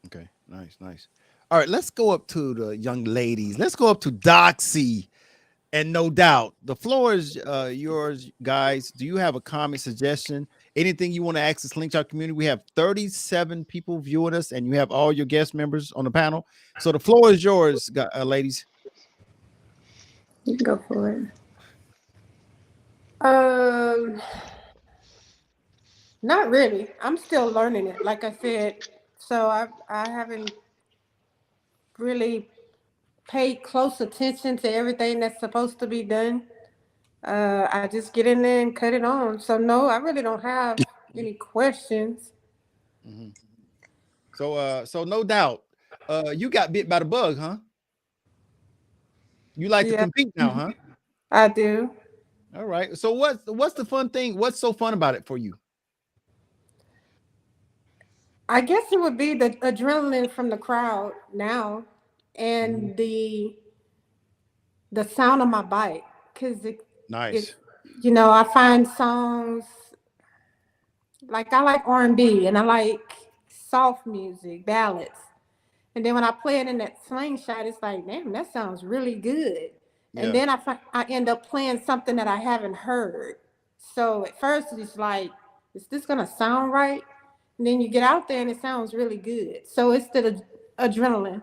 Okay, nice. All right, let's go up to the young ladies. Let's go up to Doxy. And no doubt, the floor is yours, guys. Do you have a comment, suggestion, anything you want to ask the Slingshot community? We have 37 people viewing us, and you have all your guest members on the panel. So the floor is yours, ladies. You can go for it. Not really. I'm still learning it, like I said. So I haven't really paid close attention to everything that's supposed to be done. I just get in there and cut it on. So no, I really don't have any questions. So no doubt, you got bit by the bug, huh? You like to compete now, huh? I do. All right. So what's the fun thing? What's so fun about it for you? I guess it would be the adrenaline from the crowd now, and the sound of my bike, because Nice. I find songs like I like R&B and I like soft music, ballads. And then when I play it in that slingshot, it's like, damn, that sounds really good. And then I end up playing something that I haven't heard. So at first it's like, is this gonna sound right? And then you get out there and it sounds really good. So it's the adrenaline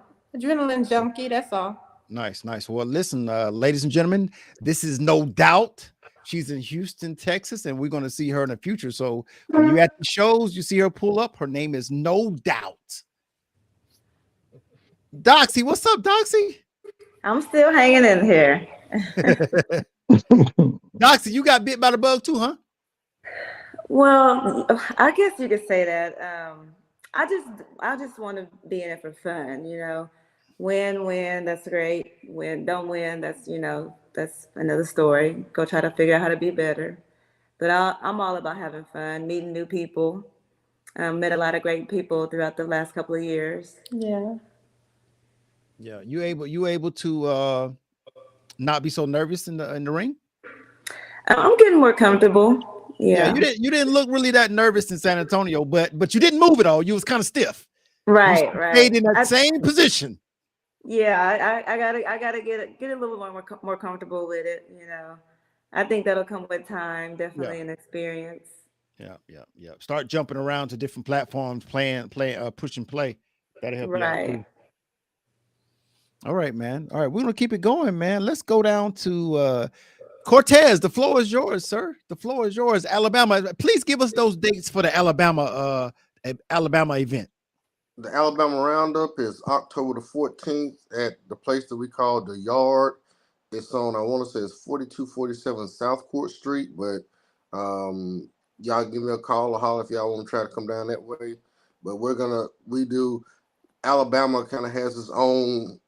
junkie. That's all. Nice. Well, listen, ladies and gentlemen, this is No Doubt. She's in Houston, Texas, and we're going to see her in the future. So when you at the shows, you see her pull up. Her name is No Doubt. Doxy, what's up, Doxy? I'm still hanging in here. Doxy, you got bit by the bug too, huh? Well, I guess you could say that. I just want to be in it for fun, Win, that's great. Don't win, that's another story. Go try to figure out how to be better. But I'm all about having fun, meeting new people. Met a lot of great people throughout the last couple of years. Yeah. Yeah. You able to not be so nervous in the ring? I'm getting more comfortable. Yeah. You didn't look really that nervous in San Antonio, but you didn't move at all. You was kind of stiff. Right. Stayed in that same position. Yeah, I gotta get a little more comfortable with it. I think that'll come with time, definitely an experience. Yeah. Start jumping around to different platforms, push and play. That'll help you out too. All right, man. All right, we're gonna keep it going, man. Let's go down to Cortez. The floor is yours, sir. The floor is yours. Alabama. Please give us those dates for the Alabama event. The Alabama Roundup is October the 14th at the place that we call the Yard. It's on, I want to say it's 4247 South Court Street, but y'all give me a call or holler if y'all want to try to come down that way. But Alabama kind of has its own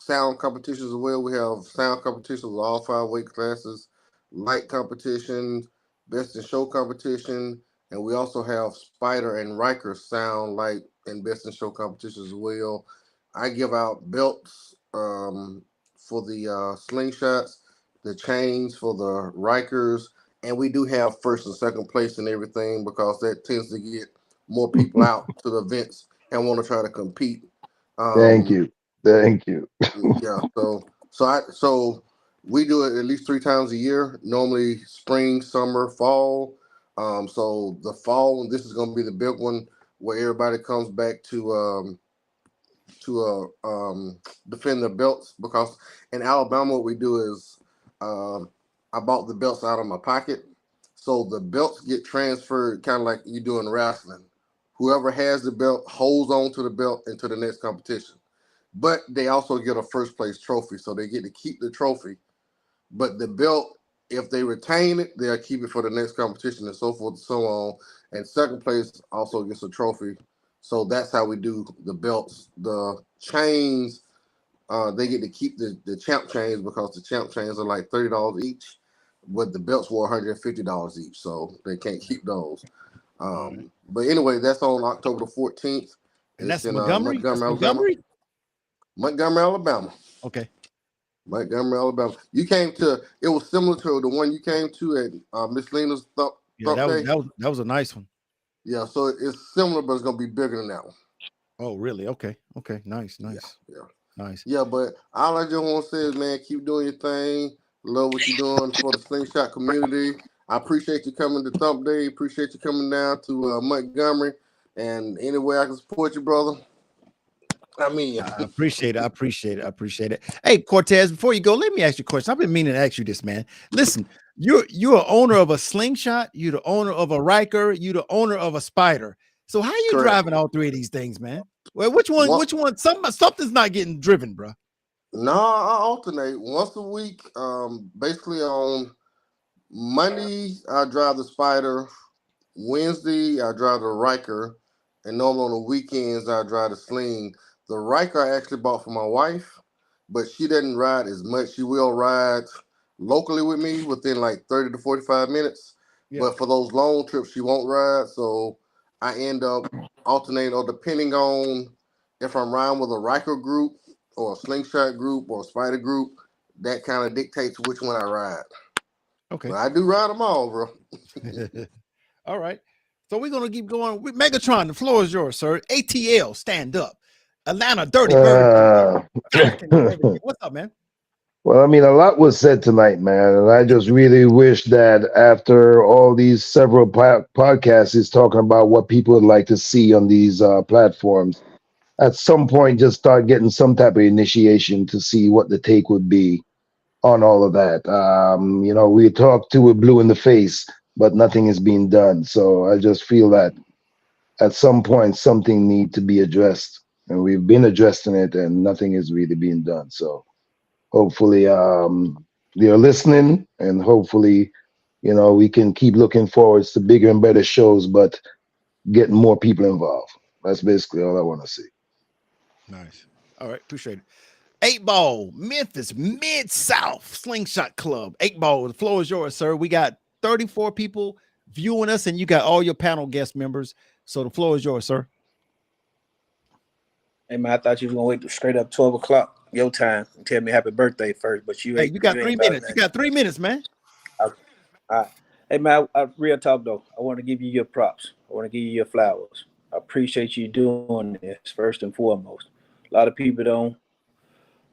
sound competitions as well. We have sound competitions with all 5 weight classes, light competition, best in show competition, and we also have Spider and Riker sound, light, and best in show competitions as well. I give out belts for the slingshots, the chains for the Rikers, and we do have first and second place and everything because that tends to get more people out to the events and want to try to compete. Thank you. Yeah. So we do it at least 3 times a year. Normally spring, summer, fall. So the fall, and this is going to be the big one where everybody comes back to defend their belts, because in Alabama what we do is I bought the belts out of my pocket, so the belts get transferred kind of like you do in wrestling. Whoever has the belt holds on to the belt into the next competition, but they also get a first place trophy, so they get to keep the trophy. But the belt, if they retain it, they'll keep it for the next competition and so forth and so on. And second place also gets a trophy. So that's how we do the belts. The chains, they get to keep the champ chains because the champ chains are like $30 each, but the belts were $150 each, so they can't keep those. But anyway, that's on October the 14th. And that's in Montgomery, Alabama. Montgomery, Alabama. Okay. Montgomery, Alabama. You came to, it was similar to the one you came to at Miss Lena's Thump Day. That was a nice one. Yeah, so it's similar, but it's gonna be bigger than that one. Oh, really? Okay. Nice. Yeah. Nice. Yeah, but all I just want to say is, man, keep doing your thing. Love what you're doing for the slingshot community. I appreciate you coming to Thump Day. Appreciate you coming down to Montgomery. And any way I can support you, brother, I mean, I appreciate it. Hey, Cortez, before you go, let me ask you a question. I've been meaning to ask you this, man. Listen, you're an owner of a slingshot, you're the owner of a Riker, you're the owner of a Spider. So how are you driving all 3 of these things, man? Well, which one? Something's not getting driven, bro. No, I alternate once a week. Basically on Monday I drive the Spider. Wednesday, I drive to Riker, and normally on the weekends, I drive to Sling. The Riker I actually bought for my wife, but she doesn't ride as much. She will ride locally with me within like 30 to 45 minutes. Yeah. But for those long trips, she won't ride. So I end up alternating, or depending on if I'm riding with a Riker group or a Slingshot group or a Spider group, that kind of dictates which one I ride. Okay. But I do ride them all, bro. All right. So we're gonna keep going with Megatron. The floor is yours, sir. ATL, stand up. Atlanta, Dirty Bird. What's up, man? Well, I mean, a lot was said tonight, man, and I just really wish that after all these several podcasts is talking about what people would like to see on these platforms, at some point just start getting some type of initiation to see what the take would be on all of that. You know, we talked to it blue in the face, but nothing is being done. So I just feel that at some point something need to be addressed, and we've been addressing it, and nothing is really being done. So hopefully they're listening, and hopefully, you know, we can keep looking forward to bigger and better shows, but getting more people involved. That's basically all I want to see. Nice. All right, appreciate it. 8 Ball, Memphis, Mid-South Slingshot Club. 8 Ball, the floor is yours, sir. We got 34 people viewing us, and you got all your panel guest members. So the floor is yours, sir. Hey, man, I thought you were going to wait to straight up 12 o'clock your time and tell me happy birthday first, but you ain't. Hey, you got 3 minutes. You got 3 minutes, man. All right. Hey, man, real talk, though. I want to give you your props. I want to give you your flowers. I appreciate you doing this, first and foremost. A lot of people don't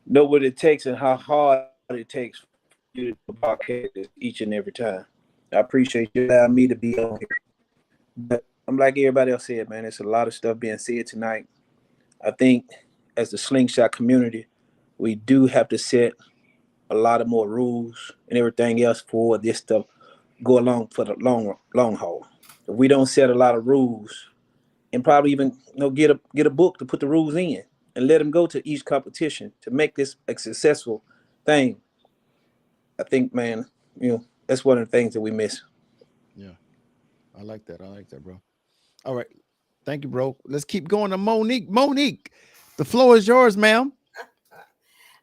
know what it takes and how hard it takes for you to podcast this each and every time. I appreciate you allowing me to be on here. But I'm like everybody else said, man, there's a lot of stuff being said tonight. I think as the Slingshot community, we do have to set a lot of more rules and everything else for this stuff go along for the long haul. If we don't set a lot of rules, and probably even get a book to put the rules in and let them go to each competition to make this a successful thing, I think, man, that's one of the things that we miss. Yeah, I like that. I like that, bro. All right. Thank you, bro. Let's keep going to Monique. Monique, the floor is yours, ma'am.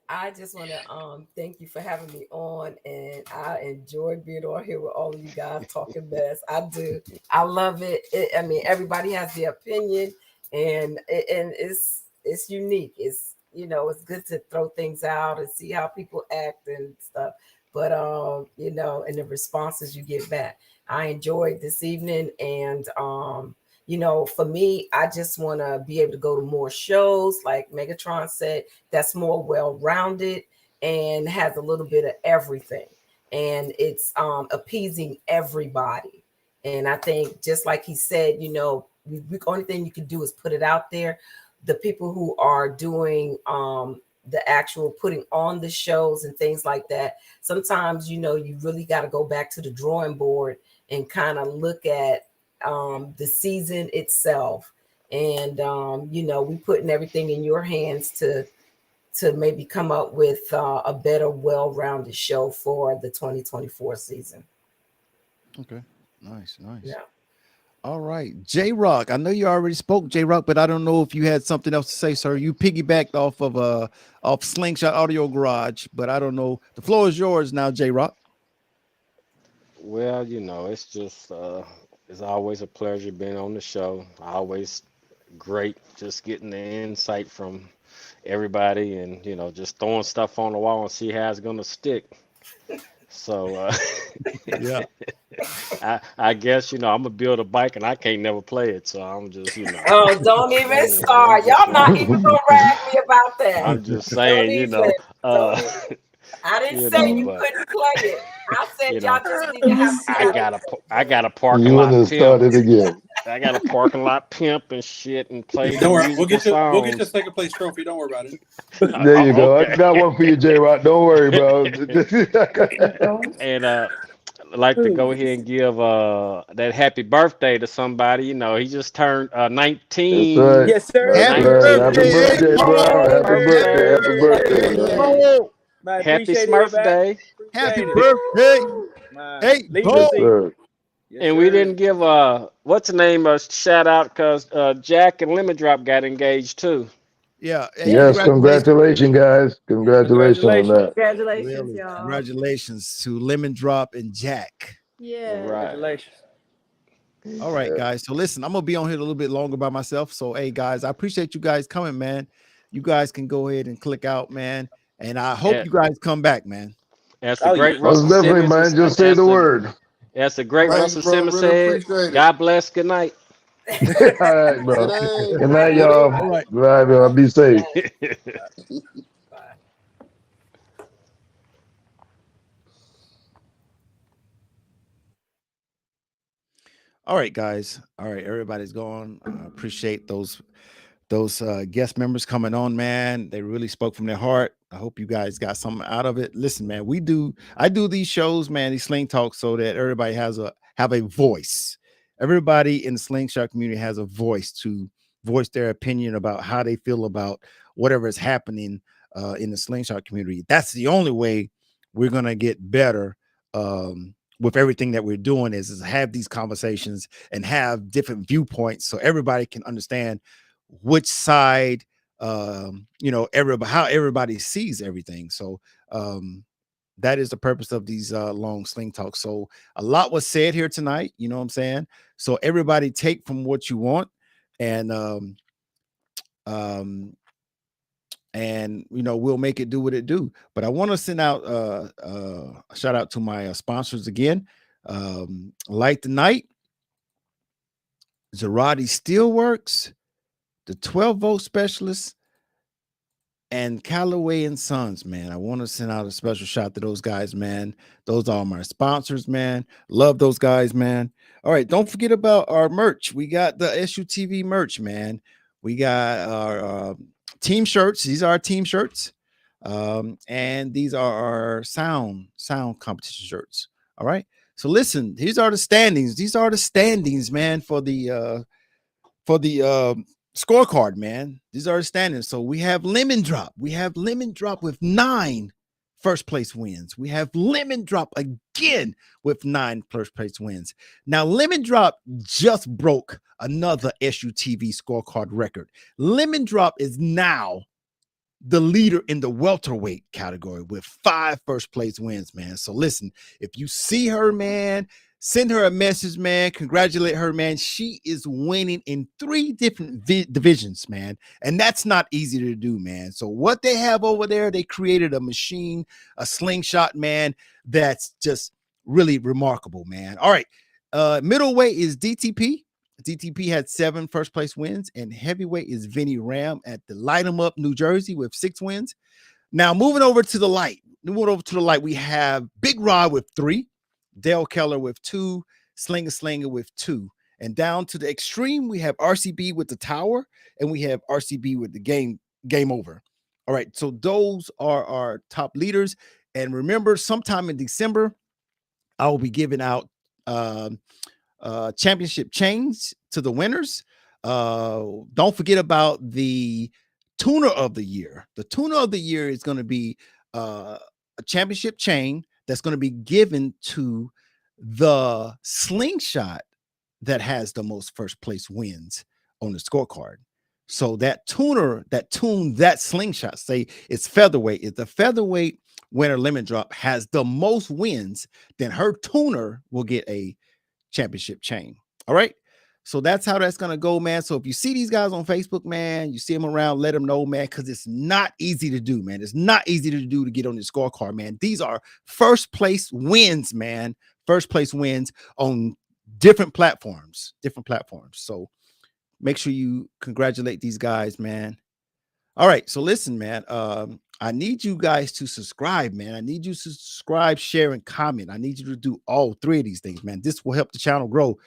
I just want to thank you for having me on, and I enjoyed being on here with all of you guys talking mess. I do. I love it. I mean, everybody has their opinion, and it's unique. It's it's good to throw things out and see how people act and stuff. But and the responses you get back. I enjoyed this evening, and for me, I just want to be able to go to more shows, like Megatron said, that's more well-rounded and has a little bit of everything. And it's appeasing everybody. And I think, just like he said, the only thing you can do is put it out there. The people who are doing the actual putting on the shows and things like that, sometimes, you really got to go back to the drawing board and kind of look at the season itself, and we putting everything in your hands to maybe come up with a better, well-rounded show for the 2024 season. Okay, nice. Yeah. All right, J-Rock. I know you already spoke, J-Rock, but I don't know if you had something else to say, sir. You piggybacked off Slingshot Audio Garage, but I don't know. The floor is yours now, J-Rock. Well, it's just it's always a pleasure being on the show. Always great just getting the insight from everybody, and just throwing stuff on the wall and see how it's gonna stick. So yeah, I guess I'm gonna build a bike and I can't never play it, so I'm just Oh, don't even start. Y'all not even gonna rag me about that. I'm just saying, I didn't say you couldn't play it. I said y'all just need to have. I got a parking You lot want to start it again? I got a parking lot pimp and shit and play. Don't worry, we'll get your second place trophy. Don't worry about it. There you go. Okay. I got one for you, J-Rock. Don't worry, bro. And I'd like to go ahead and give that happy birthday to somebody. He just turned 19. Right. Yes, sir. Happy birthday, bro. Happy birthday. Happy Smurf Day. Happy birthday. Hey, yes, sir. Yes, And sir. we didn't give what's the name a shout out because Jack and Lemon Drop got engaged too. Yeah. Hey, Yes, congratulations, guys. Congratulations on Congratulations. that. Congratulations, Really, y'all. congratulations to Lemon Drop and Jack. Yeah. Right. Congratulations. All right, guys. So listen, I'm gonna be on here a little bit longer by myself. So hey, guys, I appreciate you guys coming, man. You guys can go ahead and click out, man. And I hope And you guys come back, man. as the Oh great yeah. Most Russell definitely, Simmons, man. Just say the word. as the great Thank you, Russell brother. Simmons Really said, appreciate it. God bless. Good night. All right, Good bro. day. Good night, Bye, y'all. All right. Bye, bro. Be safe. Bye. All right, guys. All right, everybody's gone. I appreciate those guest members coming on, man. They really spoke from their heart. I hope you guys got something out of it. Listen, man, I do these shows, man, these sling talks, so that everybody have a voice. Everybody in the slingshot community has a voice to voice their opinion about how they feel about whatever is happening in the slingshot community. That's the only way we're gonna get better with everything that we're doing is have these conversations and have different viewpoints so everybody can understand which side everybody how everybody sees everything. So that is the purpose of these long sling talks. So a lot was said here tonight, you know what I'm saying? So everybody take from what you want, and um we'll make it do what it do. But I want to send out a shout out to my sponsors again. Light the Night, Zarati Steelworks, the 12-volt specialist, and Callaway and Sons, man. I want to send out a special shout to those guys, man. Those are my sponsors, man. Love those guys, man. All right, don't forget about our merch. We got the SUTV merch, man. We got our team shirts. These are our team shirts. And these are our sound competition shirts. All right. So listen, these are the standings. These are the standings, man, for the scorecard, man. These are the standings. So we have Lemon Drop. We have Lemon Drop with 9 first place wins. We have Lemon Drop again with 9 first place wins. Now, Lemon Drop just broke another SUTV scorecard record. Lemon Drop is now the leader in the welterweight category with 5 first place wins, man. So listen, if you see her, man, send her a message, man. Congratulate her, man. She is winning in 3 different divisions, man. And that's not easy to do, man. So what they have over there, they created a machine, a slingshot, man, that's just really remarkable, man. All right. Middleweight is DTP. DTP had 7 first place wins, and heavyweight is Vinny Ram at the Light 'em Up, New Jersey, with 6 wins. Now, moving over to the light, we have Big Rod with 3, Dale Keller with 2, Slinger with 2. And down to the extreme, we have RCB with the Tower, and we have RCB with the game over. All right, so those are our top leaders. And remember, sometime in December, I will be giving out championship chains to the winners. Don't forget about the tuner of the year. The tuner of the year is going to be a championship chain that's going to be given to the slingshot that has the most first place wins on the scorecard. So that that slingshot, say it's featherweight. If the featherweight winner Lemon Drop has the most wins, then her tuner will get a championship chain. All right. So that's how that's going to go, man. So if you see these guys on Facebook, man, you see them around, let them know, man, because it's not easy to do, man. It's not easy to do to get on the scorecard, man. These are first place wins, man. First place wins on different platforms. So make sure you congratulate these guys, man. All right. So listen, man. I need you guys to subscribe, man. I need you to subscribe, share, and comment. I need you to do all 3 of these things, man. This will help the channel grow.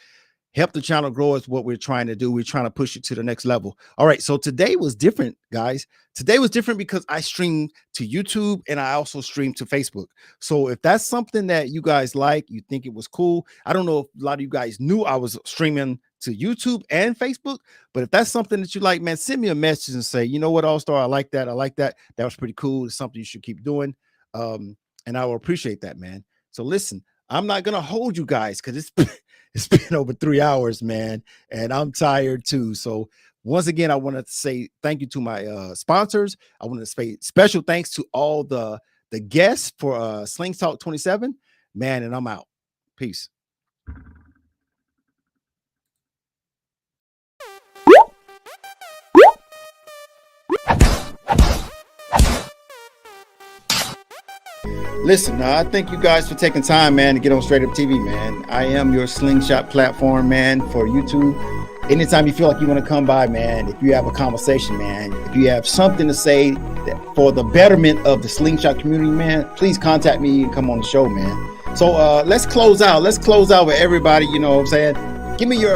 Help the channel grow is what we're trying to do. We're trying to push it to the next level. All right. So today was different, guys. Today was different because I streamed to YouTube and I also streamed to Facebook. So if that's something that you guys like, you think it was cool. I don't know if a lot of you guys knew I was streaming to YouTube and Facebook, but if that's something that you like, man, send me a message and say, you know what, All Star, I like that. That was pretty cool. It's something you should keep doing. And I will appreciate that, man. So listen, I'm not gonna hold you guys because it's been over 3 hours, man, and I'm tired too. So once again, I want to say thank you to my sponsors. I want to say special thanks to all the guests for Sling Talk 27, man, and I'm out. Peace. Listen, I thank you guys for taking time, man, to get on Straight Up TV, man. I am your slingshot platform, man, for YouTube. Anytime you feel like you want to come by, man, if you have a conversation, man, if you have something to say that for the betterment of the slingshot community, man, please contact me and come on the show, man. So let's close out. Let's close out with everybody, you know what I'm saying? Give me your